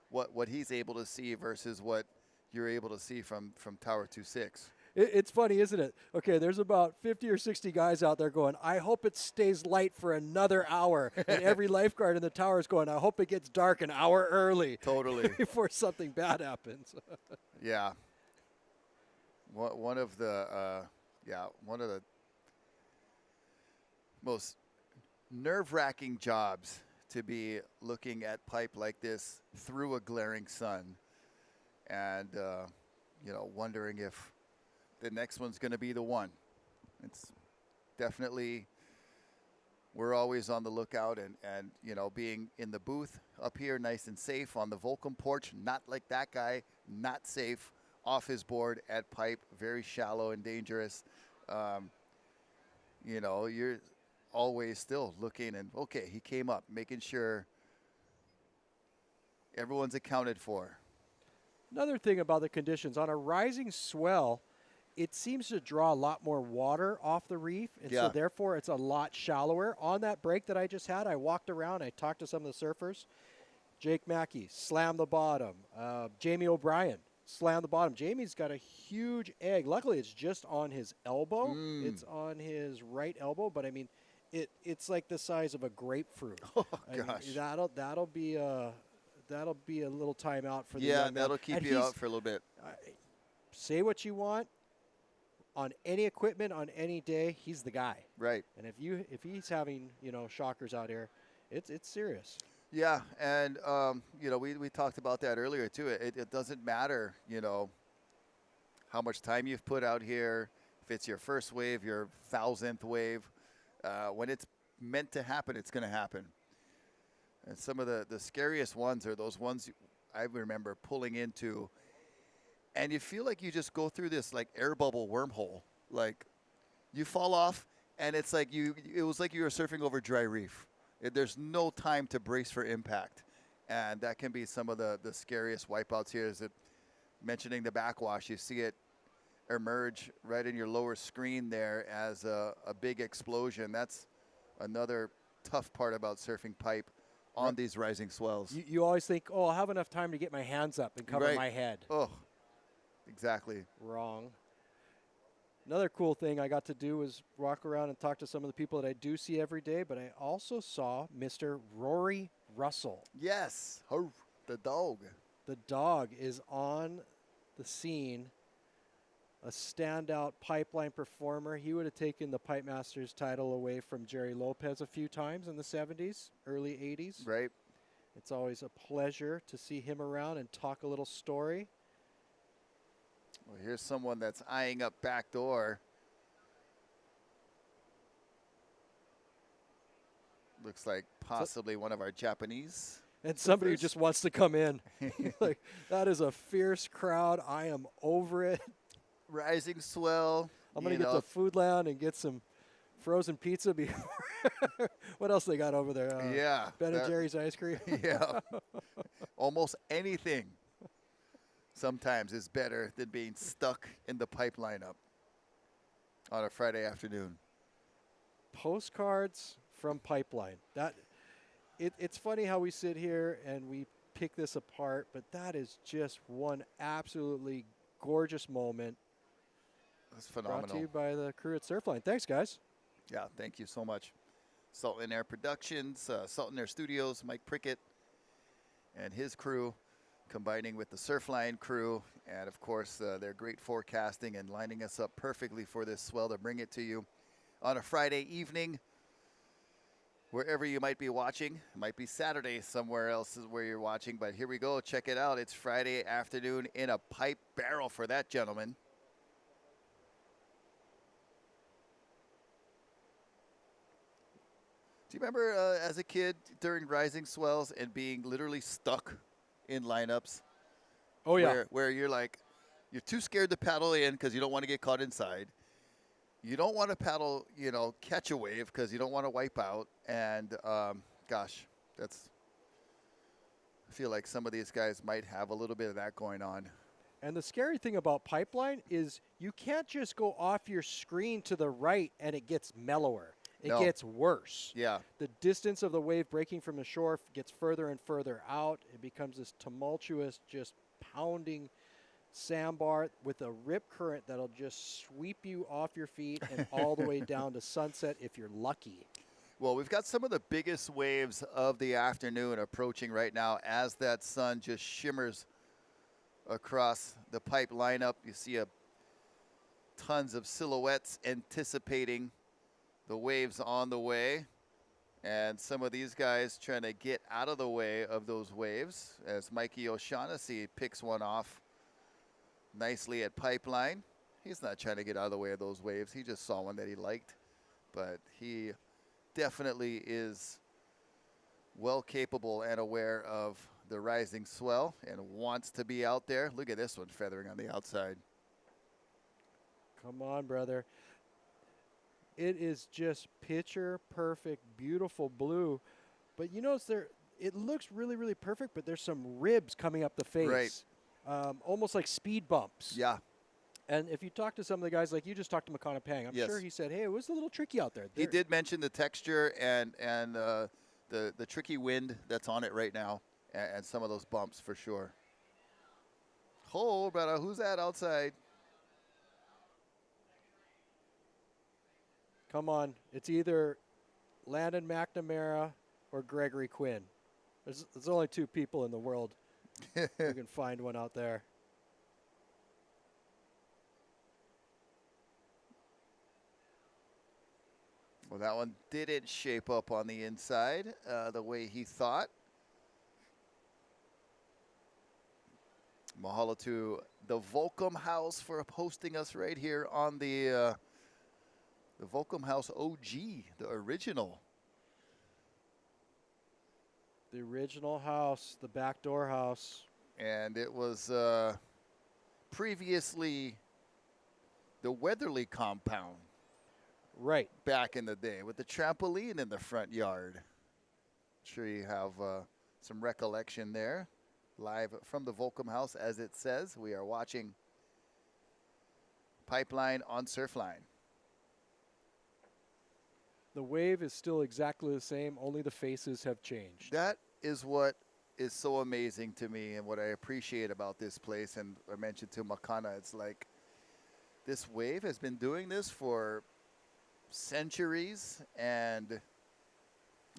what he's able to see versus what you're able to see from Tower 26. It's funny, isn't it? Okay, there's about 50 or 60 guys out there going, I hope it stays light for another hour. And every lifeguard in the tower is going, I hope it gets dark an hour early. Totally. Before something bad happens. Yeah. One of the most nerve-wracking jobs to be looking at pipe like this through a glaring sun and, wondering if the next one's going to be the one. It's definitely, we're always on the lookout and being in the booth up here nice and safe on the Volcom porch, not like that guy, not safe off his board at pipe, very shallow and dangerous. You're always still looking and, okay, he came up, making sure everyone's accounted for. Another thing about the conditions, on a rising swell, it seems to draw a lot more water off the reef, and so therefore it's a lot shallower. On that break that I just had, I walked around, I talked to some of the surfers. Jake Mackey slammed the bottom. Jamie O'Brien slammed the bottom. Jamie's got a huge egg. Luckily, it's just on his elbow. It's on his right elbow, but I mean, it's like the size of a grapefruit. Oh, I mean, gosh. that'll be that'll be a little timeout for the Yeah, young man. that'll keep And you he's- out for a little bit. Say what you want. On any equipment, on any day, he's the guy. Right. And if he's having shockers out here, it's serious. Yeah, and we talked about that earlier too. It doesn't matter, how much time you've put out here, if it's your first wave, your 1,000th wave. When it's meant to happen, it's going to happen. And some of the scariest ones are those ones I remember pulling into, and you feel like you just go through this like air bubble wormhole. Like you fall off, and it's like it was like you were surfing over dry reef. There's no time to brace for impact. And that can be some of the scariest wipeouts here. Is it mentioning the backwash? You see it emerge right in your lower screen there as a big explosion. That's another tough part about surfing pipe on these rising swells. You always think, oh, I'll have enough time to get my hands up and cover Right. my head. Oh, exactly. Wrong. Another cool thing I got to do was walk around and talk to some of the people that I do see every day, but I also saw Mr. Rory Russell. Yes. Oh, the dog. The dog is on the scene, a standout pipeline performer. He would have taken the Pipe Masters title away from Jerry Lopez a few times in the 70s, early 80s. Right. It's always a pleasure to see him around and talk a little story. Well, here's someone that's eyeing up back door. Looks like possibly one of our Japanese. And somebody who surfers. just wants to come in. Like, that is a fierce crowd. I am over it. Rising swell. I'm going to get to Foodland and get some frozen pizza before. What else they got over there? Yeah. Ben and Jerry's ice cream. Yeah. Almost anything sometimes is better than being stuck in the pipe lineup on a Friday afternoon. Postcards from Pipeline. It's funny how we sit here and we pick this apart, but that is just one absolutely gorgeous moment. That's phenomenal. Brought to you by the crew at Surfline. Thanks, guys. Yeah, thank you so much. Salt and Air Productions, Salt and Air Studios, Mike Prickett and his crew, combining with the Surfline crew, and of course their great forecasting and lining us up perfectly for this swell to bring it to you on a Friday evening, wherever you might be watching. It might be Saturday somewhere else is where you're watching, but here we go. Check it out. It's Friday afternoon in a pipe barrel for that gentleman. Do you remember as a kid during rising swells and being literally stuck in lineups? Oh, yeah. Where you're like, you're too scared to paddle in because you don't want to get caught inside. You don't want to paddle, catch a wave because you don't want to wipe out. And gosh, I feel like some of these guys might have a little bit of that going on. And the scary thing about Pipeline is you can't just go off your screen to the right and it gets mellower. It No. gets worse. Yeah. The distance of the wave breaking from the shore gets further and further out. It becomes this tumultuous, just pounding sandbar with a rip current that'll just sweep you off your feet and all the way down to sunset if you're lucky. Well, we've got some of the biggest waves of the afternoon approaching right now as that sun just shimmers across the pipe lineup. You see tons of silhouettes anticipating the waves on the way, and some of these guys trying to get out of the way of those waves as Mikey O'Shaughnessy picks one off nicely at Pipeline. He's not trying to get out of the way of those waves. He just saw one that he liked, but he definitely is well capable and aware of the rising swell and wants to be out there. Look at this one feathering on the outside. Come on, brother. It is just picture perfect, beautiful blue. But you notice it looks really, really perfect, but there's some ribs coming up the face. Right. Almost like speed bumps. Yeah. And if you talk to some of the guys, like you just talked to McConnell Pang, I'm Yes. sure he said, hey, it was a little tricky out there. He did mention the texture and the tricky wind that's on it right now and some of those bumps for sure. Oh, brother, who's that outside? Come on. It's either Landon McNamara or Gregory Quinn. There's only 2 people in the world who can find one out there. Well, that one didn't shape up on the inside the way he thought. Mahalo to the Volcom House for hosting us right here on the Volcom House OG, the original. The original house, the backdoor house. And it was previously the Weatherly compound. Right. Back in the day with the trampoline in the front yard. Sure you have some recollection there. Live from the Volcom House, as it says. We are watching Pipeline on Surfline. The wave is still exactly the same, only the faces have changed. That is what is so amazing to me and what I appreciate about this place. And I mentioned to Makana, it's like this wave has been doing this for centuries, and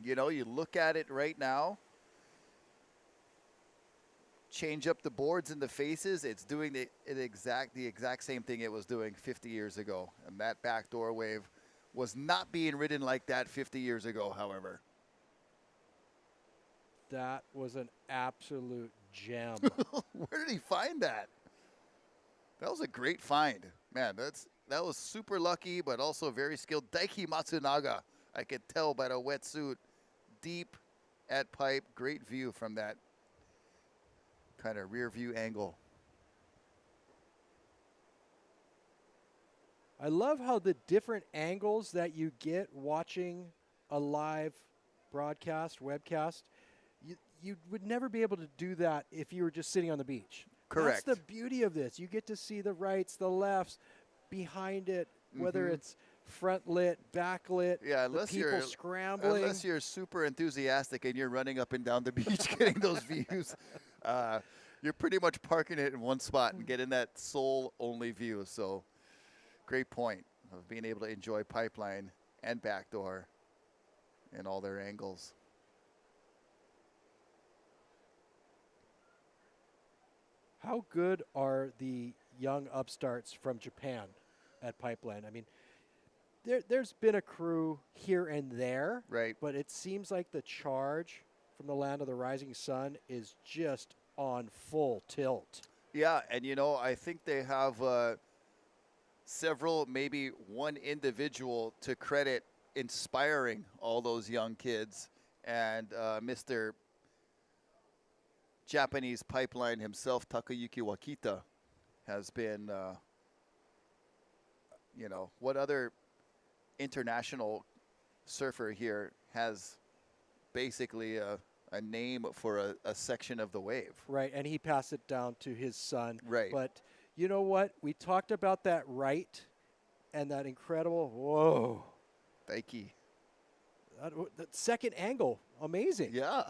you know, you look at it right now, change up the boards and the faces, it's doing the exact same thing it was doing 50 years ago. And that backdoor wave was not being ridden like that 50 years ago, however. That was an absolute gem. Where did he find that? That was a great find. Man, that was super lucky, but also very skilled. Daiki Matsunaga, I could tell by the wetsuit. Deep at pipe. Great view from that kind of rear view angle. I love how the different angles that you get watching a live broadcast, webcast, you would never be able to do that if you were just sitting on the beach. Correct. That's the beauty of this. You get to see the rights, the lefts, behind it, whether it's front lit, back lit, yeah, unless the people you're scrambling. Unless you're super enthusiastic and you're running up and down the beach getting those views, you're pretty much parking it in one spot and getting that soul-only view. So, great point of being able to enjoy Pipeline and Backdoor in all their angles. How good are the young upstarts from Japan at Pipeline? I mean, there's been a crew here and there, right? But it seems like the charge from the land of the rising sun is just on full tilt. Yeah, and you know, I think they have several, maybe one individual to credit inspiring all those young kids, and Mr. Japanese Pipeline himself, Takayuki Wakita, has been, you know, what other international surfer here has basically a name for a section of the wave? Right, and he passed it down to his son. Right. But you know what? We talked about that right and that incredible, whoa. Daiki. That second angle, amazing. Yeah.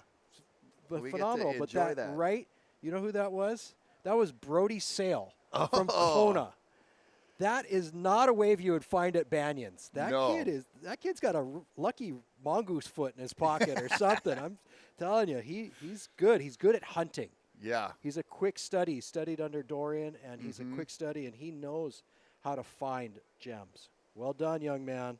But We phenomenal. get to But enjoy that right, you know who that was? That was Brody Sale from Oh. Kona. That is not a wave you would find at Banyan's. That No. that kid's got a lucky mongoose foot in his pocket or something. I'm telling you, he's good. He's good at hunting. Yeah. He's a quick study. He studied under Dorian, and he's a quick study, and he knows how to find gems. Well done, young man.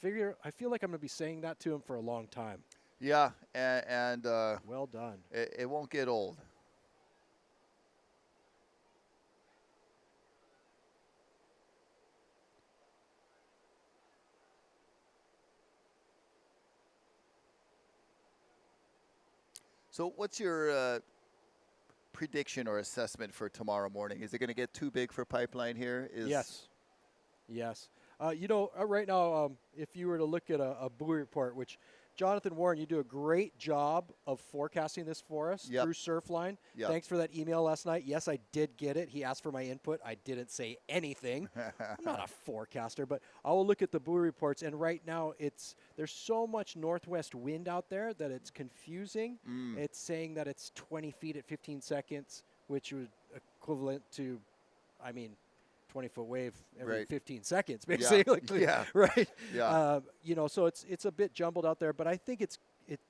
I feel like I'm going to be saying that to him for a long time. Yeah, and well done. It won't get old. So what's your prediction or assessment for tomorrow morning? Is it going to get too big for Pipeline here? Yes. Yes. You know, right now, if you were to look at a buoy report, which Jonathan Warren, you do a great job of forecasting this for us through Surfline. Yep. Thanks for that email last night. Yes, I did get it. He asked for my input. I didn't say anything. I'm not a forecaster, but I will look at the buoy reports. And right now, there's so much northwest wind out there that it's confusing. It's saying that it's 20 feet at 15 seconds, which was equivalent to, I mean, 20-foot wave every Right. 15 seconds, basically. Yeah. Right. Yeah. You know, so it's a bit jumbled out there, but I think it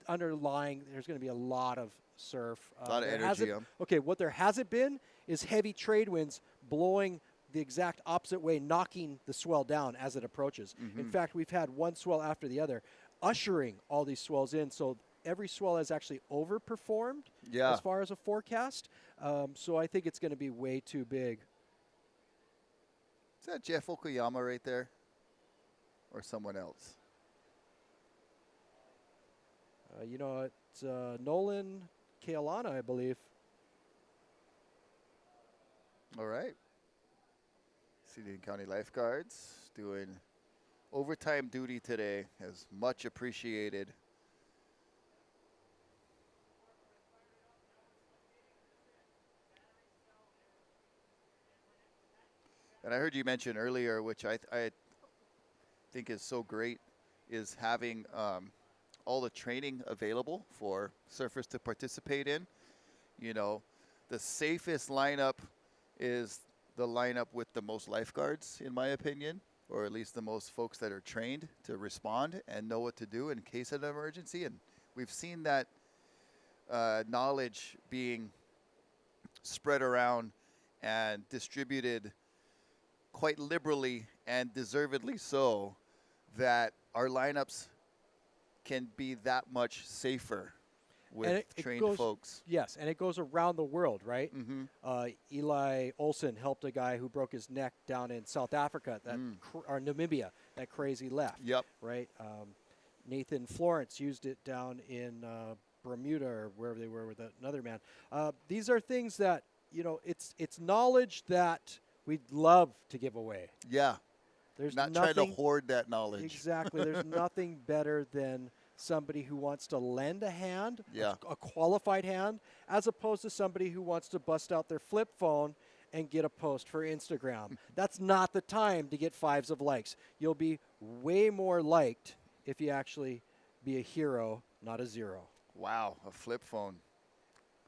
underlying. There's going to be a lot of surf. A lot of there energy. hasn't- Okay, what there hasn't been is heavy trade winds blowing the exact opposite way, knocking the swell down as it approaches. In fact, we've had one swell after the other, ushering all these swells in. So every swell has actually overperformed Yeah. as far as a forecast. So I think it's going to be way too big. Is that Jeff Okayama right there? Or someone else? You know, it's Nolan Kealana, I believe. All right. City and County Lifeguards doing overtime duty today, as much appreciated. And I heard you mention earlier, which I think is so great, is having all the training available for surfers to participate in. You know, the safest lineup is the lineup with the most lifeguards, in my opinion, or at least the most folks that are trained to respond and know what to do in case of an emergency. And we've seen that knowledge being spread around and distributed quite liberally and deservedly so, that our lineups can be that much safer with it trained goes- folks. Yes, and it goes around the world, right? Mm-hmm. Eli Olsen helped a guy who broke his neck down in South Africa, or Namibia, that crazy left. Yep. Right. Nathan Florence used it down in Bermuda or wherever they were with another man. These are things that, you know, it's knowledge that we'd love to give away. Yeah. There's Not nothing, trying to hoard that knowledge. Exactly. There's nothing better than somebody who wants to lend a hand, Yeah. a qualified hand, as opposed to somebody who wants to bust out their flip phone and get a post for Instagram. That's not the time to get 5s of likes. You'll be way more liked if you actually be a hero, not a 0. Wow, a flip phone.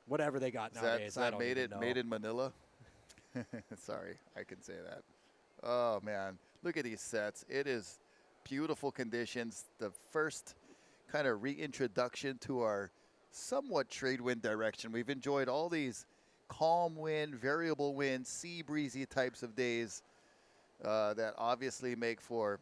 Whatever they got Is nowadays. I that don't made even it know. made in Manila? Sorry, I can say that. Oh man, look at these sets. It is beautiful conditions. The first kind of reintroduction to our somewhat trade wind direction. We've enjoyed all these calm wind, variable wind, sea breezy types of days that obviously make for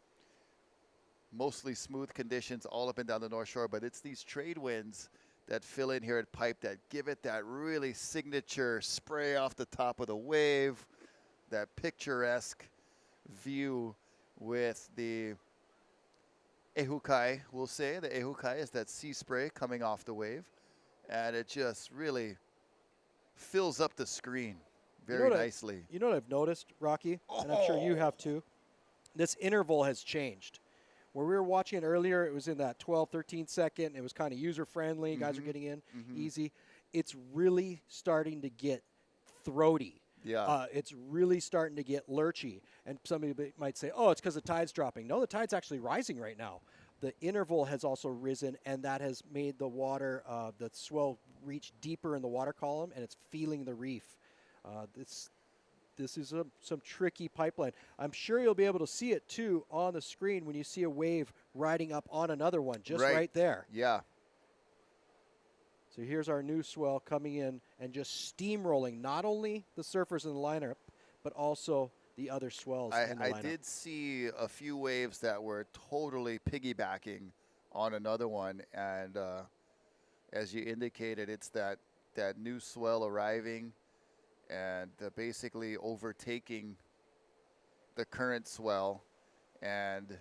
mostly smooth conditions all up and down the North Shore, but it's these trade winds that fill in here at Pipe that give it that really signature spray off the top of the wave, that picturesque view with the ehukai, we'll say. The ehukai is that sea spray coming off the wave, and it just really fills up the screen very nicely. You know what I've noticed, Rocky, and I'm sure you have too? This interval has changed. Where we were watching it earlier, it was in that 12, 13 second. It was kind of user-friendly. Guys are getting in easy. It's really starting to get throaty. Yeah. It's really starting to get lurchy. And somebody might say, oh, it's because the tide's dropping. No, the tide's actually rising right now. The interval has also risen, and that has made the water, the swell reach deeper in the water column, and it's feeling the reef. This is some tricky pipeline. I'm sure you'll be able to see it, too, on the screen when you see a wave riding up on another one, just right there. Yeah. So here's our new swell coming in and just steamrolling not only the surfers in the lineup, but also the other swells in the lineup. I did see a few waves that were totally piggybacking on another one, and as you indicated, it's that new swell arriving and basically overtaking the current swell. And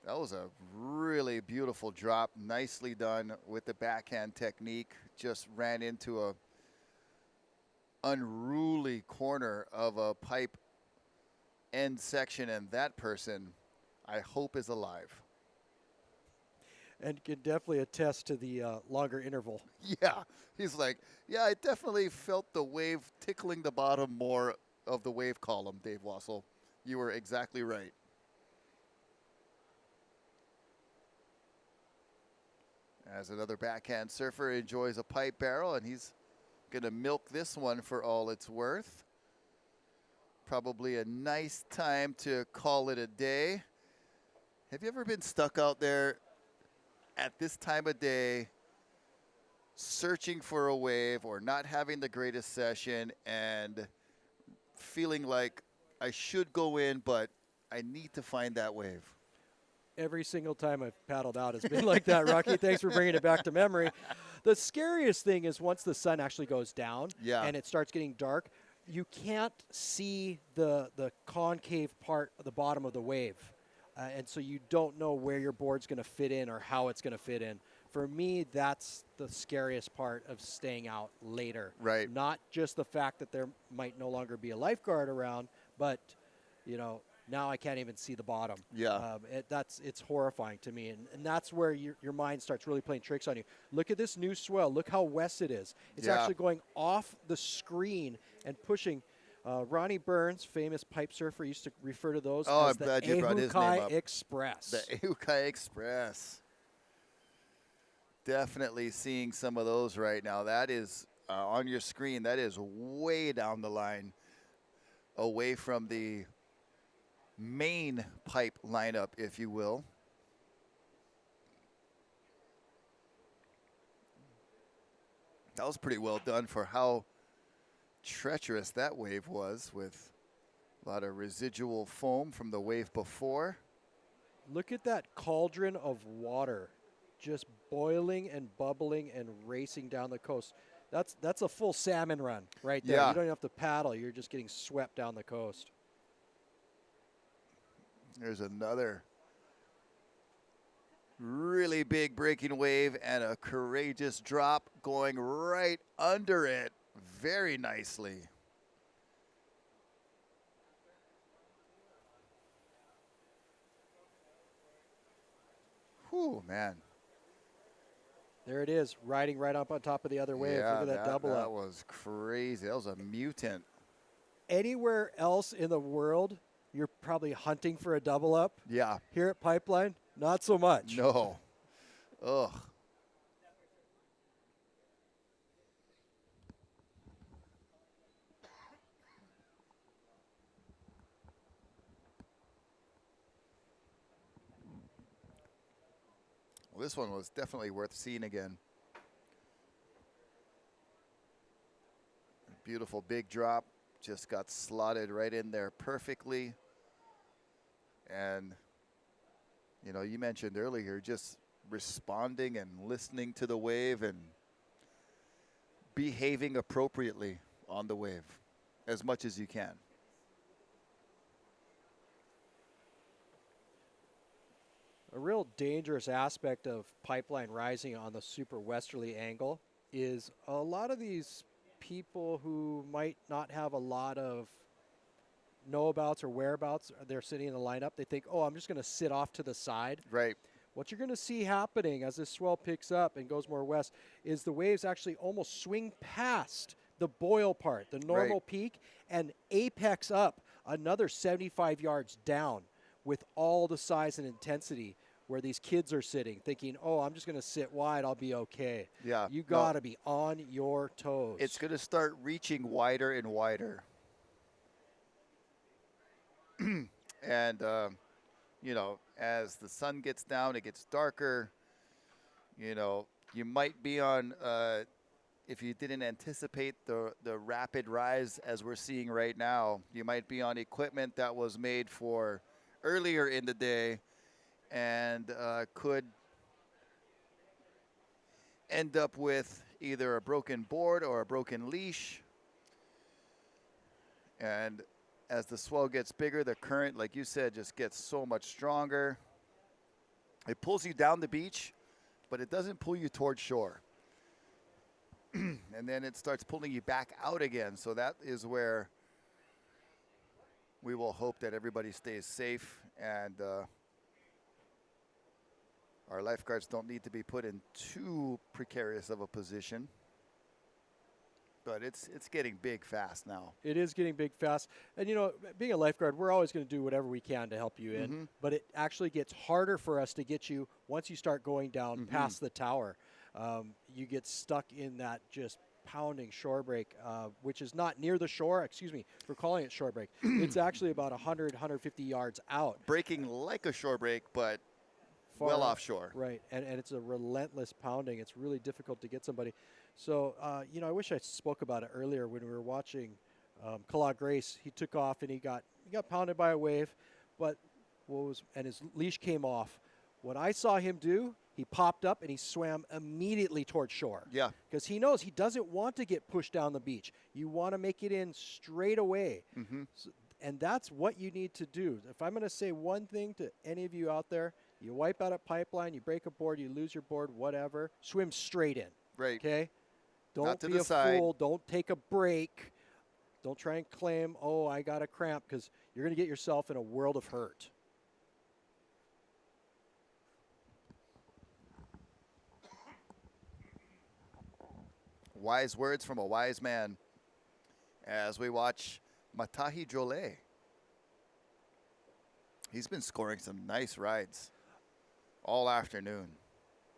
that was a really beautiful drop, nicely done with the backhand technique. Just ran into a unruly corner of a pipe end section, and that person, I hope, is alive. And can definitely attest to the longer interval. Yeah, he's like, yeah, I definitely felt the wave tickling the bottom more of the wave column, Dave Wassel. You were exactly right. As another backhand surfer enjoys a pipe barrel, and he's going to milk this one for all it's worth. probably a nice time to call it a day. Have you ever been stuck out there at this time of day searching for a wave or not having the greatest session and feeling like I should go in, but I need to find that wave? Every single time I've paddled out has been like that, Rocky. Thanks for bringing it back to memory. The scariest thing is once the sun actually goes down and it starts getting dark, you can't see the concave part of the bottom of the wave. And so you don't know where your board's going to fit in or how it's going to fit in. For me, that's the scariest part of staying out later. Right. Not just the fact that there might no longer be a lifeguard around, but, you know, now I can't even see the bottom. Yeah. It's horrifying to me. And that's where your mind starts really playing tricks on you. Look at this new swell. Look how west it is. It's actually going off the screen and pushing. Ronnie Burns, famous pipe surfer, used to refer to those as the Ehukai Express. The Ehukai Express. Definitely seeing some of those right now. That is on your screen. That is way down the line, away from the main pipe lineup, if you will. That was pretty well done for how treacherous that wave was, with a lot of residual foam from the wave before. Look at that cauldron of water just boiling and bubbling and racing down the coast. That's a full salmon run right there. Yeah. You don't even have to paddle. You're just getting swept down the coast. There's another really big breaking wave and a courageous drop going right under it very nicely. Whew, man. There it is, riding right up on top of the other wave. Yeah, look at that double up. That was crazy. That was a mutant. Anywhere else in the world, you're probably hunting for a double up. Yeah. Here at Pipeline, not so much. No. Ugh. Well, this one was definitely worth seeing again. Beautiful big drop. Just got slotted right in there perfectly. And, you know, you mentioned earlier just responding and listening to the wave and behaving appropriately on the wave as much as you can. A real dangerous aspect of Pipeline rising on the super westerly angle is a lot of these people who might not have a lot of know-abouts or whereabouts, they're sitting in the lineup, they think, oh, I'm just going to sit off to the side. Right. What you're going to see happening as this swell picks up and goes more west is the waves actually almost swing past the boil part, the normal peak, and apex up another 75 yards down with all the size and intensity where these kids are sitting thinking, oh, I'm just going to sit wide, I'll be okay. Yeah. You got to be on your toes. It's going to start reaching wider and wider. And, you know, as the sun gets down, it gets darker. You know, you might be on, if you didn't anticipate the rapid rise as we're seeing right now, you might be on equipment that was made for earlier in the day and could end up with either a broken board or a broken leash. And as the swell gets bigger, the current, like you said, just gets so much stronger. It pulls you down the beach, but it doesn't pull you towards shore. And then it starts pulling you back out again. So that is where we will hope that everybody stays safe and our lifeguards don't need to be put in too precarious of a position. But it's getting big fast now. It is getting big fast. And, you know, being a lifeguard, we're always going to do whatever we can to help you in. But it actually gets harder for us to get you once you start going down past the tower. You get stuck in that just pounding shore break, which is not near the shore. Excuse me for calling it shore break. It's actually about 100, 150 yards out. Breaking like a shore break, but well offshore. Right, and it's a relentless pounding. It's really difficult to get somebody. So, you know, I wish I spoke about it earlier when we were watching Claude Grace. He took off and he got pounded by a wave, but and his leash came off. What I saw him do, he popped up and he swam immediately towards shore. Yeah. Because he knows he doesn't want to get pushed down the beach. You want to make it in straight away. So, and that's what you need to do. If I'm going to say one thing to any of you out there, you wipe out a pipeline, you break a board, you lose your board, whatever, swim straight in. Right. Okay? Don't Not to be the a side. fool. Don't take a break. Don't try and claim, oh, I got a cramp, because you're going to get yourself in a world of hurt. Wise words from a wise man as we watch Matahi Jolet. He's been scoring some nice rides all afternoon.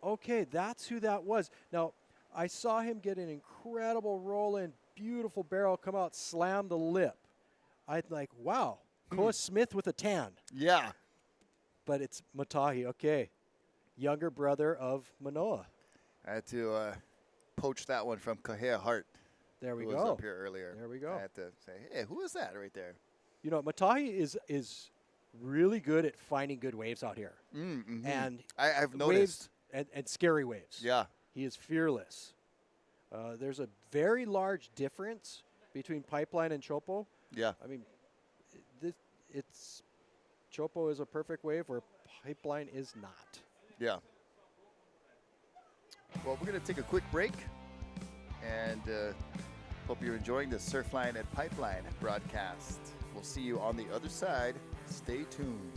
Okay, that's who that was. Now, I saw him get an incredible roll-in, beautiful barrel, come out, slam the lip. I'm like, wow, Koa Smith with a tan. Yeah. But it's Matahi, okay. Younger brother of Manoa. I had to poach that one from Kahea Hart. There we who go. was up here earlier. There we go. I had to say, hey, who is that right there? You know, Matahi is really good at finding good waves out here. And I've waves noticed. and scary waves. Yeah. He is fearless. There's a very large difference between Pipeline and Chopo. Yeah. I mean, Chopo is a perfect wave where Pipeline is not. Yeah. Well, we're going to take a quick break and hope you're enjoying the Surfline and Pipeline broadcast. We'll see you on the other side. Stay tuned.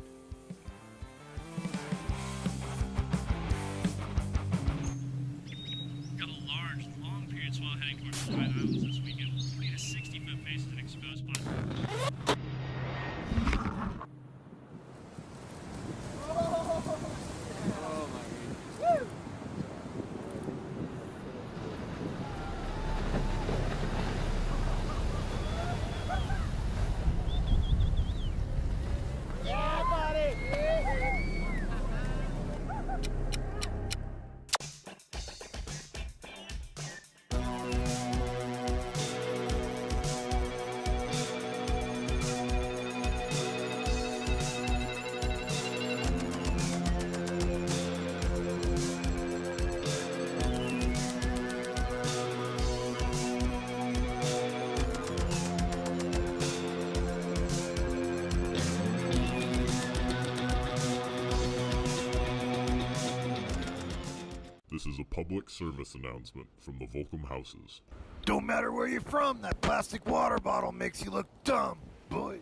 Got a large, long period swell heading towards the Divide Islands this weekend with 40 to 60 foot faces and exposed spots. This is a public service announcement from the Volcom houses. Don't matter where you're from, that plastic water bottle makes you look dumb, boy.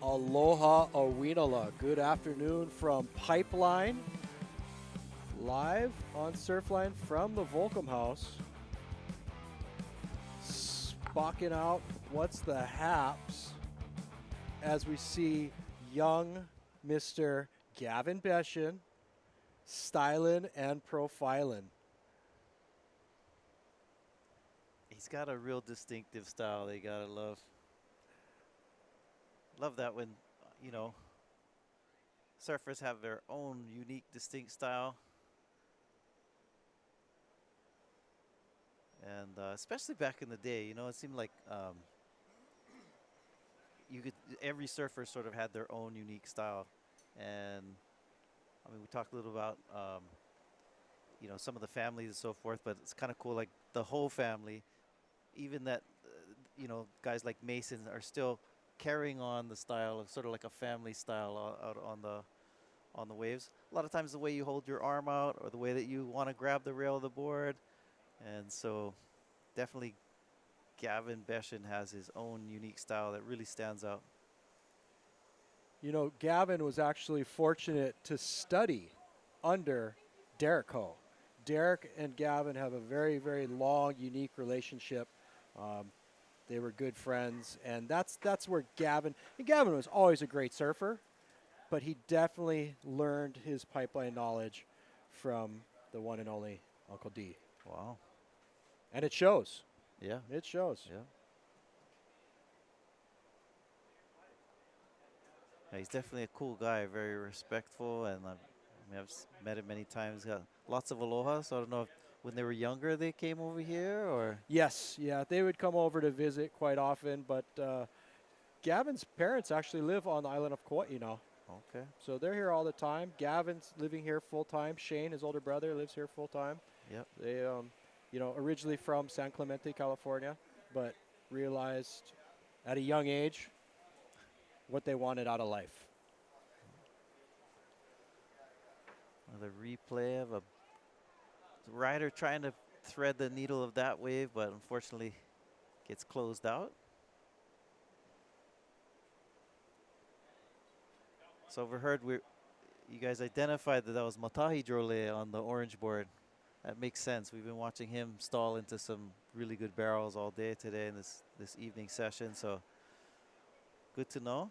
Aloha Awinala. Good afternoon from Pipeline. Live on Surfline from the Volcom house. Spocking out what's the haps as we see young Mr. Gavin Beshin styling and profiling. He's got a real distinctive style they gotta love. Love that when, you know, surfers have their own unique, distinct style. And especially back in the day, you know, it seemed like every surfer sort of had their own unique style. And I mean, we talked a little about, you know, some of the families and so forth, but it's kind of cool, like the whole family, even that, you know, guys like Mason are still carrying on the style of sort of like a family style out on the waves. A lot of times the way you hold your arm out or the way that you want to grab the rail of the board. And so definitely Gavin Beshin has his own unique style that really stands out. You know, Gavin was actually fortunate to study under Derek Ho. Derek and Gavin have a very, very long, unique relationship. They were good friends, and that's where Gavin. And Gavin was always a great surfer, but he definitely learned his pipeline knowledge from the one and only Uncle D. Wow. And it shows. Yeah. It shows. Yeah. Yeah, he's definitely a cool guy, very respectful, and I've met him many times. Got lots of aloha, so I don't know if when they were younger they came over here or. Yes, yeah, they would come over to visit quite often, but Gavin's parents actually live on the island of Kauai now. Okay. So they're here all the time. Gavin's living here full time. Shane, his older brother, lives here full time. Yep. They, originally from San Clemente, California, but realized at a young age what they wanted out of life. Another replay of a rider trying to thread the needle of that wave, but unfortunately gets closed out. So overheard, you guys identified that was Matahi Drole on the orange board. That makes sense. We've been watching him stall into some really good barrels all day today in this evening session, so good to know.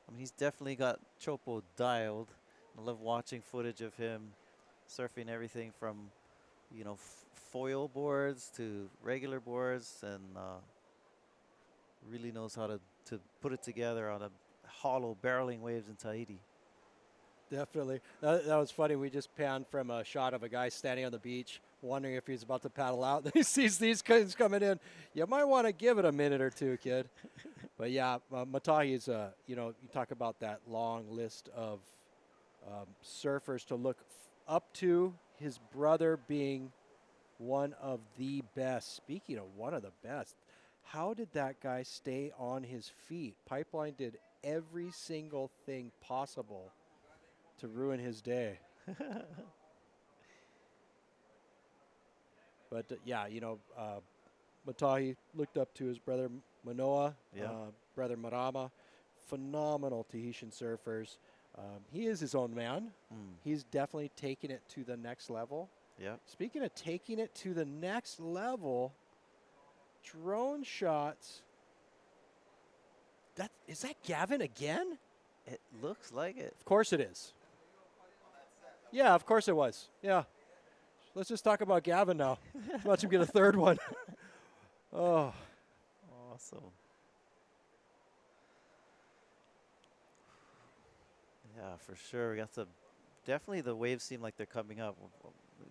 I mean, he's definitely got Chopo dialed. I love watching footage of him surfing everything from, foil boards to regular boards, and really knows how to put it together on a hollow barreling waves in Tahiti. Definitely. That was funny. We just panned from a shot of a guy standing on the beach, wondering if he's about to paddle out. Then he sees these kids coming in. You might want to give it a minute or two, kid. But yeah, Matahi is, you talk about that long list of surfers to look up to, his brother being one of the best. Speaking of one of the best, how did that guy stay on his feet? Pipeline did every single thing possible to ruin his day. But Matahi looked up to his brother Manoa, brother Marama, phenomenal Tahitian surfers. He is his own man. He's definitely taken it to the next level. Yeah. Speaking of taking it to the next level, drone shots. Is that Gavin again? It looks like it. Of course it is. Yeah, of course it was. Yeah. Let's just talk about Gavin now. Watch him get a third one. Oh. Awesome. Yeah, for sure. We got definitely the waves seem like they're coming up.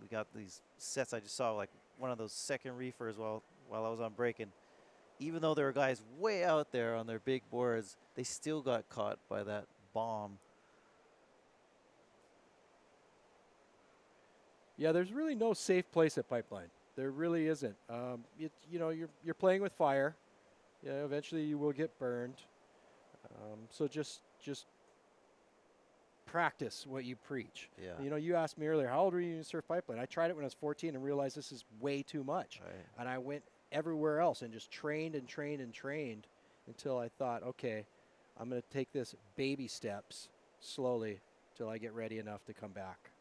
We got these sets. I just saw like one of those second reefers while I was on break, and even though there were guys way out there on their big boards, they still got caught by that bomb. Yeah, there's really no safe place at Pipeline. There really isn't. You're playing with fire. Yeah, eventually you will get burned. So just practice what you preach. Yeah. You asked me earlier, how old were you to surf Pipeline? I tried it when I was 14 and realized this is way too much. Right. And I went everywhere else and just trained and trained and trained until I thought, okay, I'm going to take this baby steps slowly till I get ready enough to come back.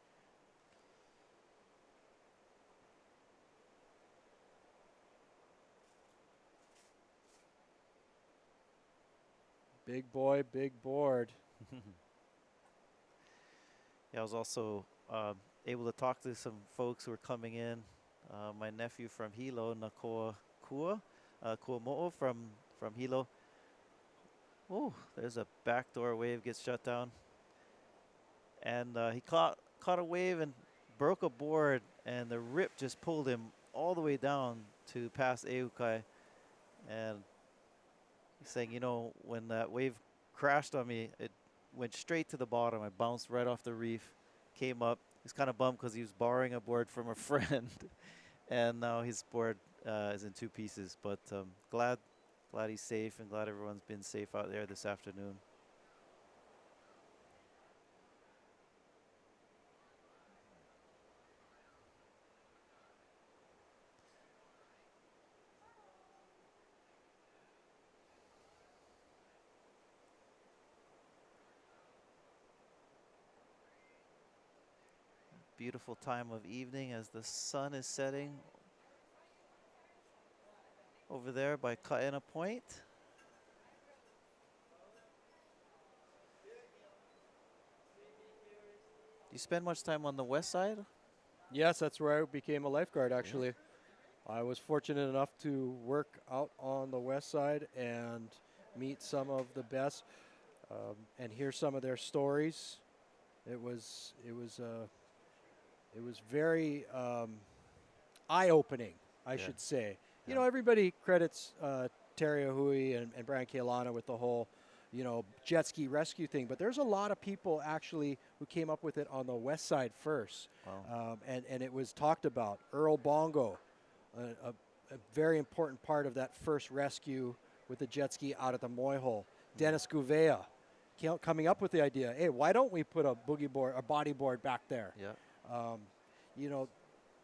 Big boy, big board. Yeah, I was also able to talk to some folks who were coming in. My nephew from Hilo, Nakoa Kuamo'o from Hilo. Oh, there's a backdoor wave gets shut down. And he caught a wave and broke a board, and the rip just pulled him all the way down to past Eukai. And he's saying, when that wave crashed on me, it went straight to the bottom. I bounced right off the reef, came up. He's kind of bummed because he was borrowing a board from a friend, and now his board is in two pieces. But glad he's safe, and glad everyone's been safe out there this afternoon. Beautiful time of evening as the sun is setting over there by Kaena Point. Do you spend much time on the west side? Yes, that's where I became a lifeguard, actually. I was fortunate enough to work out on the west side and meet some of the best and hear some of their stories. It was very eye-opening, I should say. You know, everybody credits Terry Ahui and Brian Kealana with the whole, you know, jet ski rescue thing, but there's a lot of people actually who came up with it on the west side first. Wow. And it was talked about. Earl Bongo, a very important part of that first rescue with the jet ski out of the Moy hole. Dennis Gouveia coming up with the idea, hey, why don't we put a boogie board, a bodyboard back there? Yeah. You know,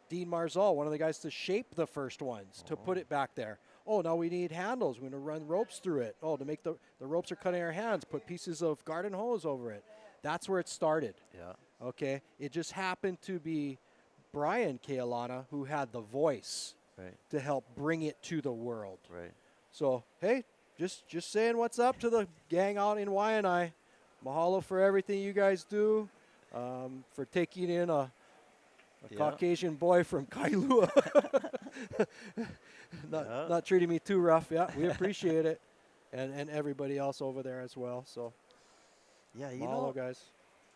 Dean Marzal, one of the guys to shape the first ones, to put it back there. Oh, now we need handles. We're going to run ropes through it. Oh, to make the ropes are cutting our hands, put pieces of garden hose over it. That's where it started. Yeah. Okay? It just happened to be Brian Kealana who had the voice to help bring it to the world. Right. So, hey, just saying what's up to the gang out in Waianae. Mahalo for everything you guys do, for taking in a Caucasian boy from Kailua. not treating me too rough. Yeah, we appreciate it. And everybody else over there as well. So, yeah, you mahalo, know, guys.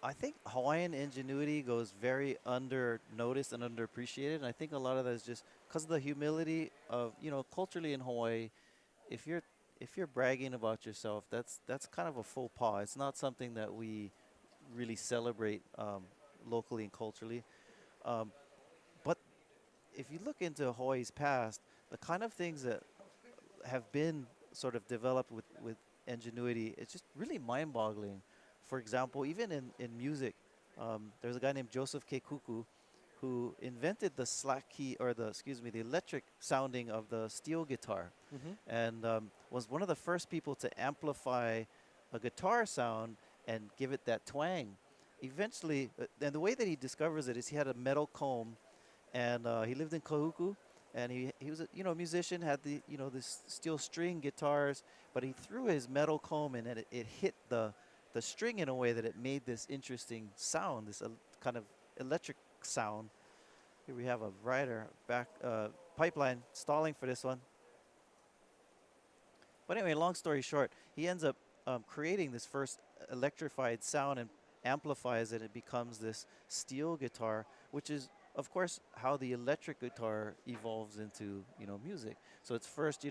I think Hawaiian ingenuity goes very under noticed and underappreciated. And I think a lot of that is just because of the humility of, you know, culturally in Hawaii, if you're bragging about yourself, that's kind of a faux pas. It's not something that we really celebrate locally and culturally. But if you look into Hawaii's past, the kind of things that have been sort of developed with ingenuity, it's just really mind-boggling. For example, even in music, there's a guy named Joseph K. Kuku who invented the slack key, or the electric sounding of the steel guitar, and was one of the first people to amplify a guitar sound and give it that twang. Eventually, and the way that he discovers it is he had a metal comb, and he lived in Kahuku, and he was a musician, had this steel string guitars, but he threw his metal comb and it hit the string in a way that it made this interesting sound, this kind of electric sound. Here we have a rider back pipeline stalling for this one. But anyway, long story short, he ends up creating this first electrified sound and amplifies it. It becomes this steel guitar, which is, of course, how the electric guitar evolves into music. So it's first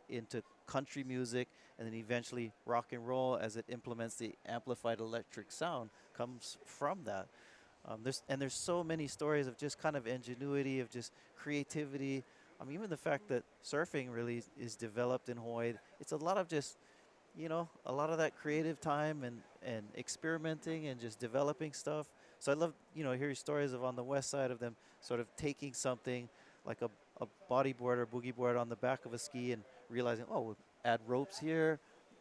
into country music, and then eventually rock and roll as it implements the amplified electric sound comes from that. There's so many stories of just kind of ingenuity, of just creativity. I mean, even the fact that surfing really is developed in Hawaii, it's a lot of just, a lot of that creative time and experimenting and just developing stuff. So I love, hearing stories of on the west side of them sort of taking something like a bodyboard or boogie board on the back of a ski and realizing, oh, we'll add ropes here,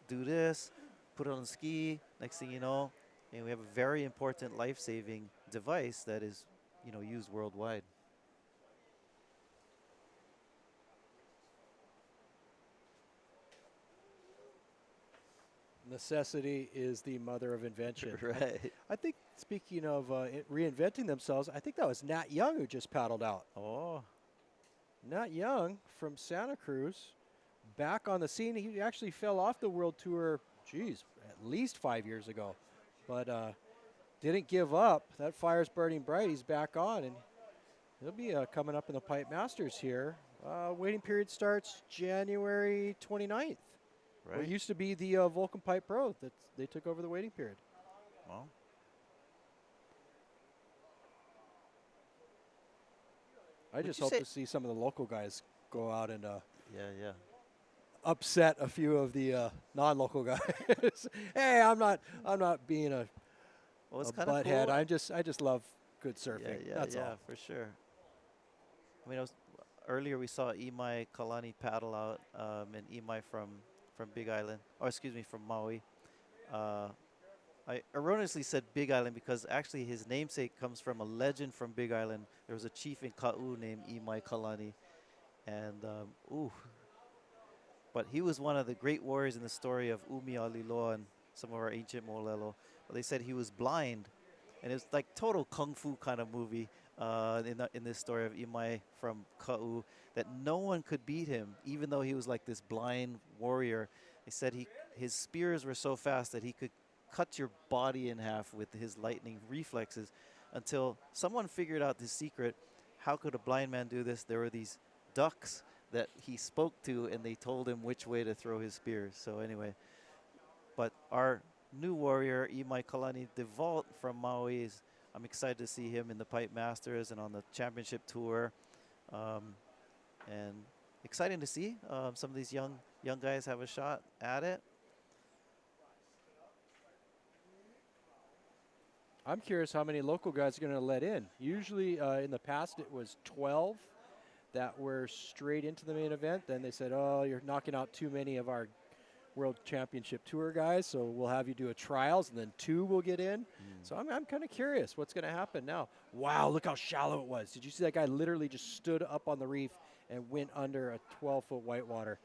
do this, put it on the ski. Next thing you know, and we have a very important life-saving device that is, used worldwide. Necessity is the mother of invention. Right. I think, speaking of reinventing themselves, I think that was Nat Young who just paddled out. Oh. Nat Young from Santa Cruz, back on the scene. He actually fell off the world tour, at least 5 years ago. But didn't give up. That fire's burning bright. He's back on, and he'll be coming up in the Pipe Masters here. Waiting period starts January 29th. Right. It used to be the Volcom Pipe Pro that they took over the waiting period. Well. I just hope to see some of the local guys go out and upset a few of the non-local guys. Hey, I'm not being a butthead. Cool. I just love good surfing. That's all. For sure. I mean, earlier we saw Imai Kalani paddle out, and Imai from Big Island, from Maui. I erroneously said Big Island because actually his namesake comes from a legend from Big Island. There was a chief in Ka'u named Imai Kalani, And but he was one of the great warriors in the story of Umialilo and some of our ancient Molelo. But they said he was blind, and it's like total kung fu kind of movie in this story of Imai from Ka'u, that no one could beat him, even though he was like this blind warrior. They said his spears were so fast that he could cut your body in half with his lightning reflexes, until someone figured out the secret. How could a blind man do this? There were these ducks that he spoke to, and they told him which way to throw his spears. So anyway, but our new warrior, Imai Kalani DeVault from Maui, I'm excited to see him in the Pipe Masters and on the championship tour. And exciting to see some of these young guys have a shot at it. I'm curious how many local guys are going to let in. Usually in the past it was 12 that were straight into the main event. Then they said, oh, you're knocking out too many of our World Championship Tour guys, so we'll have you do a trials, and then 2 will get in. So I'm kind of curious what's going to happen now. Wow, look how shallow it was. Did you see that guy literally just stood up on the reef and went under a 12-foot whitewater?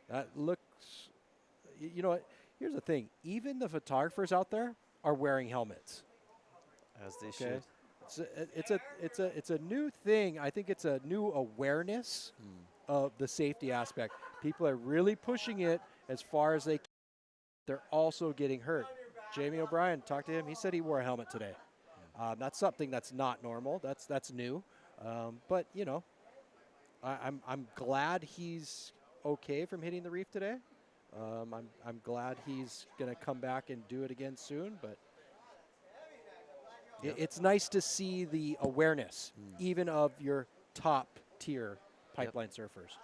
That looks, you know what, here's the thing. Even the photographers out there are wearing helmets. As they should. It's a new thing. I think it's a new awareness of the safety aspect. People are really pushing it as far as they can. They're also getting hurt. Jamie O'Brien, talked to him. He said he wore a helmet today. That's something that's not normal. That's new. But you know, I'm glad he's okay from hitting the reef today. I'm glad he's going to come back and do it again soon. But it's nice to see the awareness, even of your top tier pipeline surfers.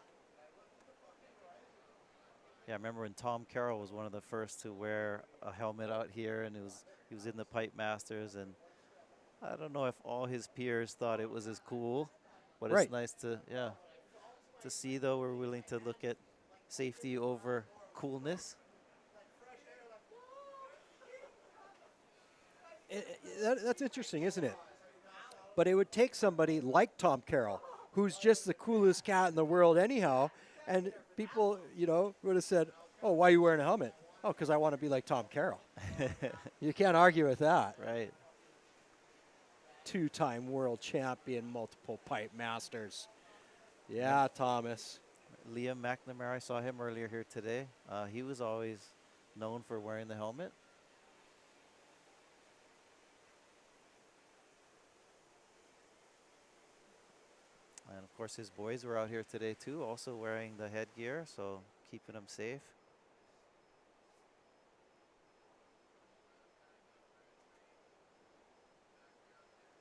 Yeah, I remember when Tom Carroll was one of the first to wear a helmet out here, and he was in the Pipe Masters, and I don't know if all his peers thought it was as cool, but it's nice to to see, though, we're willing to look at safety over coolness. That's interesting, isn't it? But it would take somebody like Tom Carroll, who's just the coolest cat in the world anyhow, and people, you know, would have said, oh, why are you wearing a helmet? Oh, because I want to be like Tom Carroll. You can't argue with that. Right. 2-time world champion, multiple Pipe Masters. Yeah, Thomas. Liam McNamara, I saw him earlier here today. He was always known for wearing the helmet. And of course his boys were out here today too, also wearing the headgear, so keeping them safe.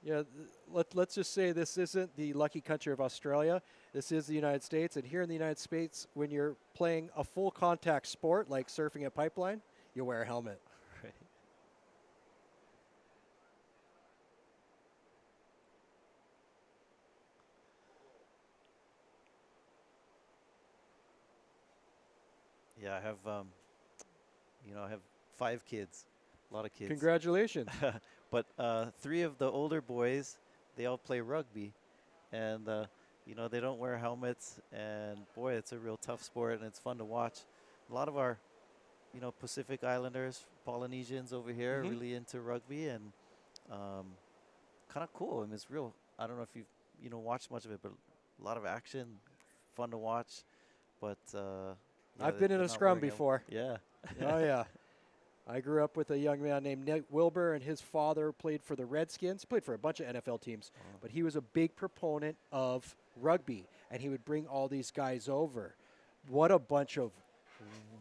Yeah, let's just say this isn't the lucky country of Australia. This is the United States, and here in the United States, when you're playing a full contact sport like surfing at Pipeline, you wear a helmet. Right. Yeah, I have, you know, I have 5 kids, a lot of kids. Congratulations. But 3 of the older boys, they all play rugby, and you know, they don't wear helmets, and boy, it's a real tough sport, and it's fun to watch. A lot of our, you know, Pacific Islanders, Polynesians over here, are really into rugby, and kind of cool. I mean, it's real. I don't know if you've, you know, watched much of it, but a lot of action, fun to watch. But yeah, I've been in a scrum before. Yeah. Oh yeah. I grew up with a young man named Nick Wilbur, and his father played for the Redskins. He played for a bunch of NFL teams, but he was a big proponent of rugby, and he would bring all these guys over. What a bunch of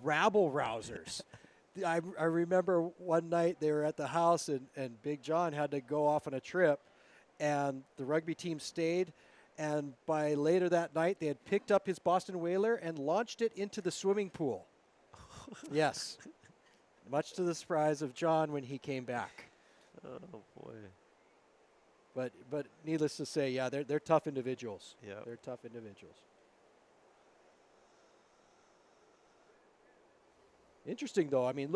rabble-rousers. I remember one night they were at the house, and Big John had to go off on a trip, and the rugby team stayed, and by later that night, they had picked up his Boston Whaler and launched it into the swimming pool. Yes. Much to the surprise of John when he came back. Oh boy. But needless to say, yeah, they're tough individuals. Yeah. They're tough individuals. Interesting though. I mean,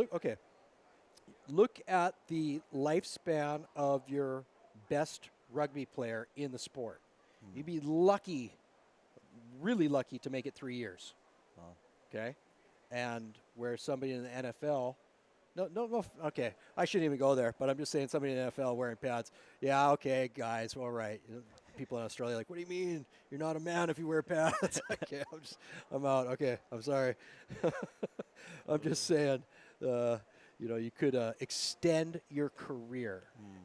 look at the lifespan of your best rugby player in the sport. You'd be lucky, really lucky to make it 3 years. Wow. Okay? And where somebody in the NFL, no, okay, I shouldn't even go there, but I'm just saying somebody in the NFL wearing pads. Yeah, okay, guys, all right. People in Australia are like, what do you mean? You're not a man if you wear pads. Okay, I'm out. Okay, I'm sorry. I'm just saying, you could extend your career.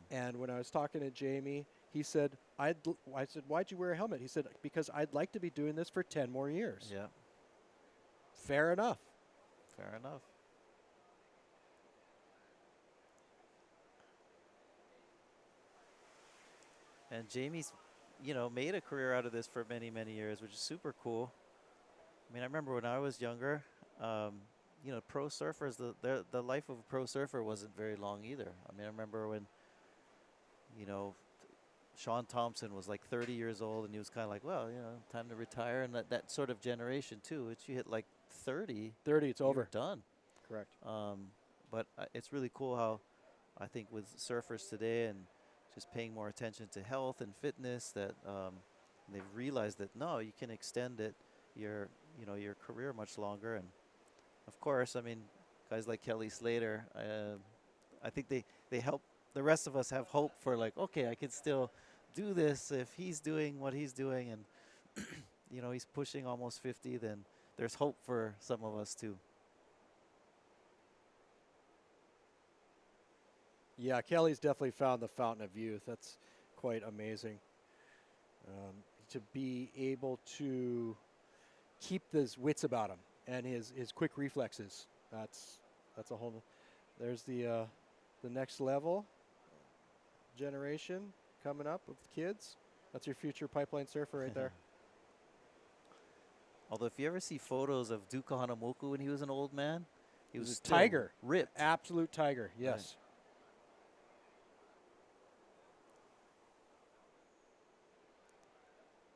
And when I was talking to Jamie, he said, I said, why'd you wear a helmet? He said, because I'd like to be doing this for 10 more years. Yeah. Fair enough. Fair enough. And Jamie's, made a career out of this for many, many years, which is super cool. I mean, I remember when I was younger, pro surfers, the life of a pro surfer wasn't very long either. I mean, I remember when, Sean Thompson was like 30 years old, and he was kind of like, well, time to retire. And that sort of generation, too. Once you hit like 30, it's over. Done. Correct. But it's really cool how I think with surfers today and just paying more attention to health and fitness that they've realized that, no, you can extend your career much longer. And of course, I mean, guys like Kelly Slater, I think they help the rest of us have hope for like, okay, I can still do this if he's doing what he's doing, and he's pushing almost 50, then there's hope for some of us too. Yeah, Kelly's definitely found the fountain of youth. That's quite amazing. To be able to keep his wits about him and his quick reflexes. That's a whole. There's the next level generation coming up with kids. That's your future pipeline surfer right there. Although if you ever see photos of Duka Hanamoku when he was an old man, he was a tiger, ripped, absolute tiger. Yes. Right.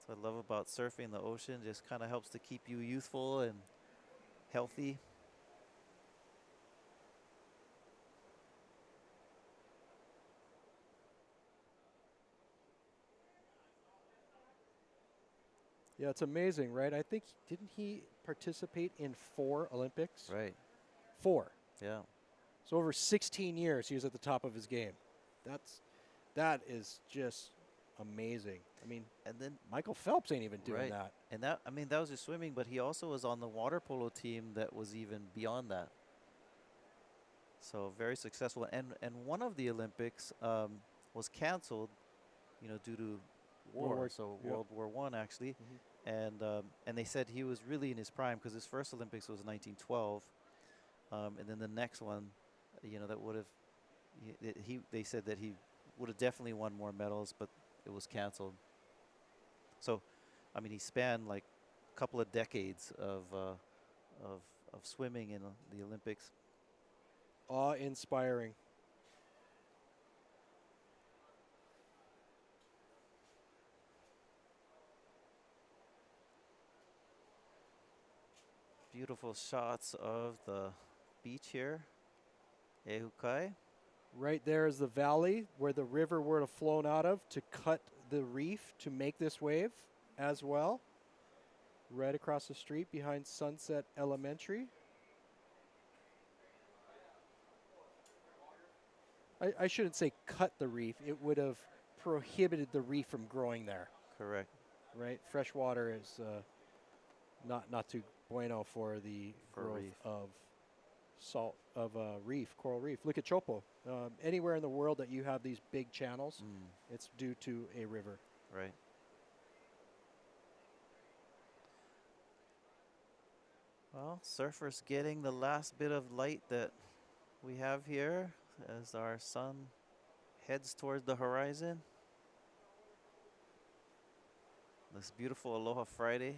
What I love about surfing the ocean, just kind of helps to keep you youthful and healthy. Yeah, it's amazing, right? I think, didn't he participate in 4 Olympics? Right. 4. Yeah. So over 16 years, he was at the top of his game. That is just amazing. I mean, and then Michael Phelps ain't even doing right. that. And that was just swimming, but he also was on the water polo team that was even beyond that. So very successful. And one of the Olympics was canceled, due to war. World War I actually. And they said he was really in his prime because his first Olympics was 1912, and then the next one, that would have, they said that he would have definitely won more medals, but it was canceled. So, I mean, he spanned like a couple of decades of swimming in the Olympics. Awe-inspiring. Beautiful shots of the beach here, Ehukai. Right there is the valley where the river would have flown out of to cut the reef to make this wave as well. Right across the street behind Sunset Elementary. I shouldn't say cut the reef. It would have prohibited the reef from growing there. Correct. Right? Fresh water is not too bueno for the growth reef. Of salt of reef, coral reef. Look at Chopo. Anywhere in the world that you have these big channels, it's due to a river. Right. Well, surfers getting the last bit of light that we have here as our sun heads towards the horizon. This beautiful Aloha Friday.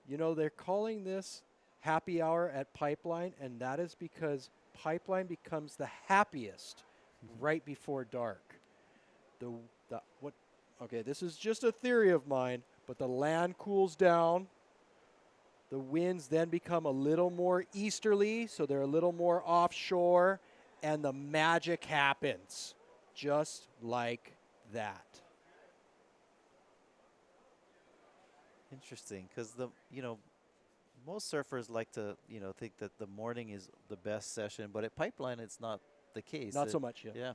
They're calling this happy hour at Pipeline, and that is because Pipeline becomes the happiest right before dark. Okay, this is just a theory of mine, but the land cools down. The winds then become a little more easterly, so they're a little more offshore, and the magic happens just like that. Interesting, because most surfers like to think that the morning is the best session, but at Pipeline it's not the case. Not so much, yeah. Yeah.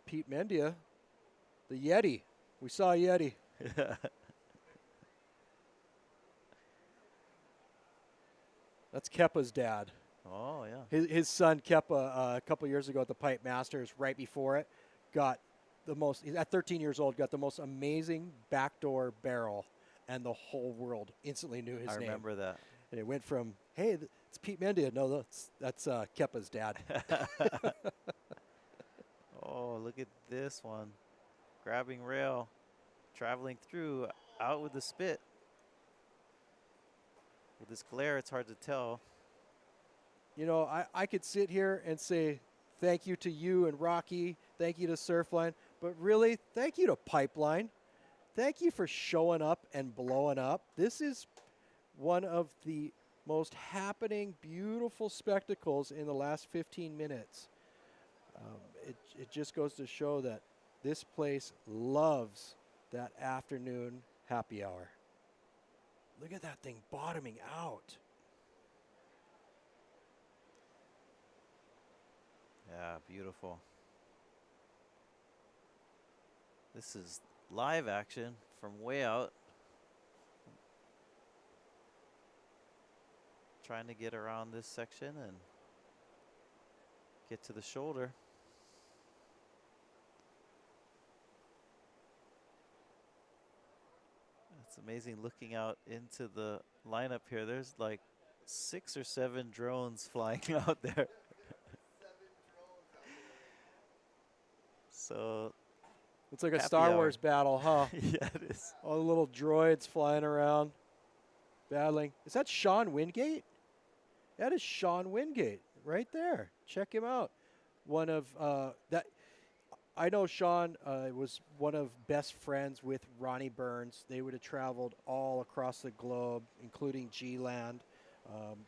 Pete Mendia, the Yeti. We saw a Yeti. That's Kepa's dad. Oh, yeah. His son, Kepa, a couple years ago at the Pipe Masters, right before it, got the most, at 13 years old, got the most amazing backdoor barrel, and the whole world instantly knew his name. I remember that. And it went from, hey, it's Pete Mendia. No, that's Kepa's dad. Oh, look at this one. Grabbing rail, traveling through, out with the spit. With this glare, it's hard to tell. You know, I could sit here and say thank you to you and Rocky, thank you to Surfline, but really, thank you to Pipeline. Thank you for showing up and blowing up. This is one of the most happening, beautiful spectacles in the last 15 minutes. It just goes to show that this place loves that afternoon happy hour. Look at that thing bottoming out. Yeah, beautiful. This is live action from way out. Trying to get around this section and get to the shoulder. It's amazing looking out into the lineup here. There's like 6 or 7 drones flying out there. So it's like a Star Wars battle, huh? Yeah, it is. All the little droids flying around, battling. Is that Sean Wingate? That is Sean Wingate right there. Check him out. One of that. I know Sean was one of best friends with Ronnie Burns. They would have traveled all across the globe, including G-Land.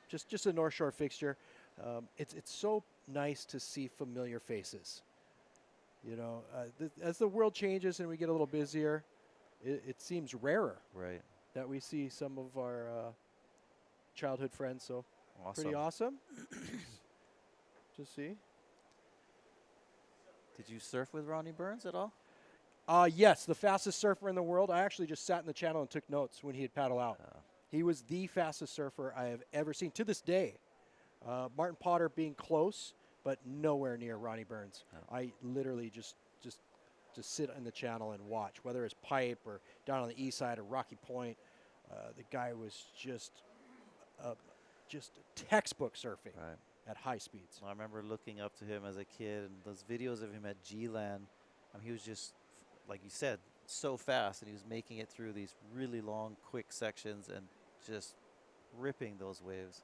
Just a North Shore fixture. It's so nice to see familiar faces. You know, as the world changes and we get a little busier, it seems rarer. Right. That we see some of our childhood friends. So awesome. Pretty awesome to see. Did you surf with Ronnie Burns at all? Yes, the fastest surfer in the world. I actually just sat in the channel and took notes when he'd paddle out. He was the fastest surfer I have ever seen to this day. Martin Potter being close, but nowhere near Ronnie Burns. I literally just sit in the channel and watch, whether it's Pipe or down on the east side or Rocky Point. The guy was just textbook surfing at high speeds. I remember looking up to him as a kid, and those videos of him at G-Land, he was just, like you said, so fast, and he was making it through these really long, quick sections and just ripping those waves.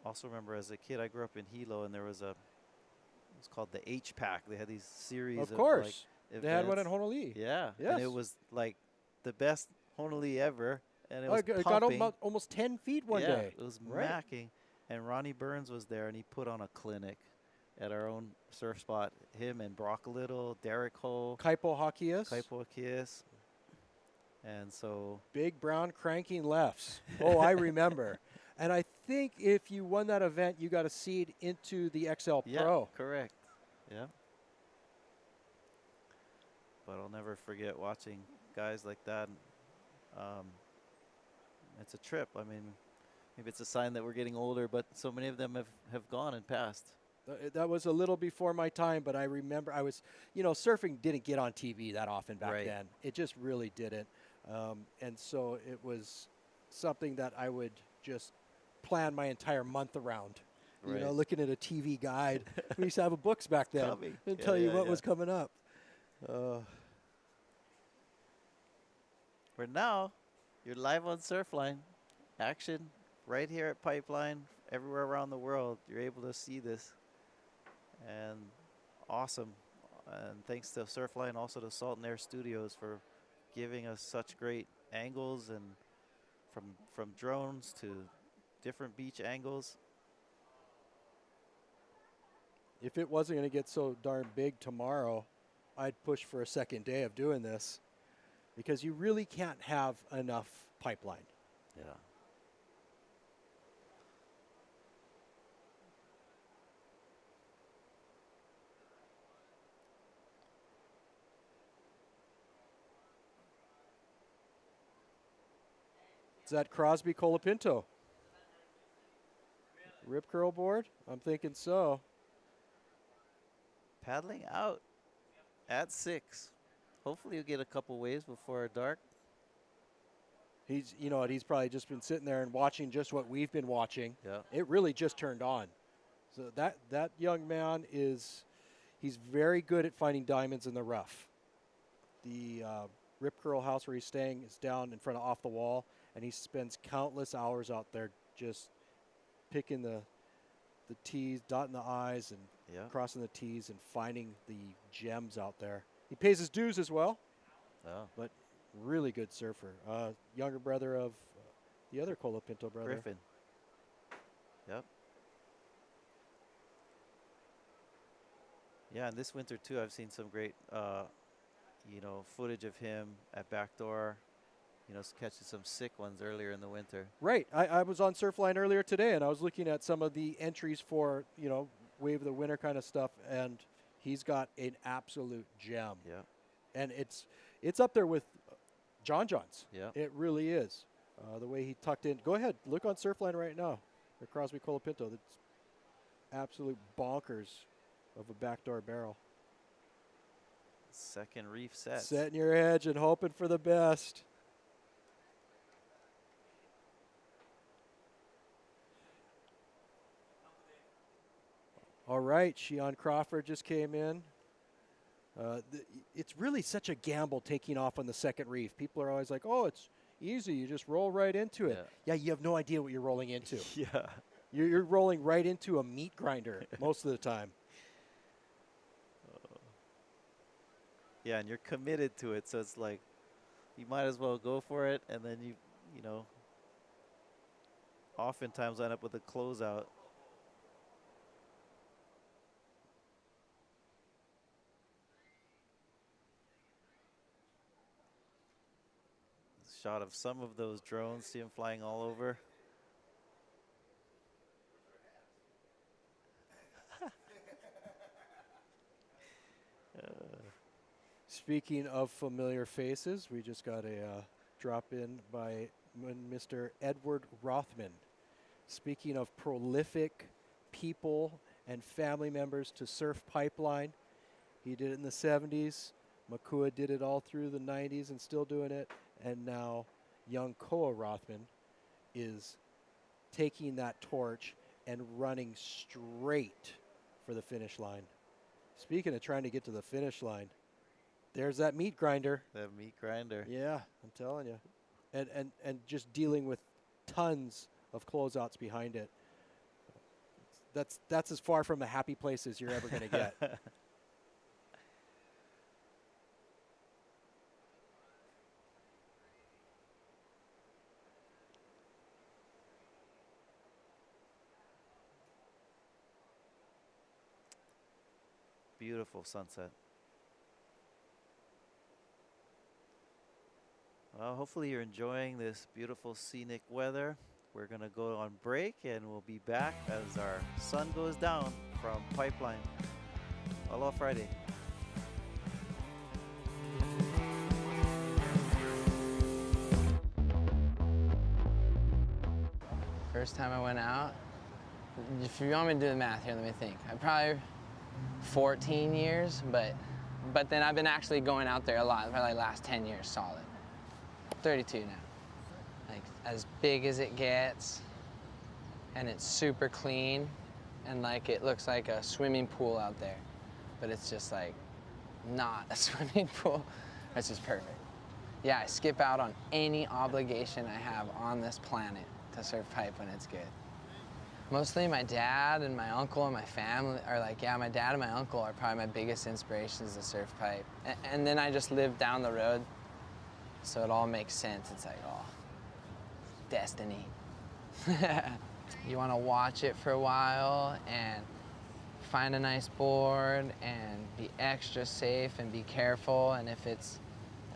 Also remember as a kid, I grew up in Hilo, and there was it was called the H-Pack. They had these series of course. Like, they had one in Honolulu. Yeah. Yes. And it was like the best Honolulu ever. And it was it pumping. got almost 10 feet one day. It was macking. And Ronnie Burns was there, and he put on a clinic at our own surf spot. Him and Brock Little, Derek Ho. Kaipo Hakias. And so. Big brown cranking lefts. Oh, I remember. And I think if you won that event, you got a seed into the XL Pro. Correct. Yeah. But I'll never forget watching guys like that. It's a trip. I mean, maybe it's a sign that we're getting older, but so many of them have gone and passed. That was a little before my time, but I remember I was, surfing didn't get on TV that often back then. It just really didn't. And so it was something that I would just plan my entire month around. Looking at a TV guide. We used to have books back then and tell you what was coming up. For now, you're live on Surfline. Action right here at Pipeline, everywhere around the world. You're able to see this. And awesome. And thanks to Surfline, also to Salt and Air Studios for giving us such great angles and from drones to different beach angles. If it wasn't going to get so darn big tomorrow, I'd push for a second day of doing this because you really can't have enough pipeline. Yeah. Is that Crosby Colapinto? Rip curl board? I'm thinking so. Paddling out at 6. Hopefully you'll get a couple waves before dark. He's, you know what, he's probably just been sitting there and watching just what we've been watching. Yeah. It really just turned on. So that young man he's very good at finding diamonds in the rough. The Rip Curl house where he's staying is down in front of off the wall, and he spends countless hours out there just picking the T's, dotting the I's, and crossing the T's and finding the gems out there. He pays his dues as well, but really good surfer. Younger brother of the other Colapinto brother. Griffin. Yep. Yeah, and this winter too, I've seen some great, footage of him at Backdoor. Catching some sick ones earlier in the winter. Right. I was on Surfline earlier today, and I was looking at some of the entries for, Wave of the Winter kind of stuff, and he's got an absolute gem. Yeah. And it's up there with John's. Yeah. It really is. The way he tucked in. Go ahead. Look on Surfline right now. The Crosby Colapinto. That's absolute bonkers of a backdoor barrel. Second reef set. Setting your edge and hoping for the best. All right, Shion Crawford just came in. It's really such a gamble taking off on the second reef. People are always like, oh, it's easy. You just roll right into it. Yeah, you have no idea what you're rolling into. Yeah. You're rolling right into a meat grinder most of the time. Yeah, and you're committed to it, so it's like you might as well go for it, and then you oftentimes end up with a closeout. Shot of some of those drones, see them flying all over. Speaking of familiar faces, we just got a drop in by Mr. Edward Rothman. Speaking of prolific people and family members to Surf Pipeline, he did it in the 70s. Makua did it all through the 90s and still doing it. And now young Koa Rothman is taking that torch and running straight for the finish line. Speaking of trying to get to the finish line, there's that meat grinder. That meat grinder. Yeah, I'm telling you. And just dealing with tons of closeouts behind it. That's as far from a happy place as you're ever going to get. Beautiful sunset. Well, hopefully you're enjoying this beautiful scenic weather. We're going to go on break, and we'll be back as our sun goes down from Pipeline. Aloha Friday. First time I went out, if you want me to do the math here, let me think. I probably 14 years, but then I've been actually going out there a lot for like last 10 years solid. 32 now. Like as big as it gets, and it's super clean, and like it looks like a swimming pool out there, but it's just like not a swimming pool. It's just perfect. Yeah, I skip out on any obligation I have on this planet to surf pipe when it's good. Mostly my dad and my uncle and my family are like, yeah, my dad and my uncle are probably my biggest inspirations to surf pipe. And then I just live down the road, so it all makes sense. It's like, oh, destiny. You want to watch it for a while and find a nice board and be extra safe and be careful. And if it's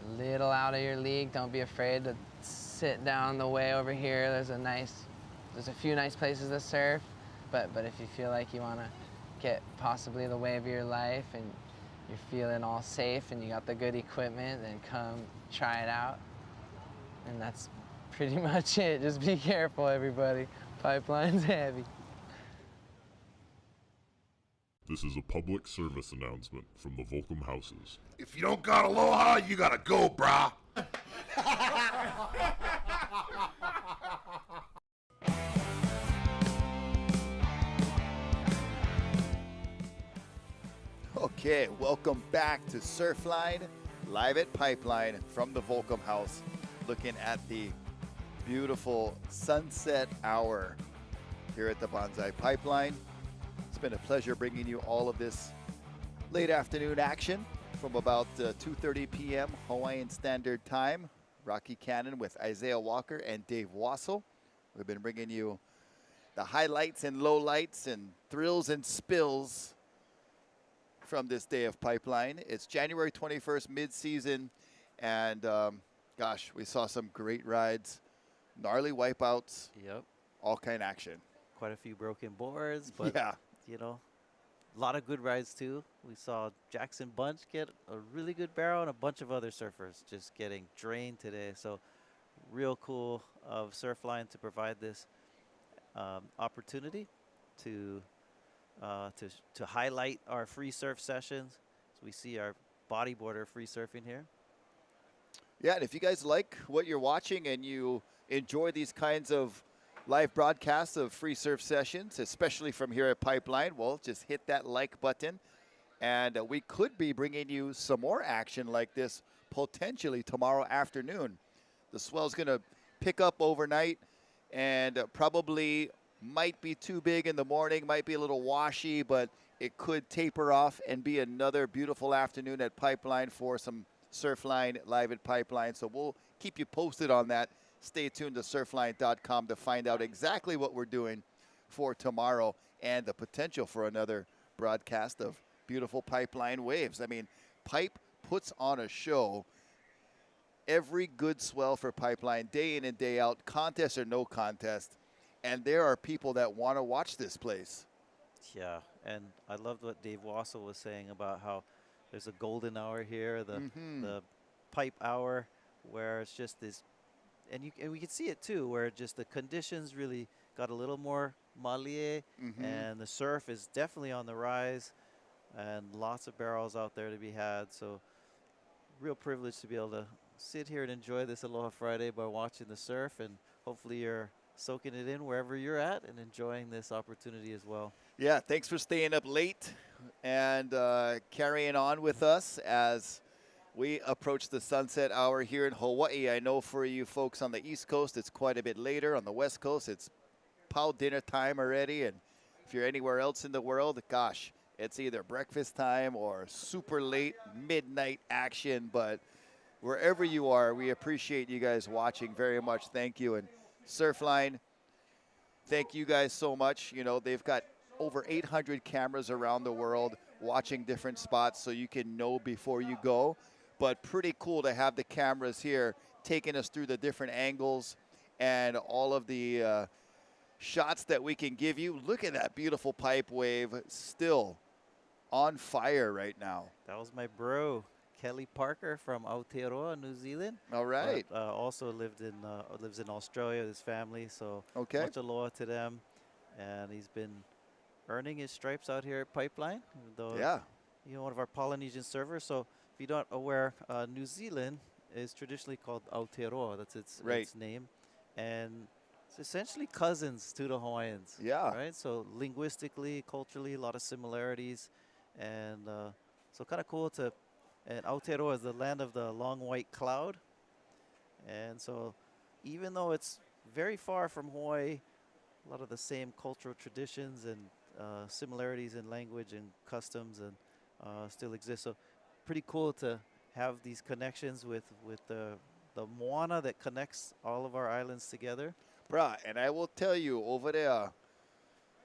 a little out of your league, don't be afraid to sit down the way over here. There's a few nice places to surf. But if you feel like you want to get possibly the wave of your life and you're feeling all safe and you got the good equipment, then come try it out. And that's pretty much it. Just be careful, everybody. Pipeline's heavy. This is a public service announcement from the Volcom houses. If you don't got aloha, you gotta go, brah. Okay, welcome back to Surfline, live at Pipeline from the Volcom house, looking at the beautiful sunset hour here at the Bonsai Pipeline. It's been a pleasure bringing you all of this late afternoon action from about 2:30 p.m. Hawaiian Standard Time. Rocky Canon with Isaiah Walker and Dave Wassel. We've been bringing you the highlights and lowlights and thrills and spills from this day of Pipeline. It's January 21st, mid-season, and gosh, we saw some great rides, gnarly wipeouts, Yep. all kind of action. Quite a few broken boards, but Yeah. you know, a lot of good rides too. We saw Jackson Bunch get a really good barrel and a bunch of other surfers just getting drained today. So real cool of Surfline to provide this opportunity to highlight our free surf sessions. So we see our bodyboarder free surfing here. Yeah, and if you guys like what you're watching and you enjoy these kinds of live broadcasts of free surf sessions, especially from here at Pipeline, well, just hit that like button. And we could be bringing you some more action like this potentially tomorrow afternoon. The swell's going to pick up overnight and probably might be too big in the morning, might be a little washy, but it could taper off and be another beautiful afternoon at Pipeline for some Surfline live at Pipeline. So we'll keep you posted on that. Stay tuned to surfline.com to find out exactly what we're doing for tomorrow and the potential for another broadcast of beautiful Pipeline waves. I mean, Pipe puts on a show every good swell for Pipeline, day in and day out, contest or no contest. And there are people that want to watch this place. Yeah, and I loved what Dave Wassel was saying about how there's a golden hour here, the pipe hour, where it's just this, and we can see it too, where just the conditions really got a little more malie, and the surf is definitely on the rise, and lots of barrels out there to be had. So real privilege to be able to sit here and enjoy this Aloha Friday by watching the surf, and hopefully you're soaking it in wherever you're at and enjoying this opportunity as well. Yeah, thanks for staying up late and carrying on with us as we approach the sunset hour here in Hawaii. I know for you folks on the East Coast, it's quite a bit later. On the West Coast, it's pow dinner time already. And if you're anywhere else in the world, gosh, it's either breakfast time or super late midnight action. But wherever you are, we appreciate you guys watching very much. Thank you. And Surfline, thank you guys so much. You know, they've got over 800 cameras around the world watching different spots so you can know before you go. But pretty cool to have the cameras here taking us through the different angles and all of the shots that we can give you. Look at that beautiful pipe wave, still on fire right now. That was my bro, Kelly Parker from Aotearoa, New Zealand. All right. But, also lives in Australia with his family, so okay. Much aloha to them. And he's been earning his stripes out here at Pipeline. Though, yeah. You know, one of our Polynesian servers. So if you're not aware, New Zealand is traditionally called Aotearoa. That's its name. And it's essentially cousins to the Hawaiians. Yeah. Right? So linguistically, culturally, a lot of similarities. And so kind of cool to... And Aotearoa is the land of the long white cloud. And so even though it's very far from Hawaii, a lot of the same cultural traditions and similarities in language and customs and still exist. So pretty cool to have these connections with the the Moana that connects all of our islands together. Bruh, and I will tell you, over there,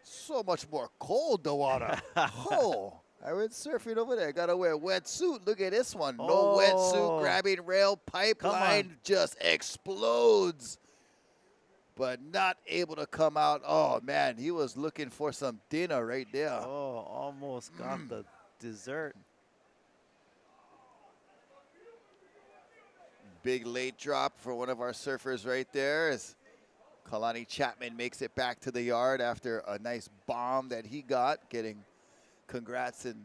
so much more cold, the water. Oh, I went surfing over there. Got to wear a wetsuit. Look at this one. No wetsuit, grabbing rail, pipeline just explodes. But not able to come out. Oh, man, he was looking for some dinner right there. Oh, almost got the dessert. Big late drop for one of our surfers right there as Kalani Chapman makes it back to the yard after a nice bomb that he got, getting congrats and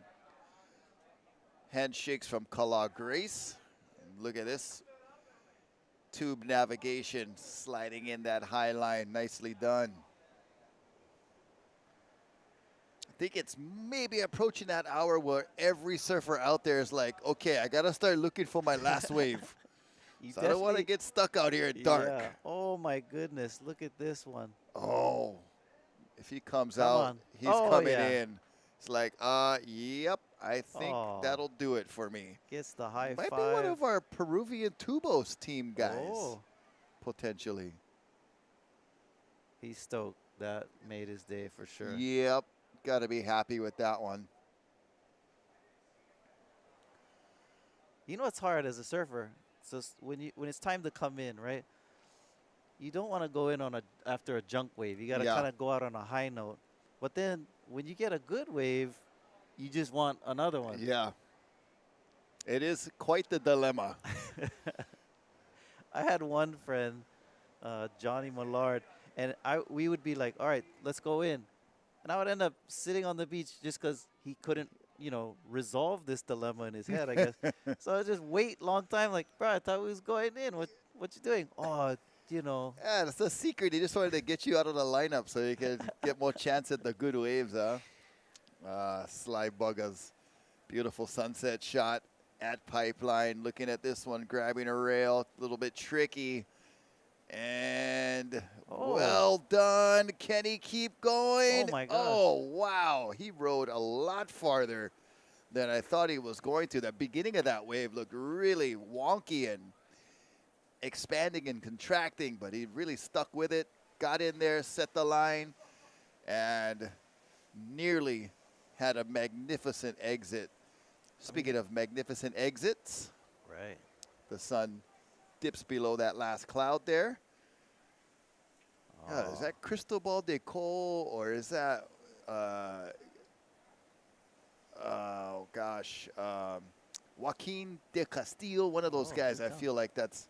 handshakes from Kala Grace. And look at this. Tube navigation sliding in that high line. Nicely done. I think it's maybe approaching that hour where every surfer out there is like, okay, I got to start looking for my last wave. So I don't want to get stuck out here in dark. Yeah. Oh, my goodness. Look at this one. Oh, if he comes Come out, on. he's Oh, coming yeah. in. It's like, yep, I think that'll do it for me. Gets the high Might five. be one of our Peruvian Tubos team guys, Oh. potentially. He's stoked. That made his day for sure. Yep, got to be happy with that one. You know what's hard as a surfer? So when it's time to come in, right? You don't want to go in on after a junk wave. You got to kind of go out on a high note. But then when you get a good wave, you just want another one. Yeah. It is quite the dilemma. I had one friend, Johnny Millard, and we would be like, all right, let's go in. And I would end up sitting on the beach just because he couldn't, resolve this dilemma in his head, I guess. So I just wait long time, like, bro, I thought we was going in. What you doing? Oh, Yeah, that's the secret. He just wanted to get you out of the lineup so you can get more chance at the good waves, huh? Sly Buggers. Beautiful sunset shot at Pipeline. Looking at this one, grabbing a rail. A little bit tricky. And well done. Can he keep going? Oh, my gosh. Oh, wow. He rode a lot farther than I thought he was going to. The beginning of that wave looked really wonky and expanding and contracting, but he really stuck with it. Got in there, set the line, and nearly had a magnificent exit. Speaking of magnificent exits, right? The sun dips below that last cloud there. Is that Cristobal de Col or is that, Joaquin de Castillo? One of those guys. I feel like that's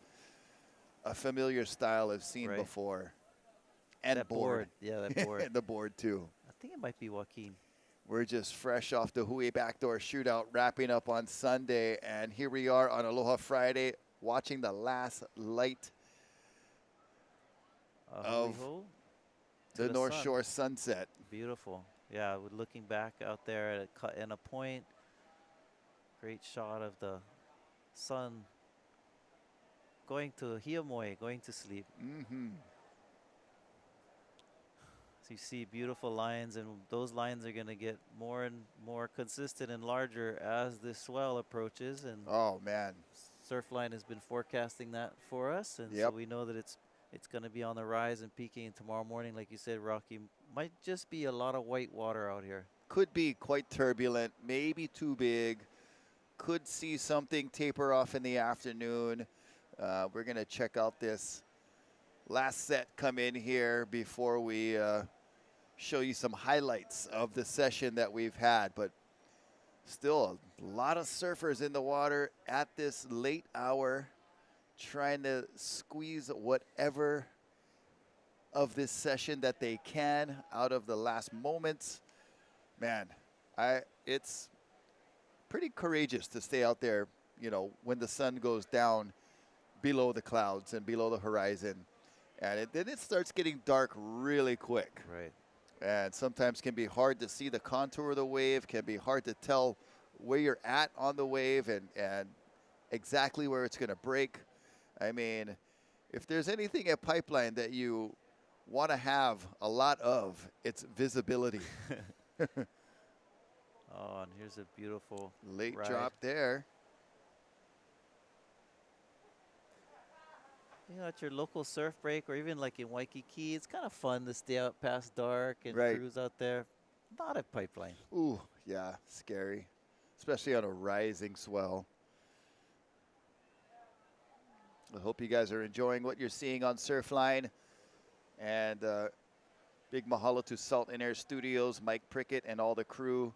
a familiar style I've seen before. And that board. Yeah, that board. And the board, too. I think it might be Joaquin. We're just fresh off the Hui Backdoor Shootout, wrapping up on Sunday. And here we are on Aloha Friday, watching the last light of the North Shore sunset. Beautiful. Yeah, we're looking back out there at cut in a point. Great shot of the sun going to Hiamoe, going to sleep. Mm-hmm. So you see beautiful lines, and those lines are going to get more and more consistent and larger as this swell approaches. And oh, man. Surfline has been forecasting that for us, and so we know that it's going to be on the rise and peaking tomorrow morning. Like you said, Rocky, might just be a lot of white water out here. Could be quite turbulent, maybe too big. Could see something taper off in the afternoon. We're going to check out this last set come in here before we show you some highlights of the session that we've had. But still a lot of surfers in the water at this late hour, trying to squeeze whatever of this session that they can out of the last moments. Man, it's pretty courageous to stay out there, when the sun goes down below the clouds and below the horizon. And then it starts getting dark really quick. Right. And sometimes can be hard to see the contour of the wave, can be hard to tell where you're at on the wave and exactly where it's going to break. I mean, if there's anything at Pipeline that you want to have a lot of, it's visibility. Oh, and here's a beautiful late ride. drop there. at your local surf break or even like in Waikiki, it's kind of fun to stay out past dark and Right. cruise out there. Not at Pipeline. Ooh, yeah, scary, especially on a rising swell. I hope you guys are enjoying what you're seeing on Surfline. And big mahalo to Salt and Air Studios, Mike Prickett and all the crew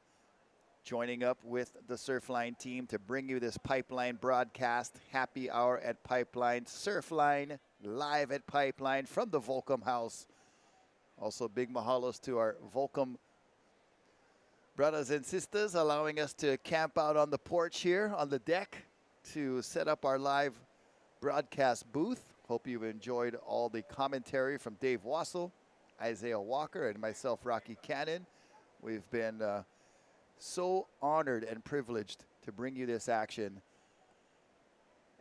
joining up with the Surfline team to bring you this Pipeline broadcast. Happy hour at Pipeline. Surfline live at Pipeline from the Volcom house. Also big mahalos to our Volcom brothers and sisters allowing us to camp out on the porch here on the deck to set up our live broadcast booth. Hope you've enjoyed all the commentary from Dave Wassel, Isaiah Walker, and myself, Rocky Canon. We've been so honored and privileged to bring you this action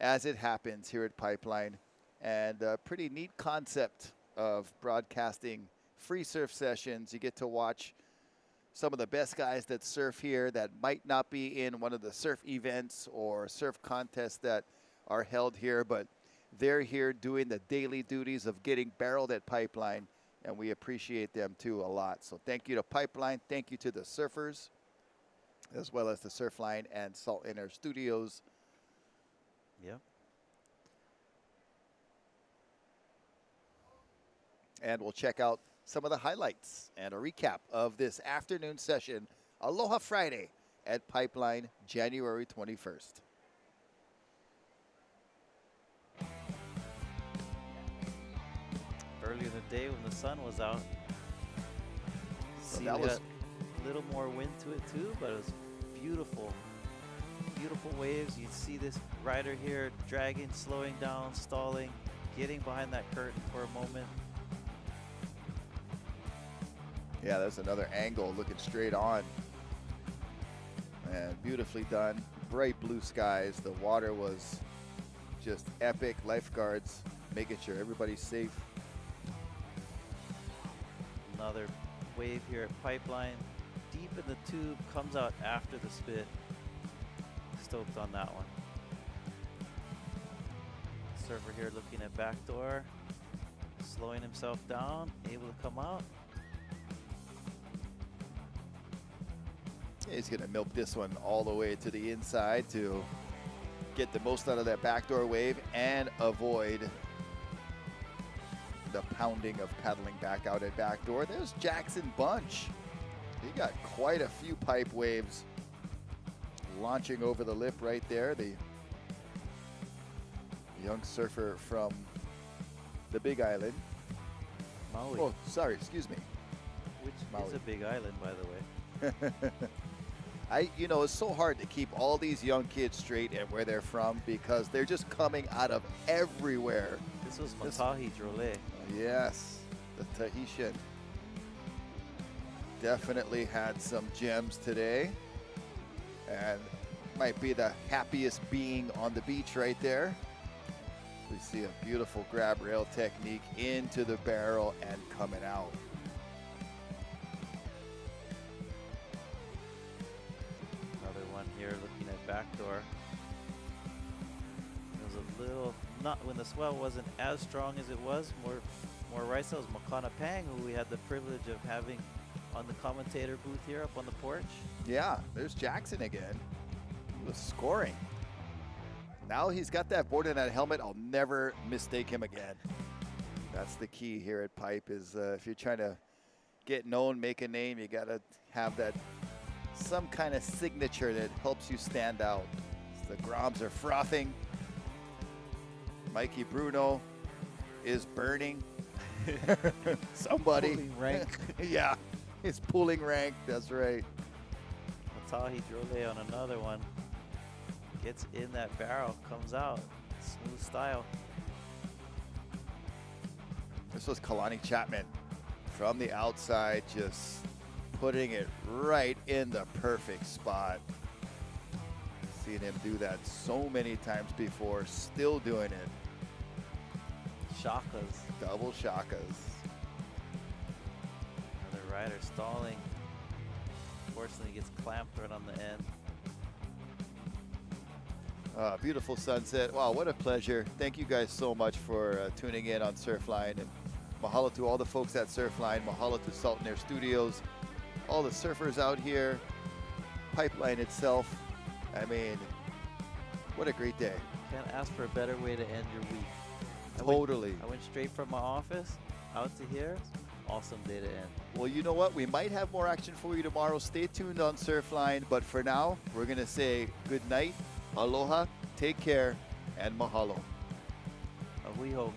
as it happens here at Pipeline. And a pretty neat concept of broadcasting free surf sessions. You get to watch some of the best guys that surf here that might not be in one of the surf events or surf contests that are held here, but they're here doing the daily duties of getting barreled at Pipeline, and we appreciate them too a lot. So thank you to Pipeline, thank you to the surfers, as well as the Surfline and Salt and Air Studios. Yep. And we'll check out some of the highlights and a recap of this afternoon session, Aloha Friday at Pipeline, January 21st. Earlier in the day when the sun was out, see that was a little more wind to it too, but it was beautiful. Beautiful waves. You'd see this rider here dragging, slowing down, stalling, getting behind that curtain for a moment. Yeah, there's another angle looking straight on. And beautifully done. Bright blue skies. The water was just epic. Lifeguards making sure everybody's safe. Another wave here at Pipeline. Deep in the tube, comes out after the spit. Stoked on that one. Surfer here looking at backdoor. Slowing himself down, able to come out. He's going to milk this one all the way to the inside to get the most out of that backdoor wave and avoid the pounding of paddling back out at backdoor. There's Jackson Bunch. He got quite a few pipe waves launching over the lip right there. The young surfer from the Big Island. Maui. Oh, sorry, excuse me. Which Maui. is a big island, by the way. It's so hard to keep all these young kids straight and where they're from because they're just coming out of everywhere. This was Matahi Drole. Yes, the Tahitian definitely had some gems today and might be the happiest being on the beach right there. We see a beautiful grab rail technique into the barrel and coming out. Another one here looking at backdoor. It was a little, not when the swell wasn't as strong as it was, more right. So it was Makana Pang, who we had the privilege of having on the commentator booth here up on the porch. Yeah, there's Jackson again. He was scoring. Now he's got that board and that helmet. I'll never mistake him again. That's the key here at Pipe is if you're trying to get known, make a name, you got to have that some kind of signature that helps you stand out. The Groms are frothing. Mikey Bruno is burning. Somebody. Pulling rank. Yeah, he's pulling rank. That's right. Matahi Drole on another one. Gets in that barrel, comes out. Smooth style. This was Kalani Chapman from the outside, just putting it right in the perfect spot. Seen him do that so many times before, still doing it. Shakas. Double shakas. Another rider stalling. Unfortunately, gets clamped right on the end. Beautiful sunset. Wow, what a pleasure. Thank you guys so much for tuning in on Surfline. And mahalo to all the folks at Surfline. Mahalo to Salt and Air Studios. All the surfers out here. Pipeline itself. I mean, what a great day. Can't ask for a better way to end your week. Totally. I went straight from my office out to here. Awesome day to end. Well, you know what? We might have more action for you tomorrow. Stay tuned on Surfline. But for now, we're going to say good night, aloha, take care, and mahalo. We hope.